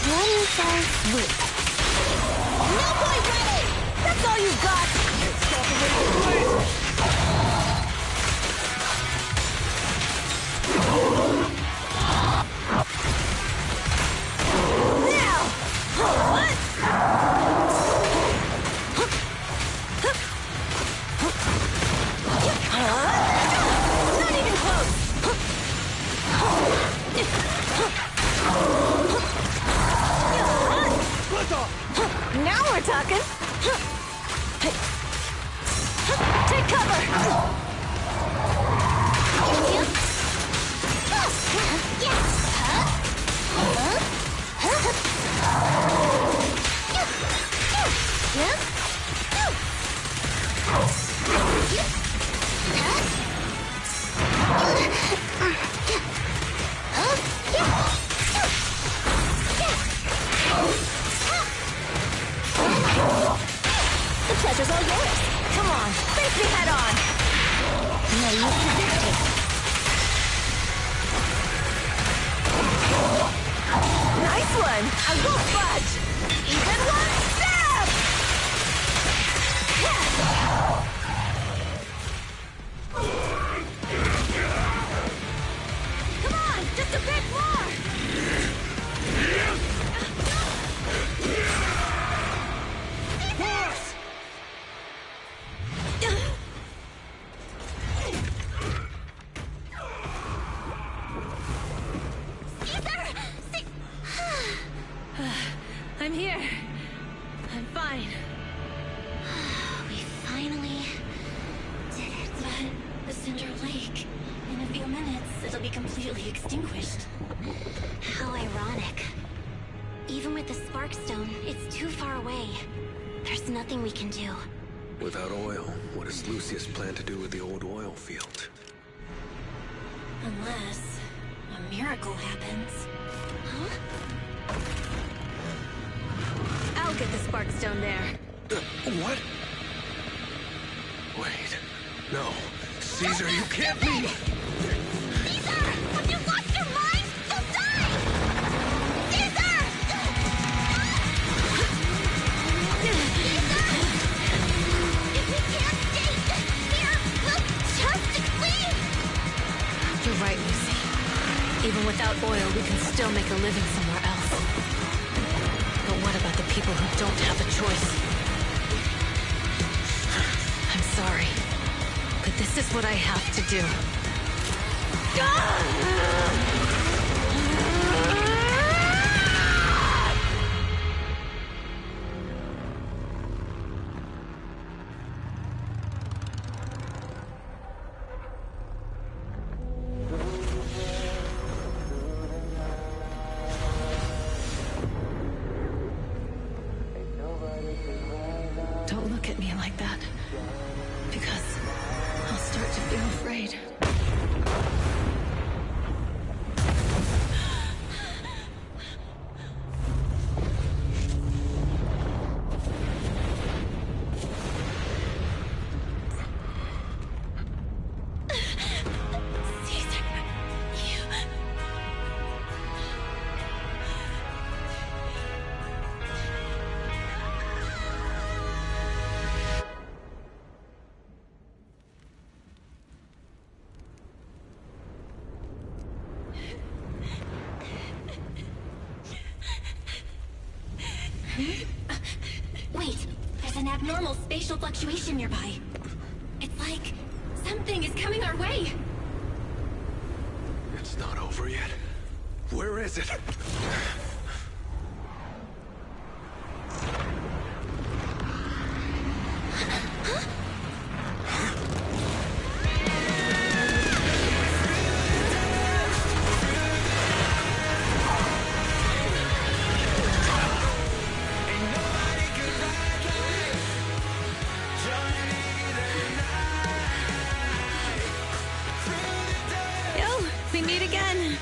One fell swoop. No point ready! That's all you got! Can't stop the rainbow Not even close! Now we're talking! Take cover! The pleasure's all yours. Come on, face me head on. No use resisting. Nice one. I won't budge. Even one step. Come on, just a bit more. I'm here. I'm fine. We finally did it. But the Cinder Lake, in a few minutes, it'll be completely extinguished. How ironic. Even with the Sparkstone, it's too far away. There's nothing we can do. Without oil, what does Lucius plan to do with the old oil field? Unless a miracle happens. Huh? I'll get the Sparkstone there. What? Wait. No. Caesar, you can't be! Caesar! Have you lost your mind? You'll die! Caesar! Caesar! If we can't stay here, we'll just leave! You're right, Lucy. Even without oil, we can still make a living somewhere else. But what about the people who don't have a choice? I'm sorry, but this is what I have to do. Don't look at me like that, because I'll start to feel afraid. Wait, there's an abnormal spatial fluctuation nearby. It's like something is coming our way. It's not over yet. Where is it? Yo, we meet again.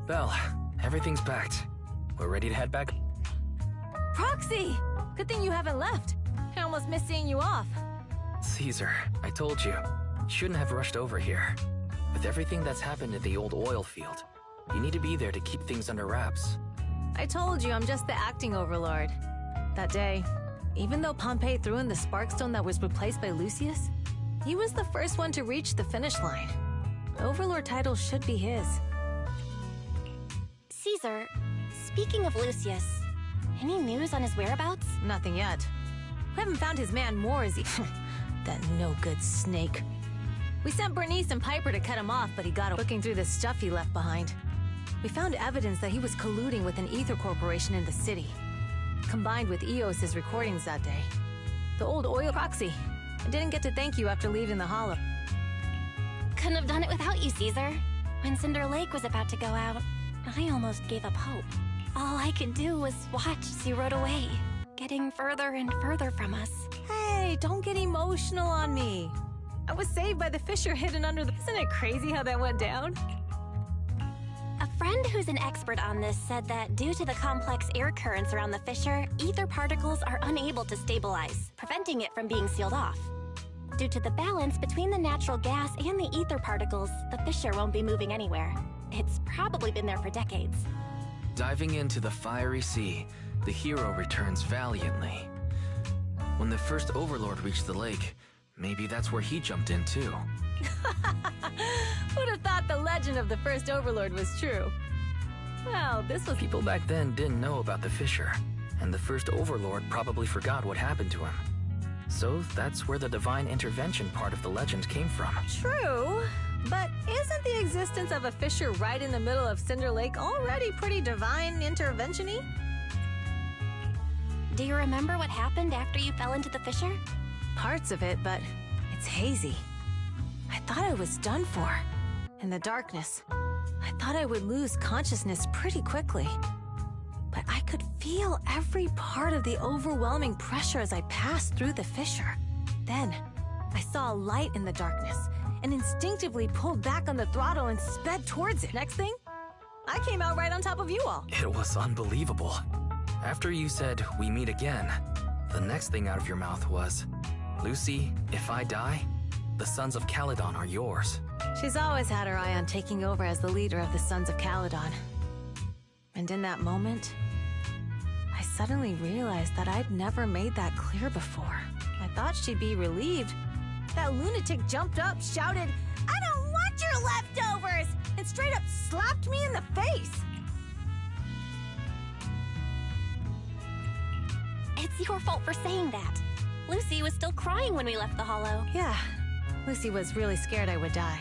Belle, everything's packed. We're ready to head back. Proxy! Good thing you haven't left. I almost missed seeing you off. Caesar, I told you. You shouldn't have rushed over here. With everything that's happened at the old oil field, you need to be there to keep things under wraps. I told you I'm just the acting overlord. That day, even though Pompey threw in the Sparkstone that was replaced by Lucius, he was the first one to reach the finish line. The overlord title should be his. Caesar, speaking of Lucius, any news on his whereabouts? Nothing yet. We haven't found his man Morzy. That no-good snake. We sent Bernice and Piper to cut him off, but he got looking through the stuff he left behind. We found evidence that he was colluding with an ether corporation in the city, combined with Eos's recordings that day. The old oil proxy. I didn't get to thank you after leaving the Hollow. Couldn't have done it without you, Caesar. When Cinder Lake was about to go out, I almost gave up hope. All I could do was watch as you rode away, getting further and further from us. Hey, don't get emotional on me. I was saved by the fissure hidden under the... Isn't it crazy how that went down? A friend who's an expert on this said that due to the complex air currents around the fissure, ether particles are unable to stabilize, preventing it from being sealed off. Due to the balance between the natural gas and the ether particles, the fissure won't be moving anywhere. It's probably been there for decades. Diving into the fiery sea, the hero returns valiantly. When the first overlord reached the lake, maybe that's where he jumped in too. Who'd have thought the legend of the first overlord was true? Well, this was... People back then didn't know about the fissure, and the first overlord probably forgot what happened to him. So that's where the divine intervention part of the legend came from. True, but isn't the existence of a fissure right in the middle of Cinder Lake already pretty divine intervention-y? Do you remember what happened after you fell into the fissure? Parts of it, but it's hazy. I thought I was done for. In the darkness, I thought I would lose consciousness pretty quickly. But I could feel every part of the overwhelming pressure as I passed through the fissure. Then, I saw a light in the darkness and instinctively pulled back on the throttle and sped towards it. Next thing, I came out right on top of you all. It was unbelievable. After you said, "We meet again," the next thing out of your mouth was, "Lucy, if I die, the Sons of Caledon are yours." She's always had her eye on taking over as the leader of the Sons of Caledon. And in that moment, I suddenly realized that I'd never made that clear before. I thought she'd be relieved. That lunatic jumped up, shouted, "I don't want your leftovers!" and straight up slapped me in the face. It's your fault for saying that. Lucy was still crying when we left the Hollow. Yeah, Lucy was really scared I would die.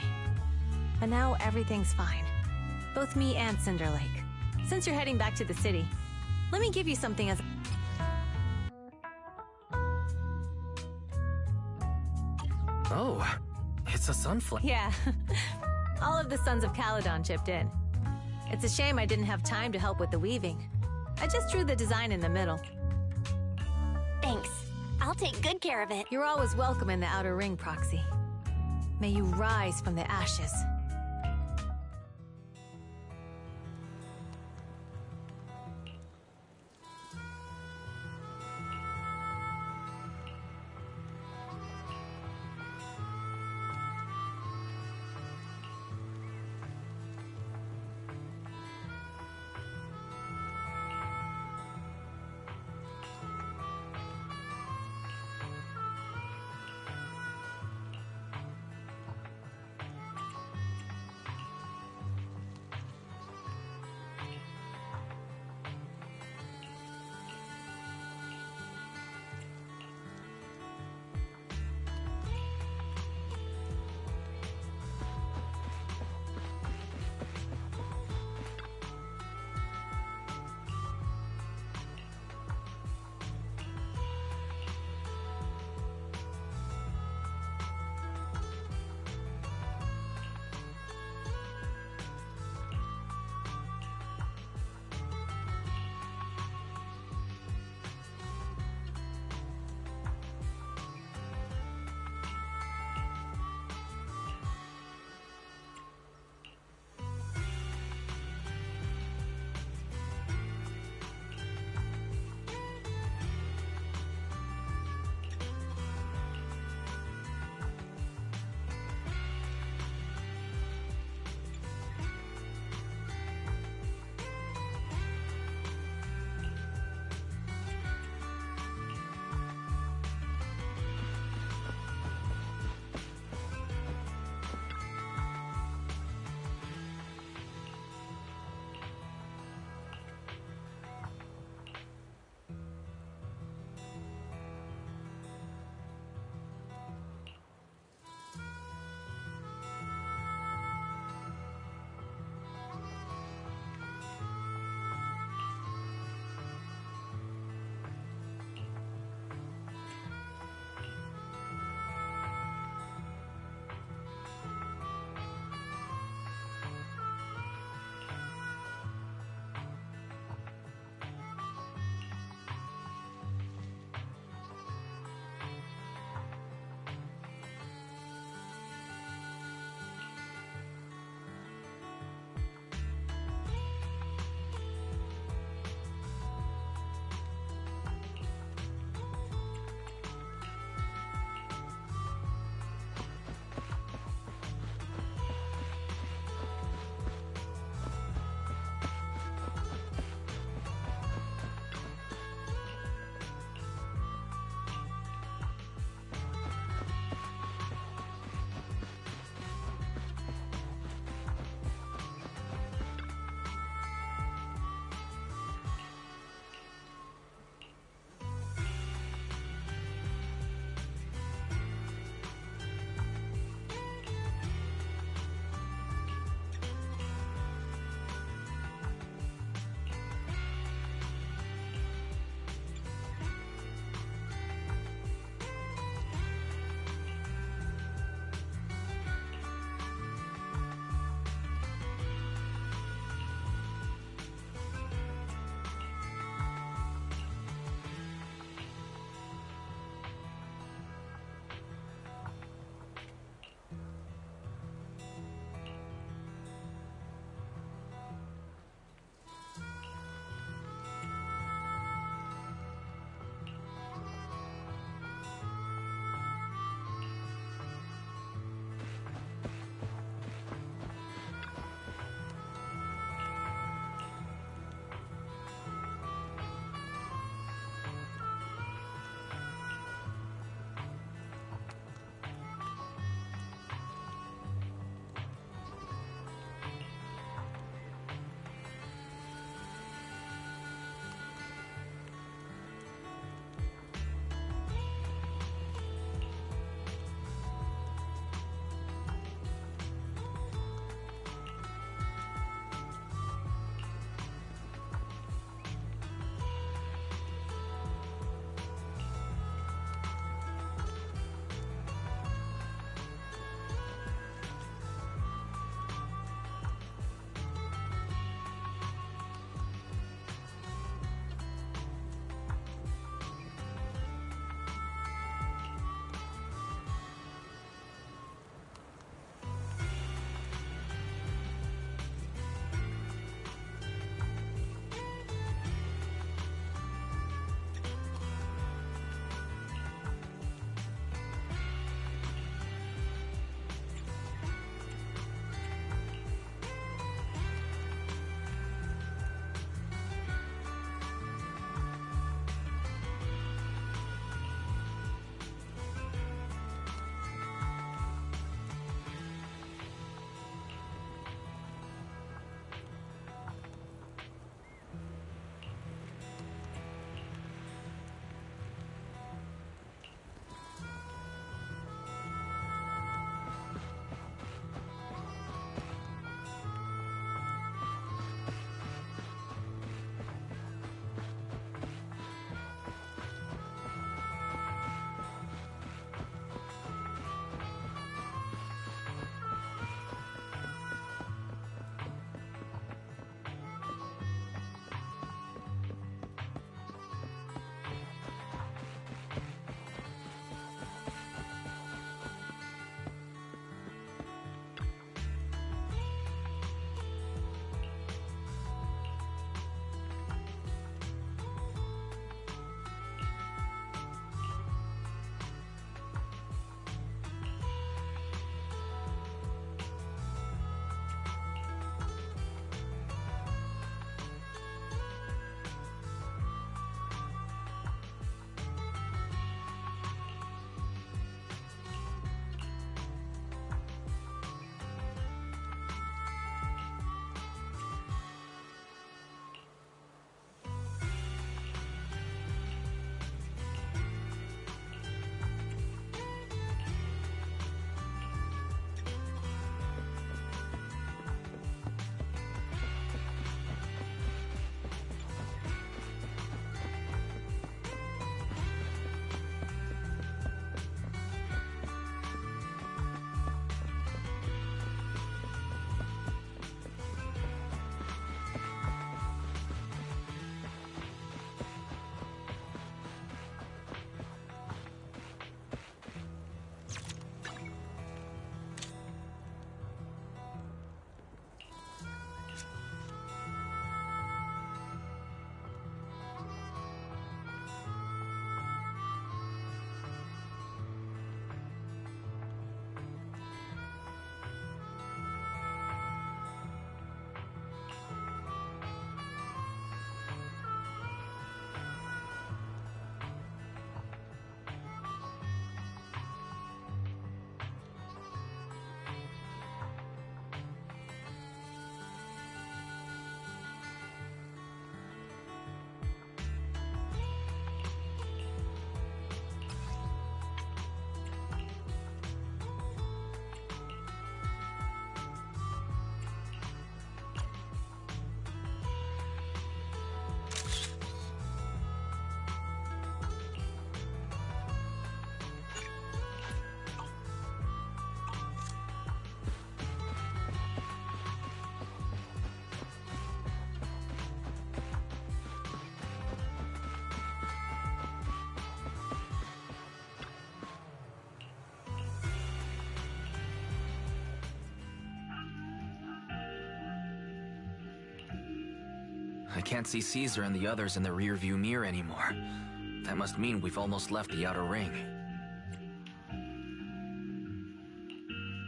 But now everything's fine. Both me and Cinder Lake. Since you're heading back to the city, let me give you something as... Oh, it's a sunflame. Yeah, all of the Sons of Caledon chipped in. It's a shame I didn't have time to help with the weaving. I just drew the design in the middle. Thanks. I'll take good care of it. You're always welcome in the Outer Ring, Proxy. May you rise from the ashes. I can't see Caesar and the others in the rearview mirror anymore. That must mean we've almost left the outer ring.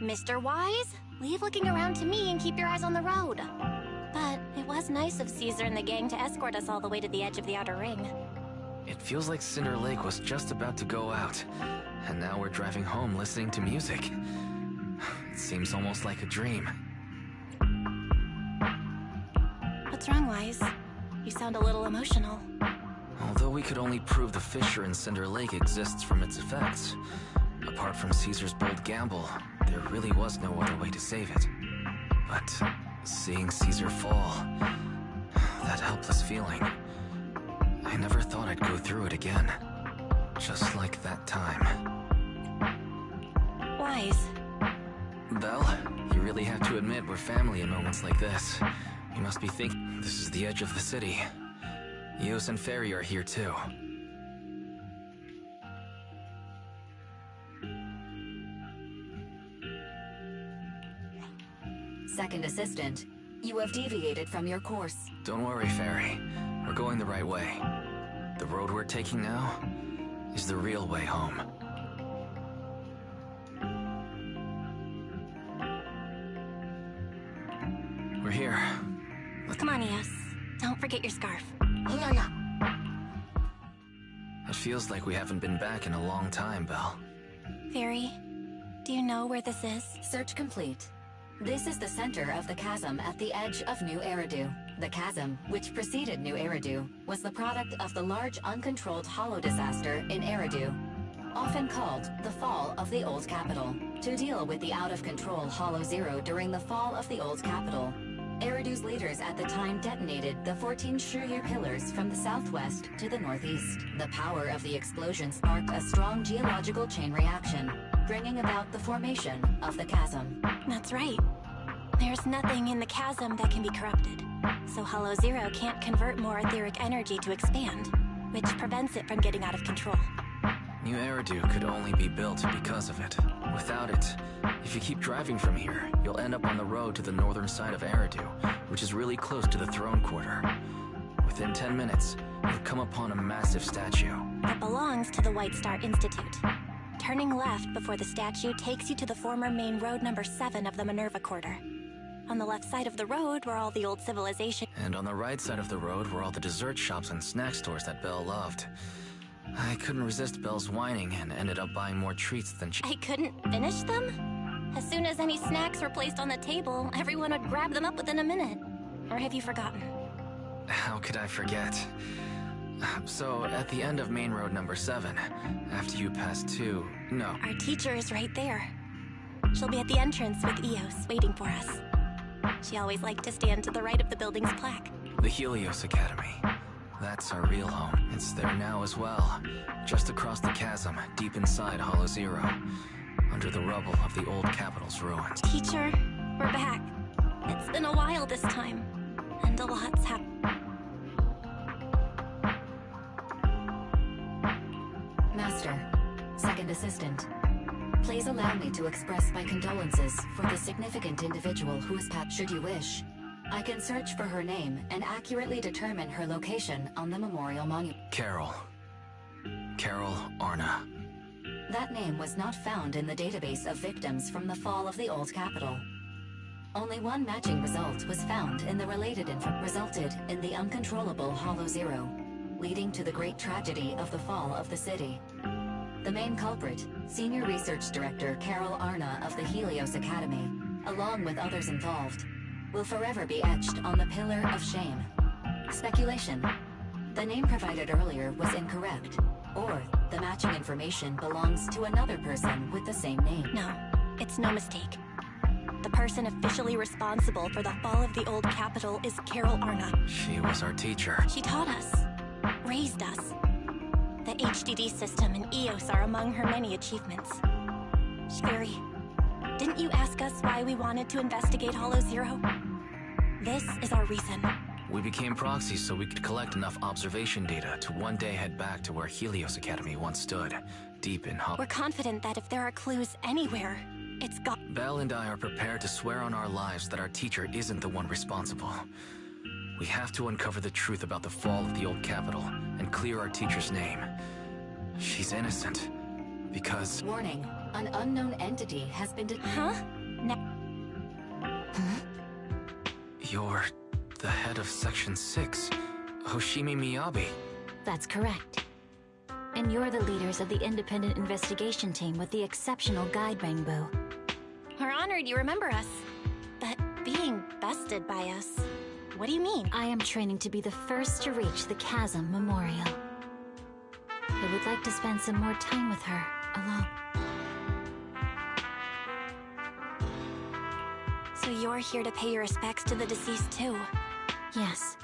Mr. Wise, leave looking around to me and keep your eyes on the road. But it was nice of Caesar and the gang to escort us all the way to the edge of the outer ring. It feels like Cinder Lake was just about to go out, and now we're driving home listening to music. It seems almost like a dream. What's wrong, Wise? You sound a little emotional. Although we could only prove the fissure in Cinder Lake exists from its effects, apart from Caesar's bold gamble, there really was no other way to save it. But seeing Caesar fall, that helpless feeling, I never thought I'd go through it again. Just like that time. Wise. Belle, you really have to admit we're family in moments like this. You must be thinking, this is the edge of the city. Eos and Ferry are here too. Second assistant, you have deviated from your course. Don't worry, Ferry. We're going the right way. The road we're taking now is the real way home. We're here. Come on, Eos. Don't forget your scarf. It feels like we haven't been back in a long time, Belle. Fairy, do you know where this is? Search complete. This is the center of the chasm at the edge of New Eridu. The chasm, which preceded New Eridu, was the product of the large uncontrolled hollow disaster in Eridu, often called the fall of the Old Capital. To deal with the out-of-control Hollow Zero during the fall of the Old Capital, Eridu's leaders at the time detonated the 14 Shuryu pillars from the southwest to the northeast. The power of the explosion sparked a strong geological chain reaction, bringing about the formation of the chasm. That's right. There's nothing in the chasm that can be corrupted, so Hollow Zero can't convert more etheric energy to expand, which prevents it from getting out of control. New Eridu could only be built because of it. Without it, if you keep driving from here, you'll end up on the road to the northern side of Eridu, which is really close to the throne quarter. Within 10 minutes, you'll come upon a massive statue. It belongs to the White Star Institute. Turning left before the statue takes you to the former main road number 7 of the Minerva Quarter. On the left side of the road were all the old civilization. And on the right side of the road were all the dessert shops and snack stores that Belle loved. I couldn't resist Belle's whining and ended up buying more treats than she— I couldn't finish them? As soon as any snacks were placed on the table, everyone would grab them up within a minute. Or have you forgotten? How could I forget? So, at the end of main road number 7, after you pass 2, no. Our teacher is right there. She'll be at the entrance with Eos, waiting for us. She always liked to stand to the right of the building's plaque. The Helios Academy. That's our real home. It's there now as well. Just across the chasm, deep inside Hollow Zero. Under the rubble of the old capital's ruins. Teacher, we're back. It's been a while this time. And a lot's happened. Master, second assistant, please allow me to express my condolences for the significant individual who is passed. Should you wish, I can search for her name and accurately determine her location on the memorial monument. Carol Arna. That name was not found in the database of victims from the fall of the old capital. Only one matching result was found in the related info resulted in the uncontrollable Hollow Zero, leading to the great tragedy of the fall of the city. The main culprit, Senior Research Director Carol Arna of the Helios Academy, along with others involved, will forever be etched on the Pillar of Shame. Speculation. The name provided earlier was incorrect, or the matching information belongs to another person with the same name. No, it's no mistake. The person officially responsible for the fall of the old capital is Carol Arna. She was our teacher. She taught us, raised us. The HDD system and Eos are among her many achievements. Sherry, didn't you ask us why we wanted to investigate Hollow Zero? This is our reason. We became proxies so we could collect enough observation data to one day head back to where Helios Academy once stood, deep in Hollow. We're confident that if there are clues anywhere, it's got— Belle and I are prepared to swear on our lives that our teacher isn't the one responsible. We have to uncover the truth about the fall of the old capital and clear our teacher's name. She's innocent. Because... Warning. An unknown entity has been Huh? You're the head of Section 6, Hoshimi Miyabi. That's correct. And you're the leaders of the independent investigation team with the exceptional guide Rainbow. We're honored you remember us. But being bested by us, what do you mean? I am training to be the first to reach the Chasm Memorial. I would like to spend some more time with her, alone. So you're here to pay your respects to the deceased too? Yes.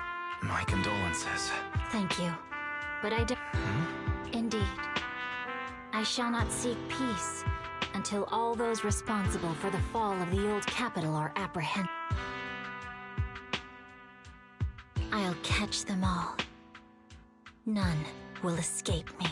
My condolences. Thank you. But I don't... Indeed. I shall not seek peace until all those responsible for the fall of the old capital are apprehended. I'll catch them all. None will escape me.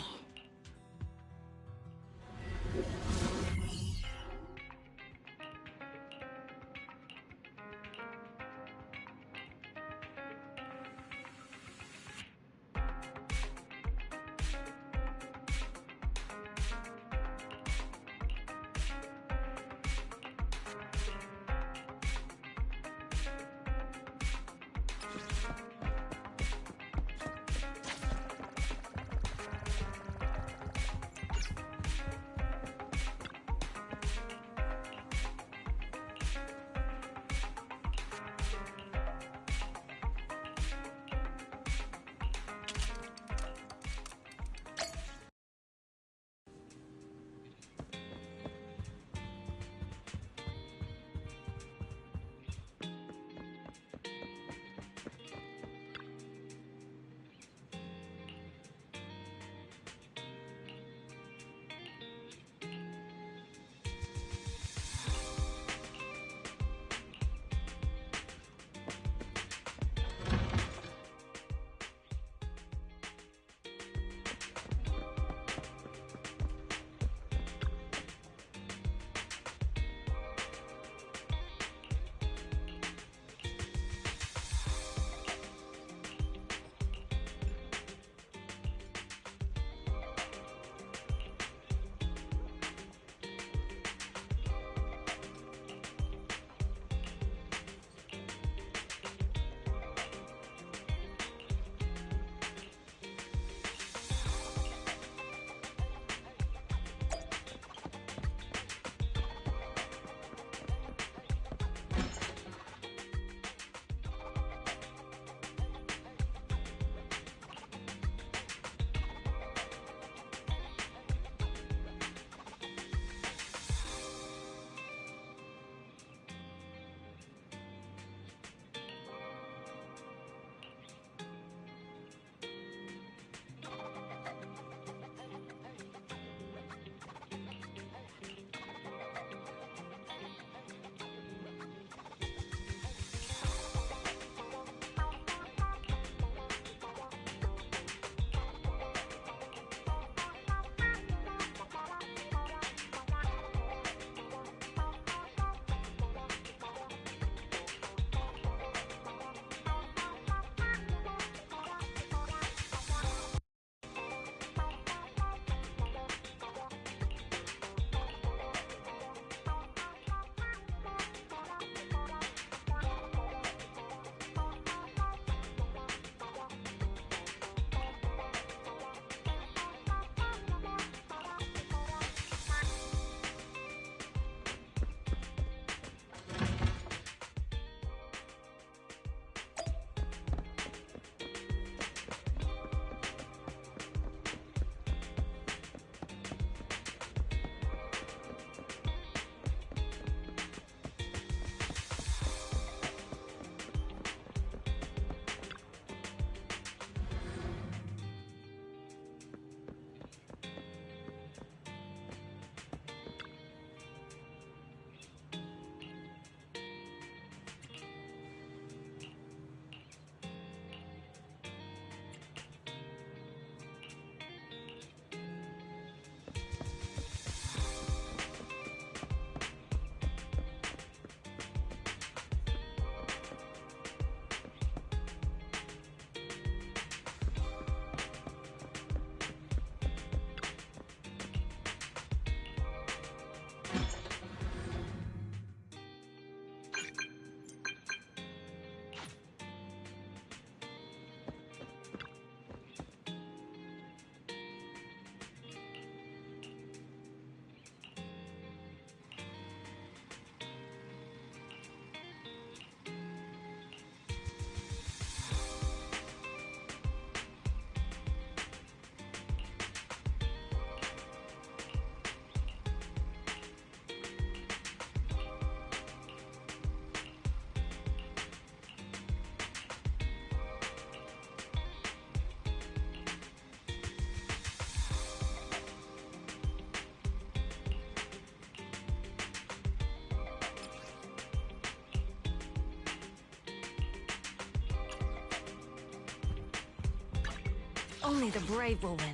Only the brave will win.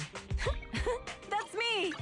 That's me!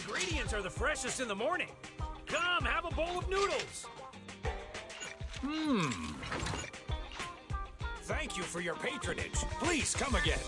Ingredients are the freshest in the morning. Come, have a bowl of noodles. Thank you for your patronage. Please come again.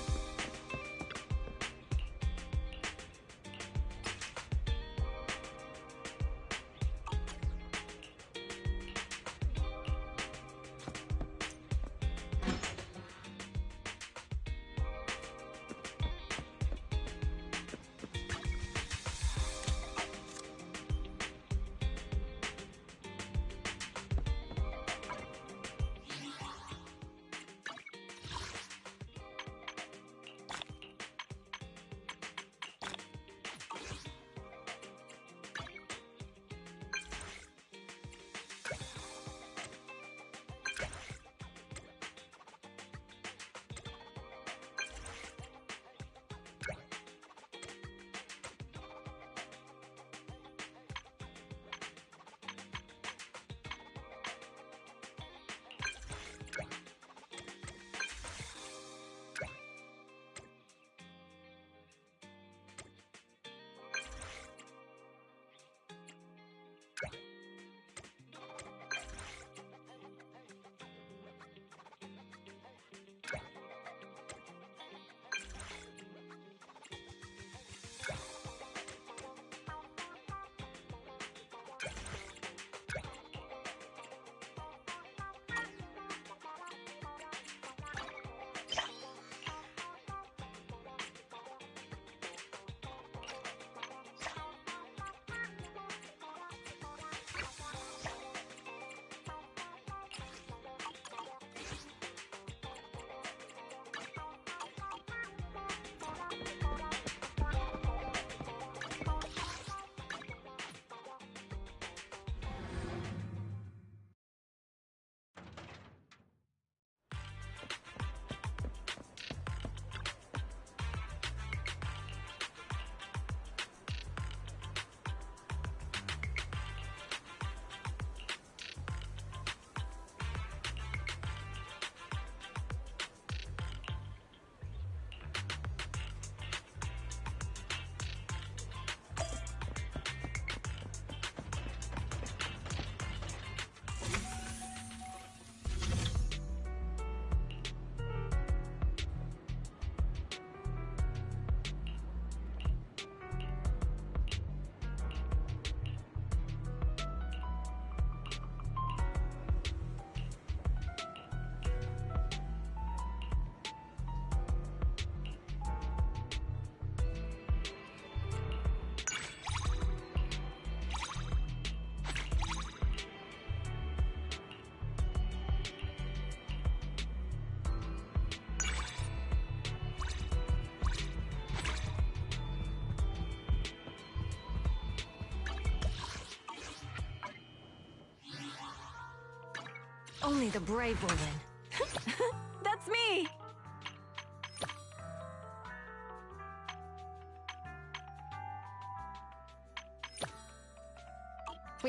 Only the brave will win. That's me!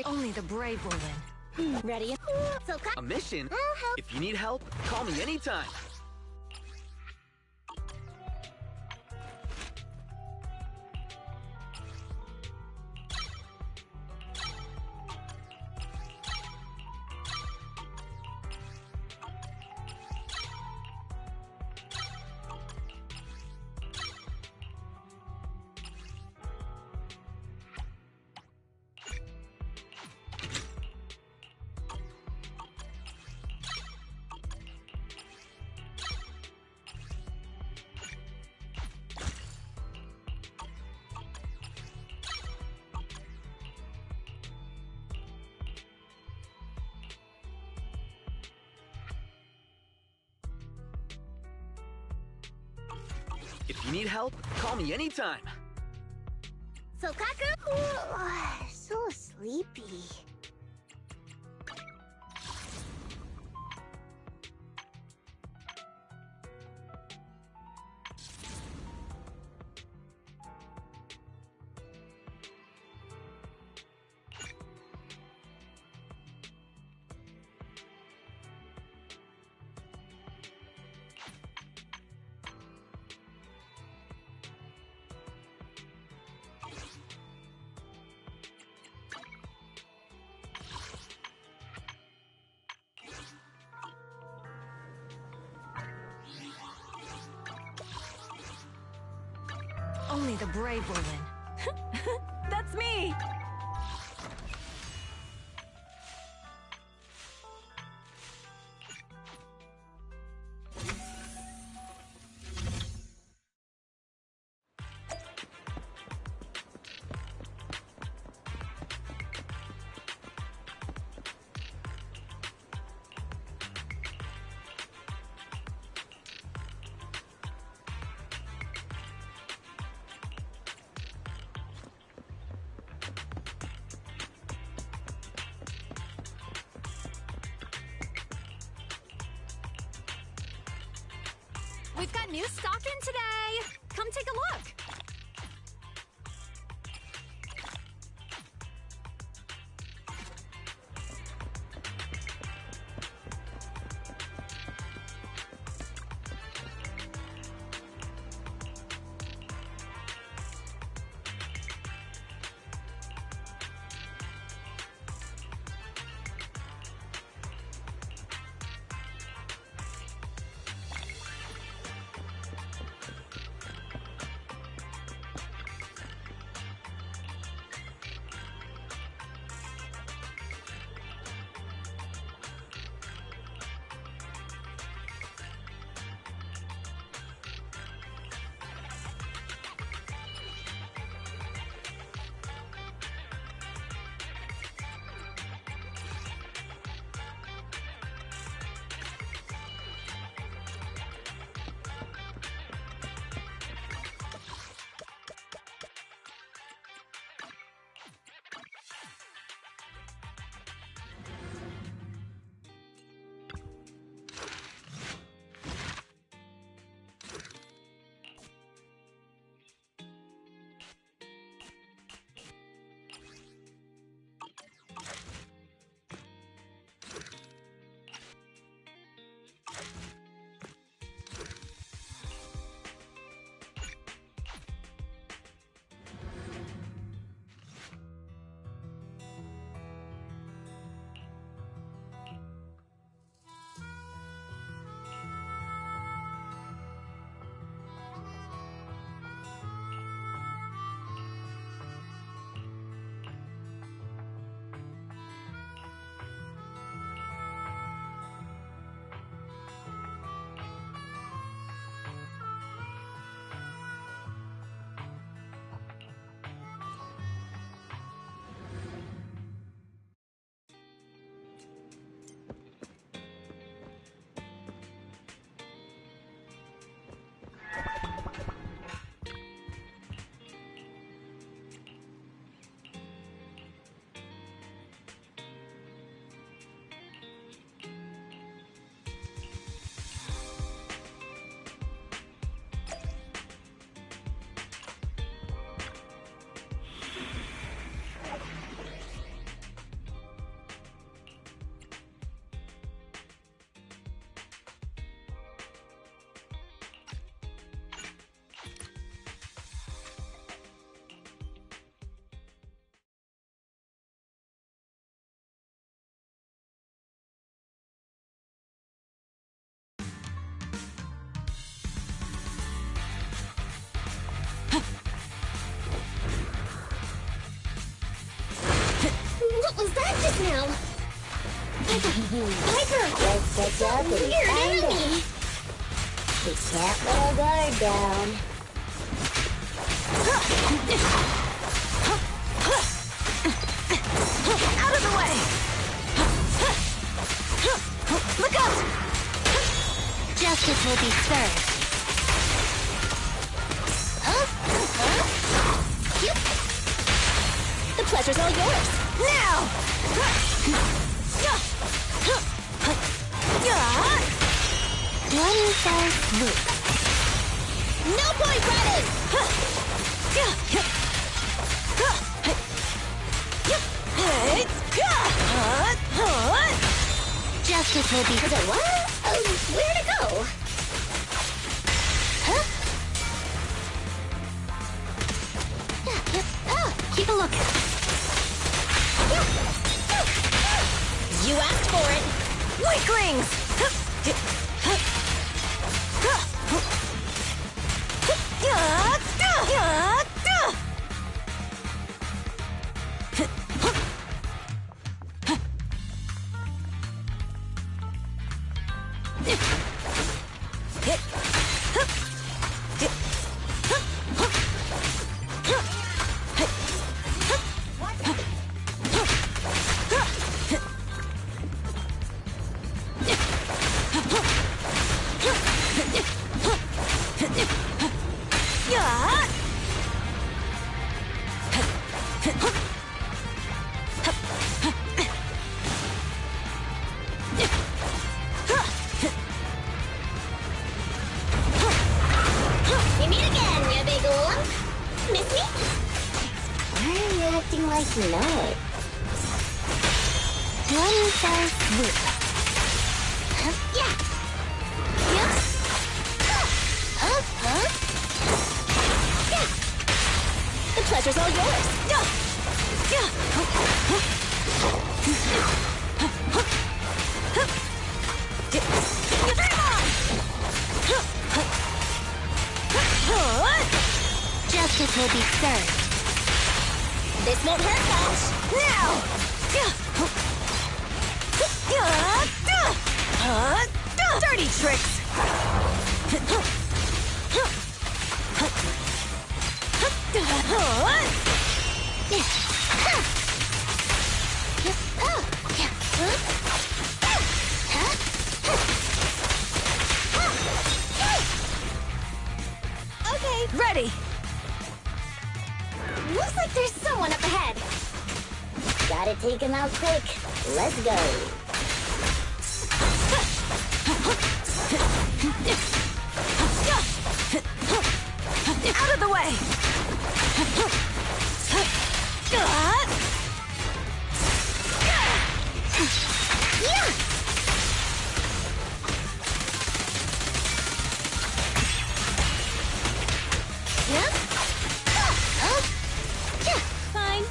Only the brave will win. Ready? A mission? If you need help, call me anytime. If you need help, call me anytime. Sokaku? So sleepy. Only the brave will win. That's me! We've got new stock in today! Come take a look! What was that just now? Piper! Let's catch up and Weird find enemy! out. We can't let our guard down. Out of the way! Look out! Justice will be served. pleasure's all yours. Now! One fell swoop. No point running! Justice will be... What? Where to go? Huh? Keep a looking. You asked for it. Weaklings! We meet again, you big lump. Miss me? Why are you acting like you know it? One fell swoop. Yeah. The pleasure's all yours. Justice will be served. This won't hurt much. Now! Dirty tricks! Okay. Ready! Looks like there's someone up ahead. Gotta take him out quick. Let's go. Out of the way! Fine.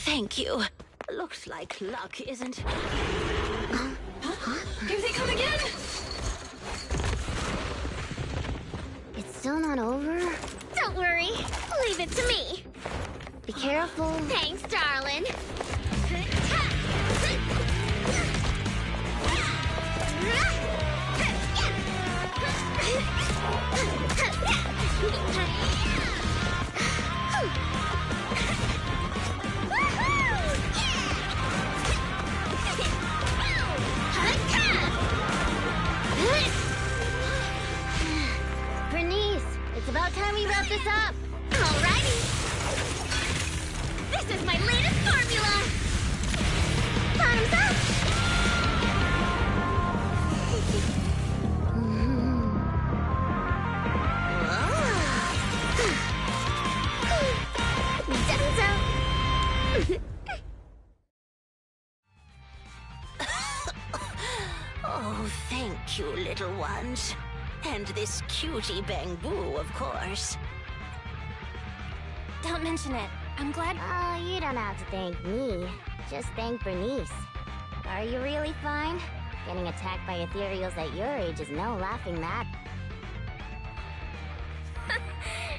Thank you. Looks like luck isn't... Here they come again! It's still not over? Don't worry. Leave it to me. Be careful. Thanks, darling. Bernice, it's about time we wrap this up. Alrighty. This is my latest formula. Bottoms up. Oh, thank you, little ones. And this cutie bamboo, of course. Don't mention it. I'm glad... Oh, you don't have to thank me. Just thank Bernice. Are you really fine? Getting attacked by ethereals at your age is no laughing matter.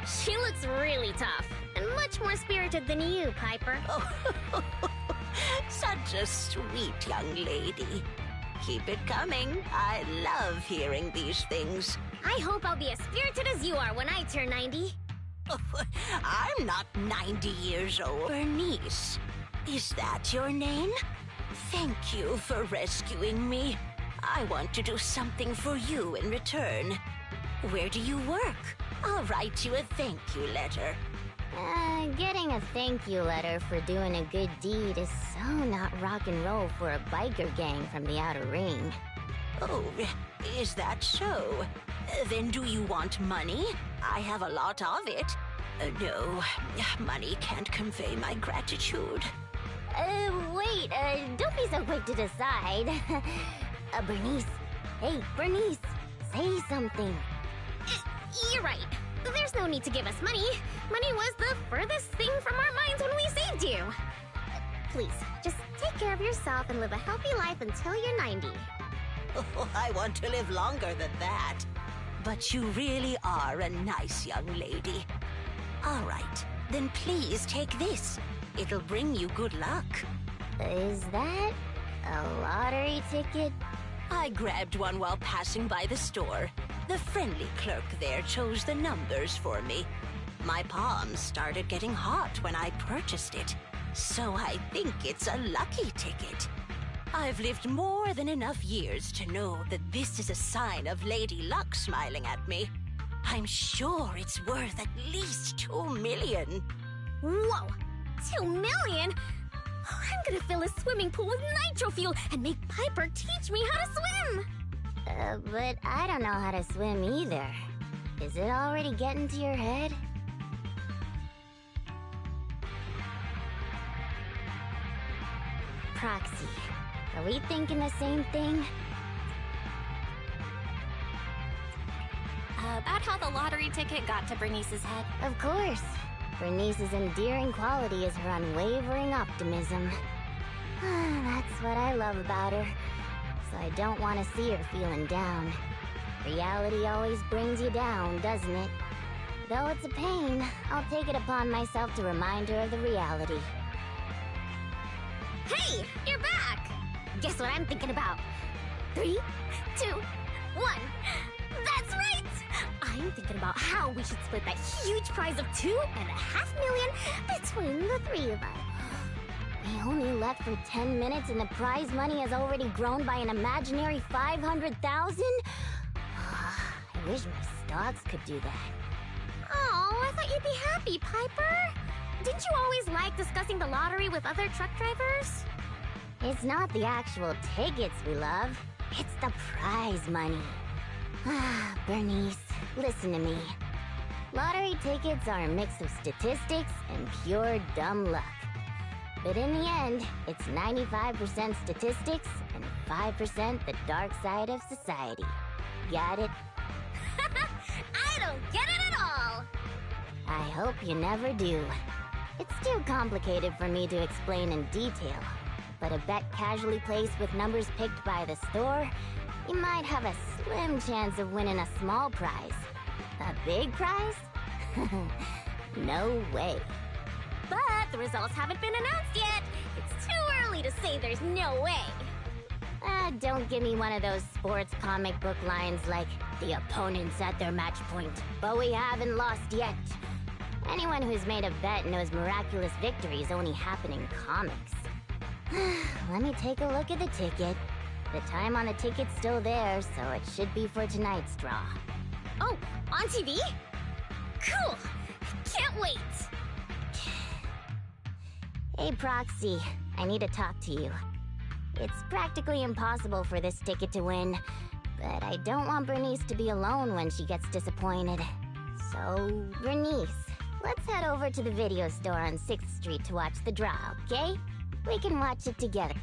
She looks really tough, and much more spirited than you, Piper. Such a sweet young lady. Keep it coming. I love hearing these things. I hope I'll be as spirited as you are when I turn 90. I'm not 90 years old. Bernice, is that your name? Thank you for rescuing me. I want to do something for you in return. Where do you work? I'll write you a thank you letter. Getting a thank you letter for doing a good deed is so not rock and roll for a biker gang from the Outer Ring. Oh, is that so? Then do you want money? I have a lot of it. No, money can't convey my gratitude. Wait, don't be so quick to decide. Bernice. Hey, Bernice, say something. You're right. There's no need to give us money. Money was the furthest thing from our minds when we saved you. Please, just take care of yourself and live a healthy life until you're 90. Oh, I want to live longer than that. But you really are a nice young lady. All right, then please take this. It'll bring you good luck. Is that a lottery ticket? I grabbed one while passing by the store. The friendly clerk there chose the numbers for me. My palms started getting hot when I purchased it, so I think it's a lucky ticket. I've lived more than enough years to know that this is a sign of Lady Luck smiling at me. I'm sure it's worth at least 2 million. Whoa! 2 million? I'm gonna fill a swimming pool with nitro fuel and make Piper teach me how to swim! But I don't know how to swim either. Is it already getting to your head? Proxy, are we thinking the same thing? About how the lottery ticket got to Bernice's head. Of course. Bernice's endearing quality is her unwavering optimism. That's what I love about her. So I don't want to see her feeling down. Reality always brings you down, doesn't it? Though it's a pain, I'll take it upon myself to remind her of the reality. Hey, you're back! Guess what I'm thinking about? 3, 2, 1. That's right! I'm thinking about how we should split that huge prize of 2.5 million between the 3 of us. We only left for 10 minutes and the prize money has already grown by an imaginary 500,000? I wish my stocks could do that. Oh, I thought you'd be happy, Piper. Didn't you always like discussing the lottery with other truck drivers? It's not the actual tickets we love. It's the prize money. Bernice, listen to me. Lottery tickets are a mix of statistics and pure dumb luck. But in the end, it's 95% statistics and 5% the dark side of society. Got it? I don't get it at all! I hope you never do. It's too complicated for me to explain in detail. But a bet casually placed with numbers picked by the store, you might have a slim chance of winning a small prize. A big prize? No way. But the results haven't been announced yet. It's too early to say there's no way. Don't give me one of those sports comic book lines like, the opponent's at their match point, but we haven't lost yet. Anyone who's made a bet knows miraculous victories only happen in comics. Let me take a look at the ticket. The time on the ticket's still there, so it should be for tonight's draw. Oh, on TV? Cool! Can't wait! Hey, Proxy. I need to talk to you. It's practically impossible for this ticket to win, but I don't want Bernice to be alone when she gets disappointed. So, Bernice, let's head over to the video store on 6th Street to watch the draw, okay? We can watch it together.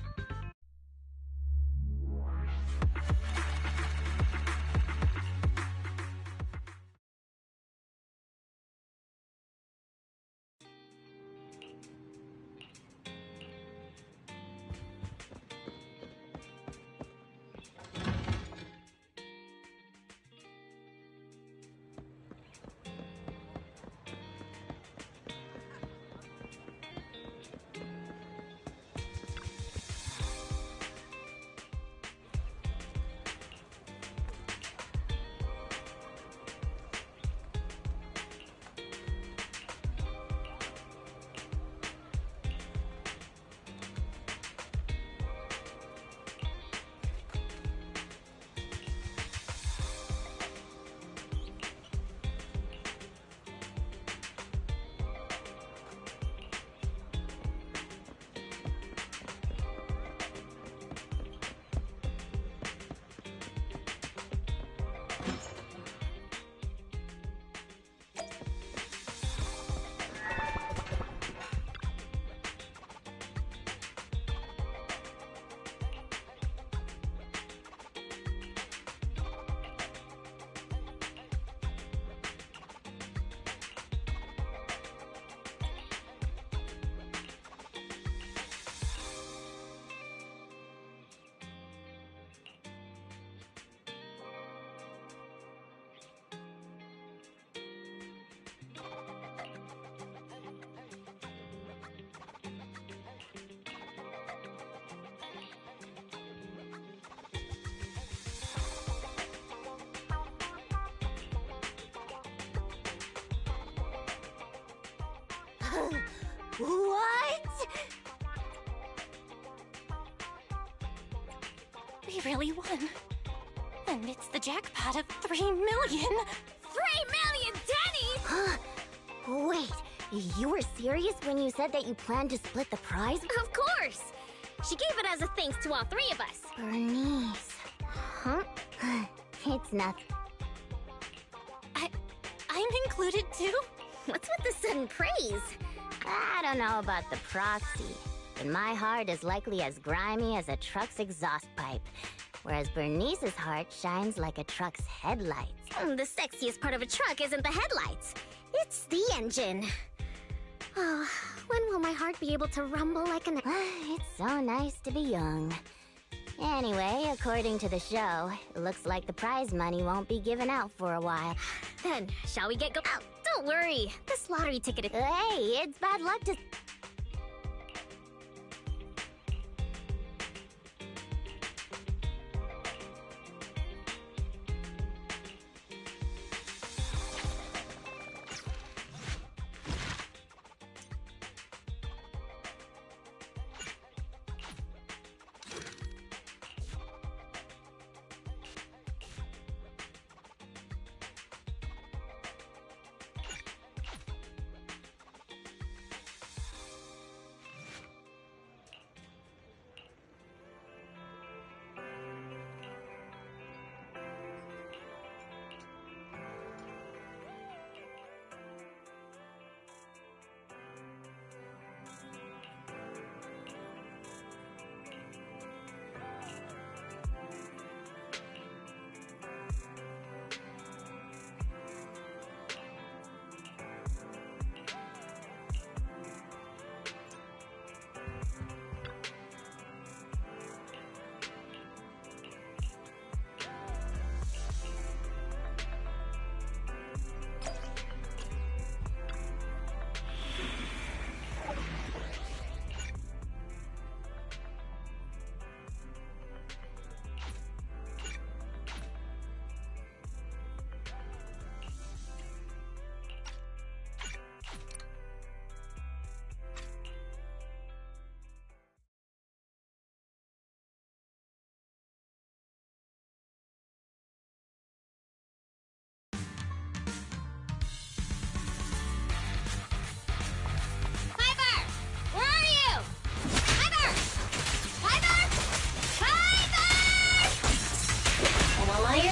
What? We really won. And it's the jackpot of 3 million. 3 million pennies? Wait, you were serious when you said that you planned to split the prize? Of course! She gave it as a thanks to all 3 of us. Bernice. Huh? It's nothing. I'm included too? What's with the sudden praise? I don't know about the proxy, but my heart is likely as grimy as a truck's exhaust pipe, whereas Bernice's heart shines like a truck's headlights. The sexiest part of a truck isn't the headlights. It's the engine. Oh, when will my heart be able to rumble like an... It's so nice to be young. Anyway, according to the show, it looks like the prize money won't be given out for a while. Then, shall we get go- Oh, don't worry. This lottery ticket is... Hey, it's bad luck to...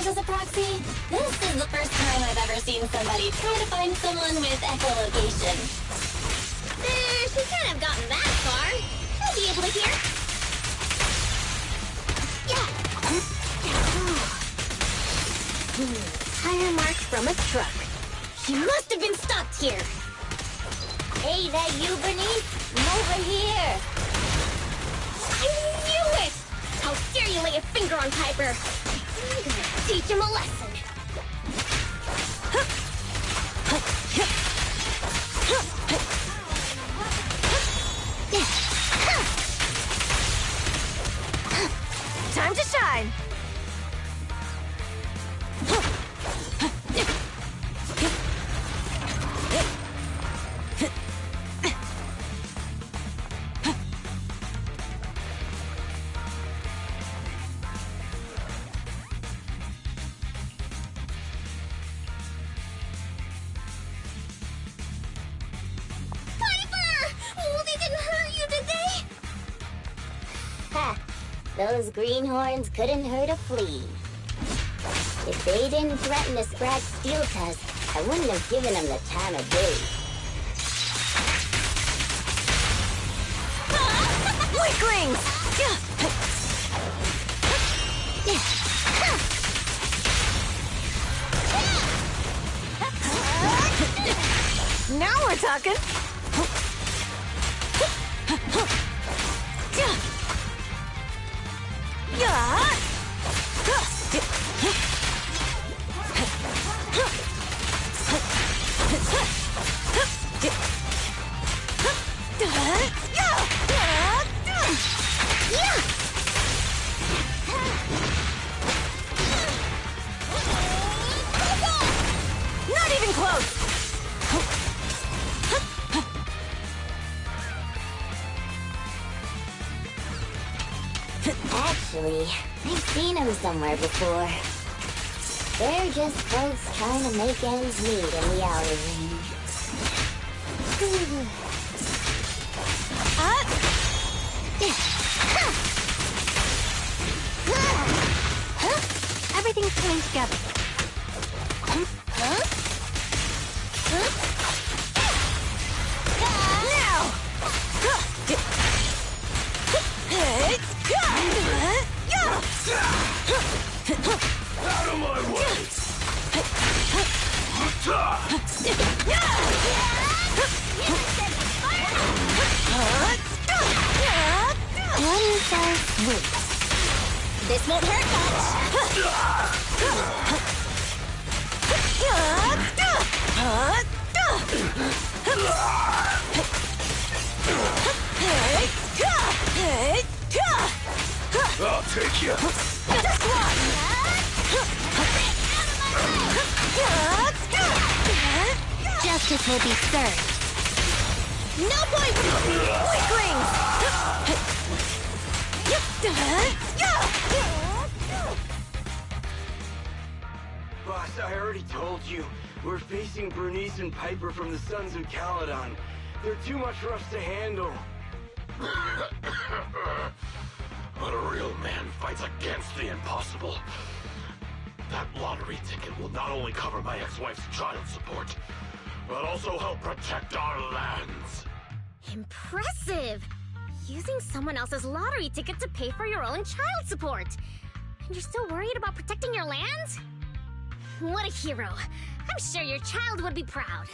As a proxy, this is the first time I've ever seen somebody try to find someone with echolocation. She's kind of gotten that far. She'll be able to hear. Yeah. Tire marks from a truck. She must have been stopped here. Hey, that you, Bernice? Come over here. I knew it! How dare you lay a finger on Piper? I'm gonna teach him a lesson. Time to shine! Those greenhorns couldn't hurt a flea. If they didn't threaten to scratch Steel Tusk, I wouldn't have given them the time of day. Weaklings! Now we're talking! Not even close! actually. I've seen them somewhere before. They're just folks trying to make ends meet in the outer ring. Everything's coming together. Out of my way! One fell swoop. This won't hurt much. I'll take you. Just one. Justice will be served. No point. Weaklings. Boss, I already told you. We're facing Bernice and Piper from the Sons of Caledon. They're too much for us to handle. But a real man fights against the impossible. That lottery ticket will not only cover my ex-wife's child support, but also help protect our lands. Impressive! Using someone else's lottery ticket to pay for your own child support. And you're still worried about protecting your land? What a hero. I'm sure your child would be proud.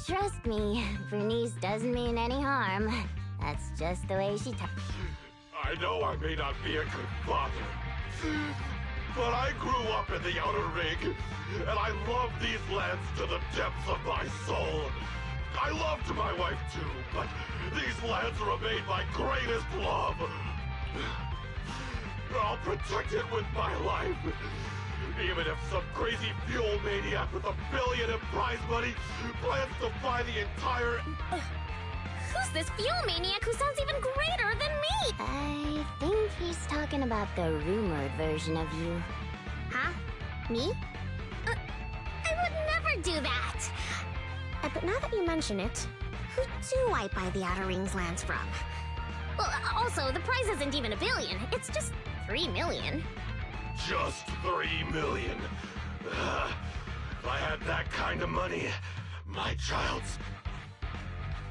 Trust me, Bernice doesn't mean any harm. That's just the way she talks. I know I may not be a good father, but I grew up in the Outer Ring, and I love these lands to the depths of my soul. I loved my wife too, but these lands remain my greatest love. I'll protect it with my life. Even if some crazy fuel maniac with $1 billion in prize money plans to buy the entire... Who's this fuel maniac who sounds even greater than me? I think he's talking about the rumored version of you. Huh? Me? I would never do that! But now that you mention it, who do I buy the Outer Rings lands from? Well, also, the prize isn't even $1 billion. It's just 3 million. Just 3 million. If I had that kind of money, my child's...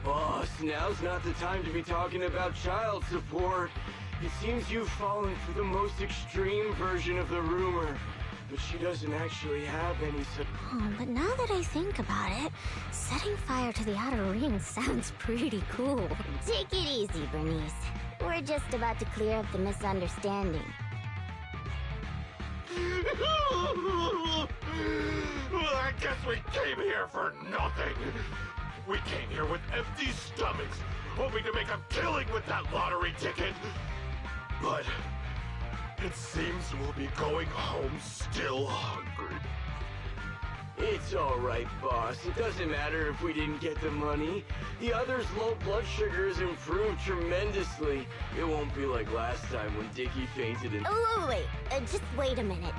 Boss, now's not the time to be talking about child support. It seems you've fallen for the most extreme version of the rumor. But she doesn't actually have any Oh, but now that I think about it, setting fire to the Outer Ring sounds pretty cool. Take it easy, Bernice. We're just about to clear up the misunderstanding. Well, I guess we came here for nothing. We came here with empty stomachs, hoping to make a killing with that lottery ticket. But it seems we'll be going home still hungry. It's alright, boss. It doesn't matter if we didn't get the money. The other's low blood sugar has improved tremendously. It won't be like last time when Dickie fainted and... Oh, wait. Just wait a minute.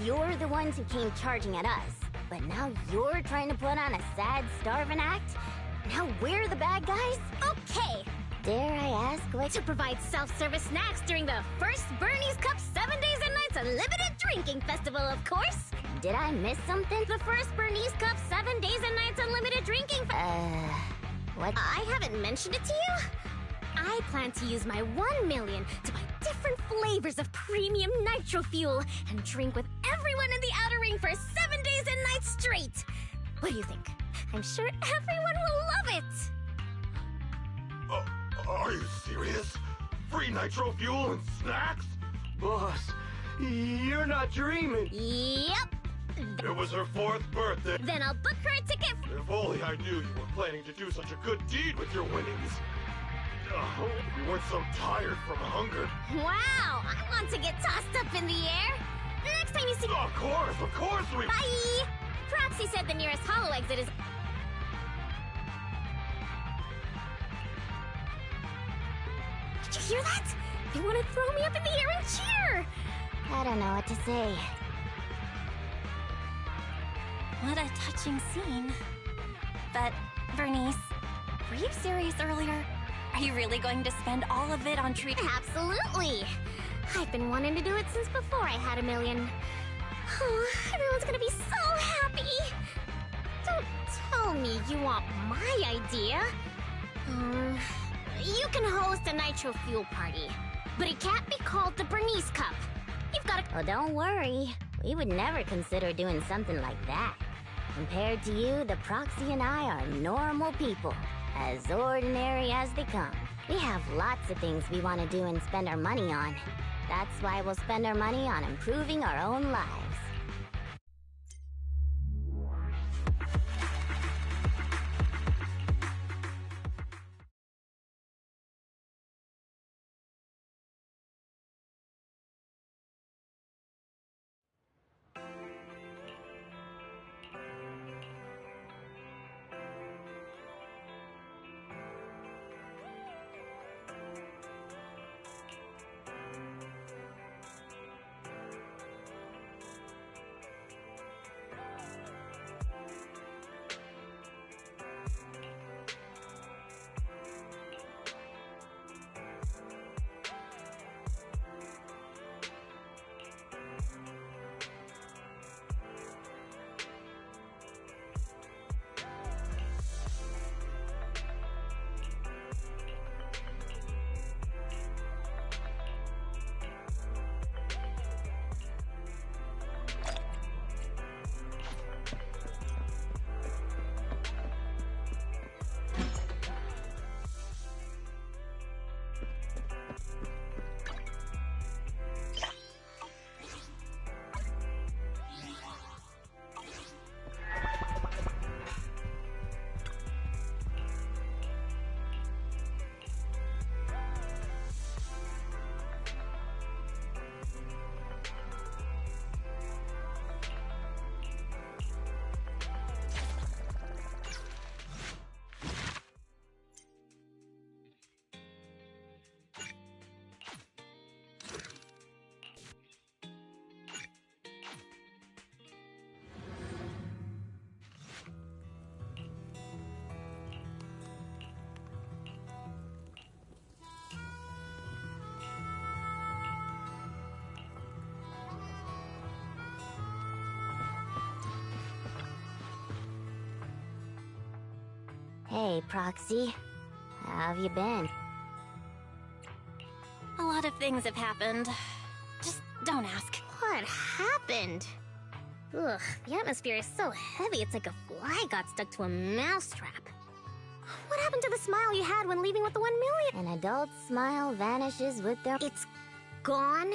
You're the ones who came charging at us. But now you're trying to put on a sad, starving act? Now we're the bad guys? Okay! Dare I ask what... To provide self-service snacks during the first Bernie's Cup 7 Days and Nights Unlimited Drinking Festival, of course! Did I miss something? The first Bernie's Cup 7 Days and Nights Unlimited Drinking what? I haven't mentioned it to you? I plan to use my 1 million to buy different flavors of premium nitro fuel and drink with everyone in the Outer Ring for 7 days and nights straight! What do you think? I'm sure everyone will love it! Are you serious? Free nitro fuel and snacks? Boss, you're not dreaming. Yep. It was her 4th birthday. Then I'll book her a ticket. If only I knew you were planning to do such a good deed with your winnings. We weren't so tired from hunger. Wow, I want to get tossed up in the air. Next time you see... Of course we... Bye! Proxy said the nearest hollow exit is... hear that? They want to throw me up in the air and cheer! I don't know what to say. What a touching scene. But, Bernice, were you serious earlier? Are you really going to spend all of it on treat? Absolutely! I've been wanting to do it since before I had a million. Oh, everyone's gonna be so happy! Don't tell me you want my idea. You can host a nitro fuel party, but it can't be called the Bernice Cup. You've gotta— Well, don't worry. We would never consider doing something like that. Compared to you, the Proxy and I are normal people, as ordinary as they come. We have lots of things we want to do and spend our money on. That's why we'll spend our money on improving our own lives. Hey, Proxy. How have you been? A lot of things have happened. Just don't ask. What happened? Ugh, the atmosphere is so heavy it's like a fly got stuck to a mousetrap. What happened to the smile you had when leaving with the 1 million? An adult's smile vanishes with their— It's gone?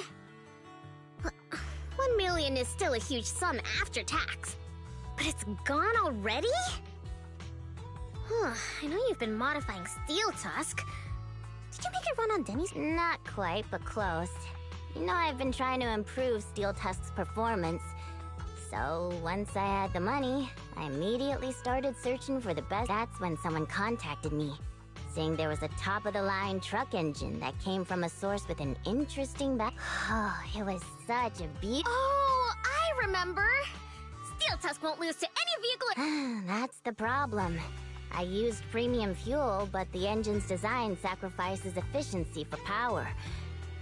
1 million is still a huge sum after tax. But it's gone already? I know you've been modifying Steel Tusk. Did you make it run on Denny's? Not quite, but close. You know, I've been trying to improve Steel Tusk's performance. So, once I had the money, I immediately started searching for the best. That's when someone contacted me, saying there was a top-of-the-line truck engine that came from a source with an interesting back— Oh, it was such a Oh, I remember! Steel Tusk won't lose to any vehicle— That's the problem. I used premium fuel, but the engine's design sacrifices efficiency for power.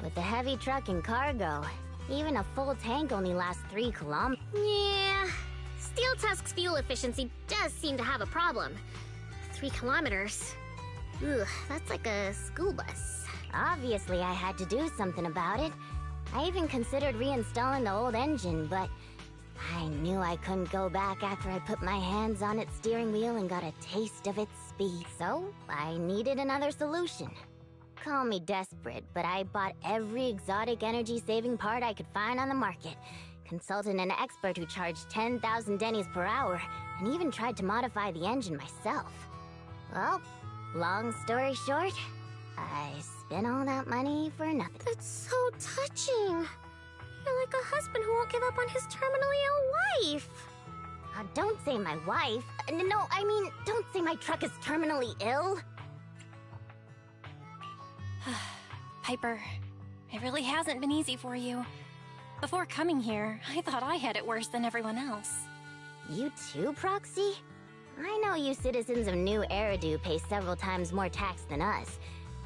With a heavy truck and cargo, even a full tank only lasts 3 kilometers. Yeah, Steel Tusk's fuel efficiency does seem to have a problem. 3 kilometers. Ugh, that's like a school bus. Obviously, I had to do something about it. I even considered reinstalling the old engine, but I knew I couldn't go back after I put my hands on its steering wheel and got a taste of its speed. So, I needed another solution. Call me desperate, but I bought every exotic energy-saving part I could find on the market, consulted an expert who charged 10,000 dennies per hour, and even tried to modify the engine myself. Well, long story short, I spent all that money for nothing. That's so touching. You're like a husband who won't give up on his terminally ill wife. Don't say my wife. No, I mean, don't say my truck is terminally ill. Piper, it really hasn't been easy for you. Before coming here, I thought I had it worse than everyone else. You too, Proxy? I know you citizens of New Eridu pay several times more tax than us,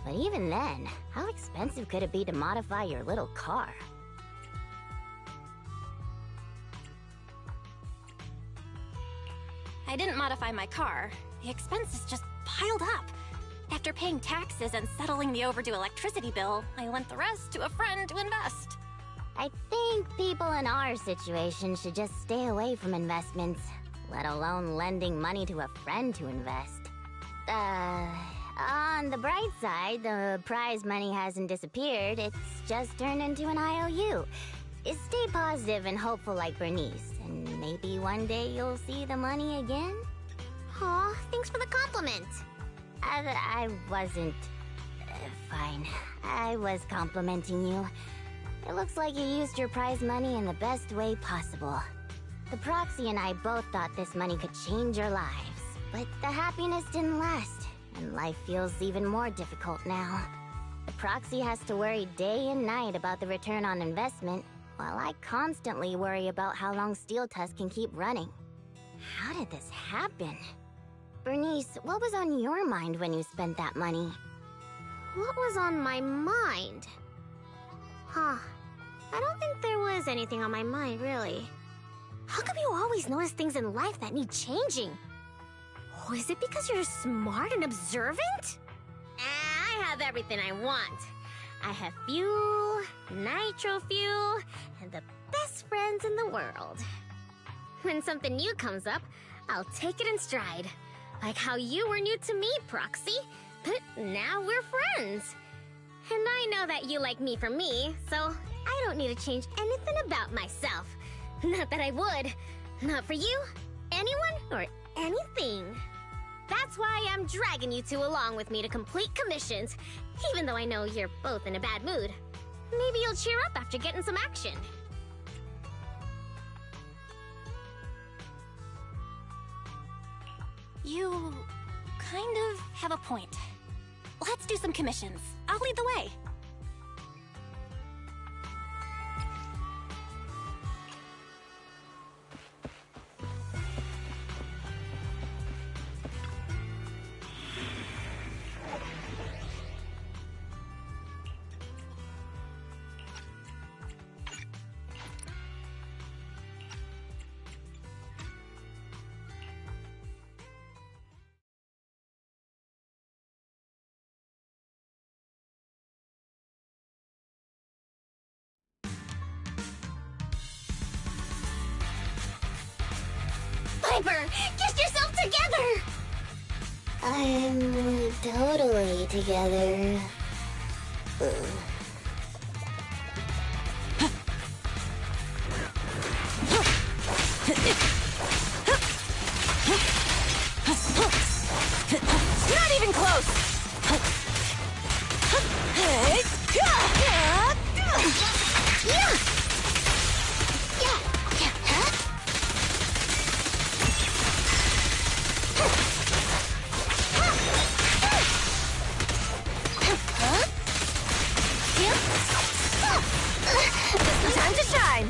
but even then, how expensive could it be to modify your little car? I didn't modify my car. The expenses just piled up. After paying taxes and settling the overdue electricity bill, I lent the rest to a friend to invest. I think people in our situation should just stay away from investments, let alone lending money to a friend to invest. On the bright side, the prize money hasn't disappeared, it's just turned into an IOU. Stay positive and hopeful like Bernice, and maybe one day you'll see the money again? Aw, thanks for the compliment. I wasn't... fine. I was complimenting you. It looks like you used your prize money in the best way possible. The Proxy and I both thought this money could change your lives, but the happiness didn't last, and life feels even more difficult now. The Proxy has to worry day and night about the return on investment, while I constantly worry about how long Steel Tusk can keep running. How did this happen? Bernice, what was on your mind when you spent that money? What was on my mind? Huh. I don't think there was anything on my mind, really. How come you always notice things in life that need changing? Oh, is it because you're smart and observant? I have everything I want. I have fuel, nitro fuel, and the best friends in the world. When something new comes up, I'll take it in stride. Like how you were new to me, Proxy, but now we're friends. And I know that you like me for me, so I don't need to change anything about myself. Not that I would. Not for you, anyone, or anything. That's why I'm dragging you two along with me to complete commissions, even though I know you're both in a bad mood. Maybe you'll cheer up after getting some action. You kind of have a point. Let's do some commissions. I'll lead the way. Piper, get yourself together! I'm totally together. Not even close! Time to shine!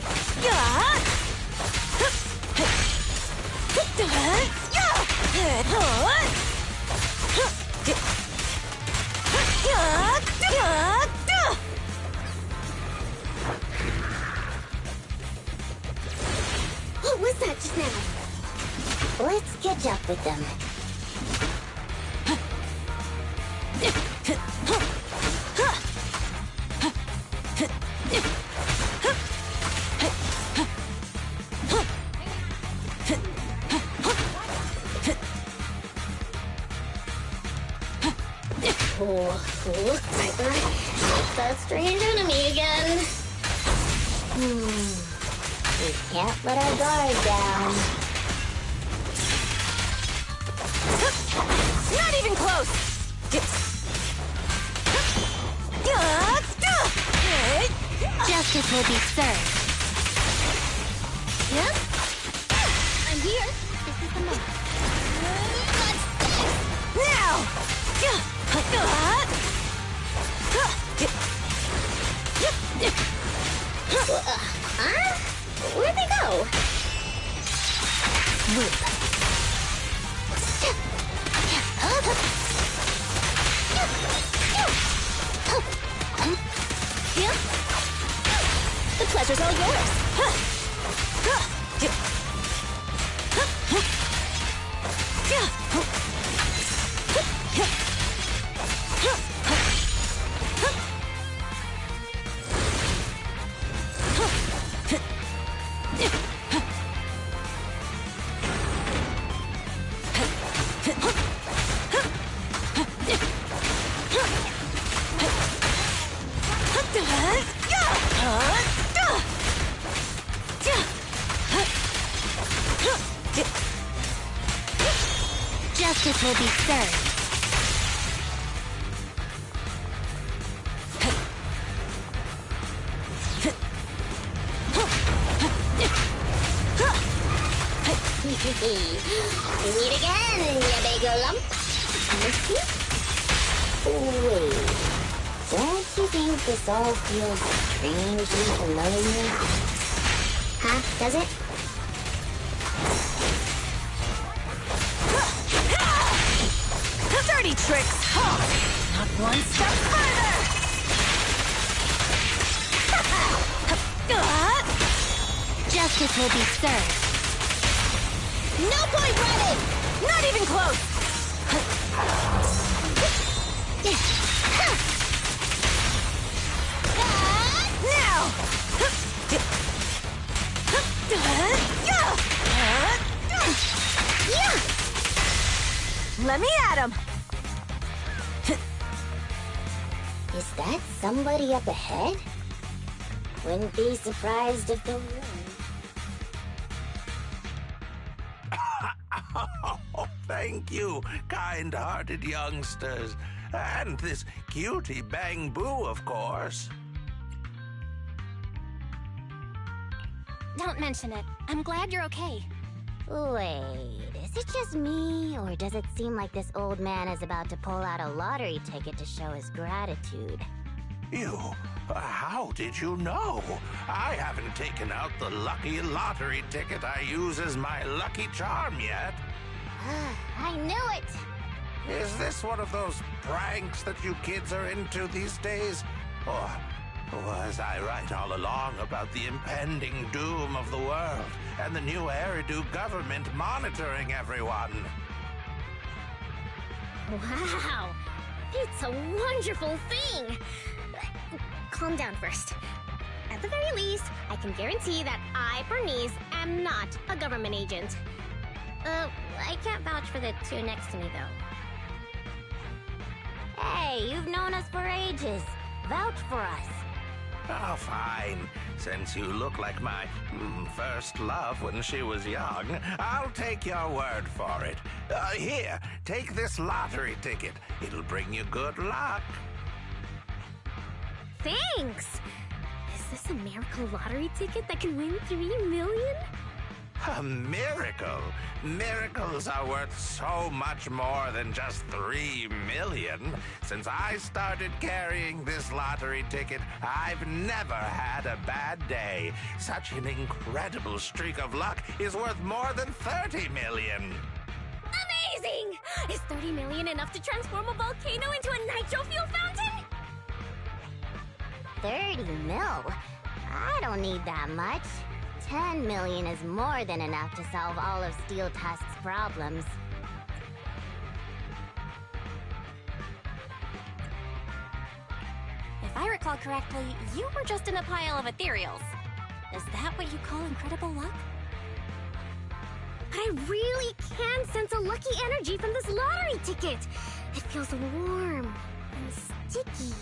What was that just now? Let's catch up with them. Oh, look, Piper. It's that strange enemy again. We can't let our guard down. Not even close! Justice will be served. Yep. I'm here. This is the moment. Now! Huh? Where'd they go? The pleasure's all yours. Justice will be served. We meet again, ya big lump. Missy? Wait. Don't you think this all feels strangely familiar? Huh? Does it? Dirty tricks! Not one step further! Justice will be served. No point running! Not even close! Now! Let me at him! Is that somebody up ahead? Wouldn't be surprised if there Oh, thank you, kind-hearted youngsters. And this cutie Bang Boo, of course. Don't mention it. I'm glad you're okay. Wait, is it just me, or does it seem like this old man is about to pull out a lottery ticket to show his gratitude? How did you know? I haven't taken out the lucky lottery ticket I use as my lucky charm yet. I knew it! Is this one of those pranks that you kids are into these days? Or was I right all along about the impending doom of the world and the new Eridu government monitoring everyone? Wow! It's a wonderful thing! Calm down first. At the very least, I can guarantee that I, Bernice, am not a government agent. I can't vouch for the two next to me, though. Hey, you've known us for ages. Vouch for us. Oh, fine. Since you look like my first love when she was young, I'll take your word for it. Here, take this lottery ticket. It'll bring you good luck. Thanks! Is this a miracle lottery ticket that can win 3 million? A miracle? Miracles are worth so much more than just 3 million. Since I started carrying this lottery ticket, I've never had a bad day. Such an incredible streak of luck is worth more than 30 million. Amazing! Is 30 million enough to transform a volcano into a nitro fuel fountain? 30 mil? I don't need that much. 10 million is more than enough to solve all of Steel Tusk's problems. If I recall correctly, you were just in a pile of ethereals. Is that what you call incredible luck? But I really can sense a lucky energy from this lottery ticket. It feels warm and sticky.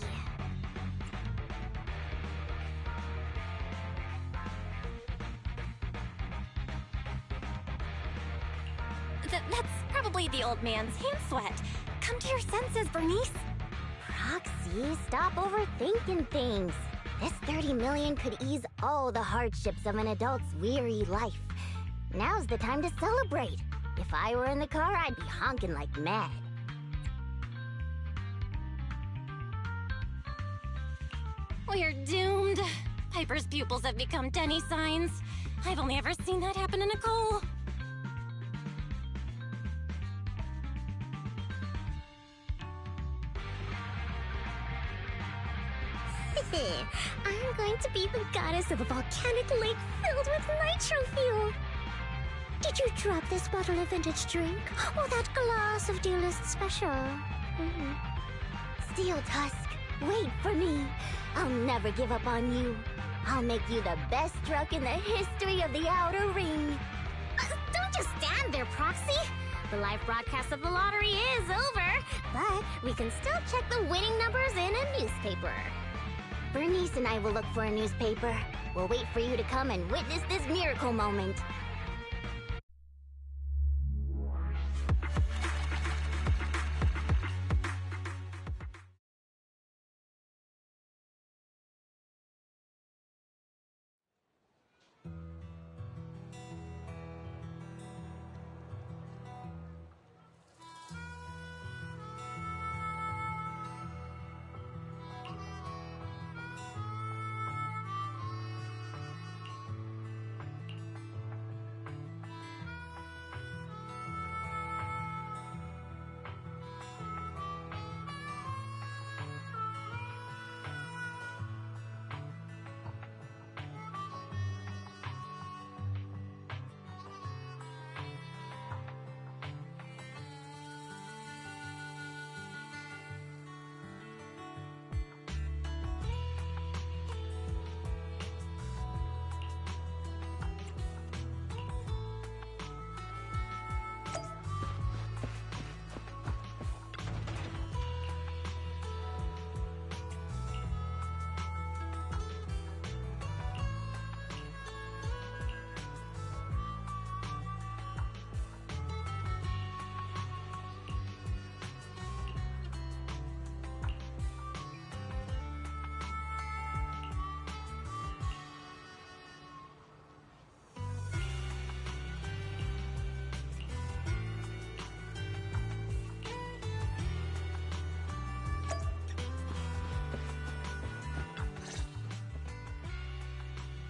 That's probably the old man's hand sweat. Come to your senses, Bernice. Roxy, stop overthinking things. This 30 million could ease all the hardships of an adult's weary life. Now's the time to celebrate. If I were in the car, I'd be honking like mad. We're doomed. Piper's pupils have become Denny signs. I've only ever seen that happen to Nicole. I'm going to be the goddess of a volcanic lake filled with nitro fuel. Did you drop this bottle of vintage drink? Or that glass of dearest special? Steel Tusk, wait for me. I'll never give up on you. I'll make you the best truck in the history of the Outer Ring. Don't just stand there, Proxy. The live broadcast of the lottery is over, but we can still check the winning numbers in a newspaper. Bernice and I will look for a newspaper. We'll wait for you to come and witness this miracle moment.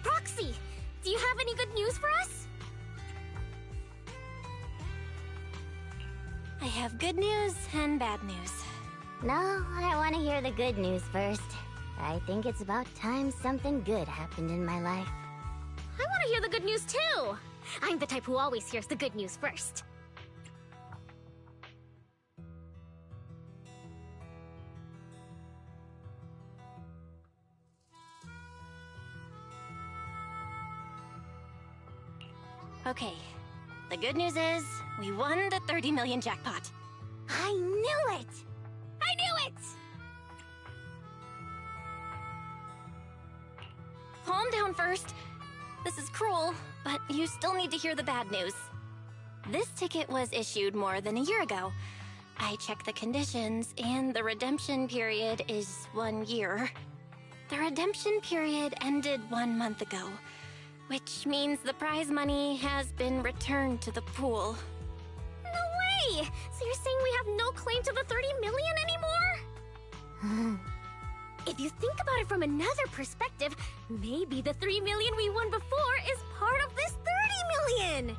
Proxy, do you have any good news for us? I have good news and bad news. No, I want to hear the good news first. I think it's about time something good happened in my life. I want to hear the good news too. I'm the type who always hears the good news first. Okay, the good news is we won the 30 million jackpot. I knew it! I knew it! Calm down first. This is cruel, but you still need to hear the bad news. This ticket was issued more than a year ago. I checked the conditions, and the redemption period is 1 year. The redemption period ended 1 month ago, which means the prize money has been returned to the pool. No way! So you're saying we have no claim to the 30 million anymore? If you think about it from another perspective, maybe the 3 million we won before is part of this 30 million!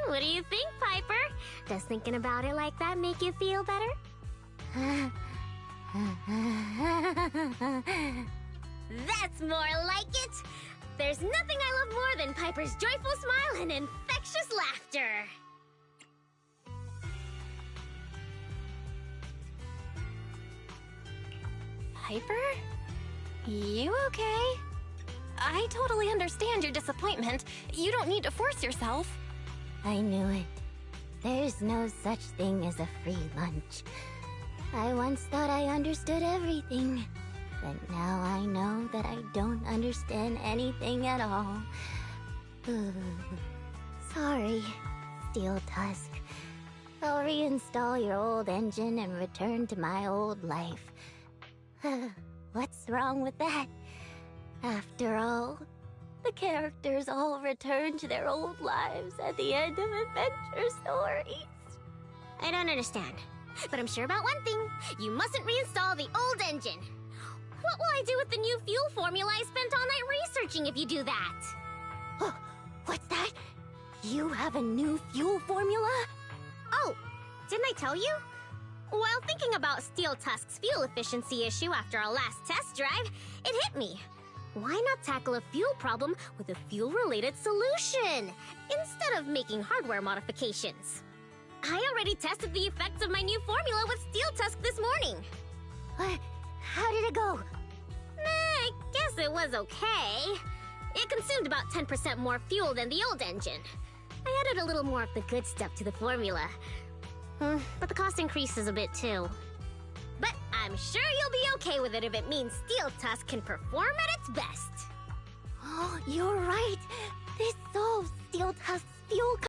What do you think, Piper? Does thinking about it like that make you feel better? That's more like it! There's nothing I love more than Piper's joyful smile and infectious laughter! Piper? You okay? I totally understand your disappointment. You don't need to force yourself. I knew it. There's no such thing as a free lunch. I once thought I understood everything, but now I know that I don't understand anything at all. Sorry, Steel Tusk. I'll reinstall your old engine and return to my old life. What's wrong with that? After all, the characters all return to their old lives at the end of adventure stories. I don't understand. But I'm sure about one thing. You mustn't reinstall the old engine. What will I do with the new fuel formula I spent all night researching if you do that? Oh, what's that? You have a new fuel formula? Oh, didn't I tell you? While thinking about Steel Tusk's fuel efficiency issue after our last test drive, it hit me. Why not tackle a fuel problem with a fuel-related solution, instead of making hardware modifications? I already tested the effects of my new formula with Steel Tusk this morning. How did it go? I guess it was okay. It consumed about 10% more fuel than the old engine. I added a little more of the good stuff to the formula. But the cost increases a bit too. But I'm sure you'll be okay with it if it means Steel Tusk can perform at its best. Oh, you're right.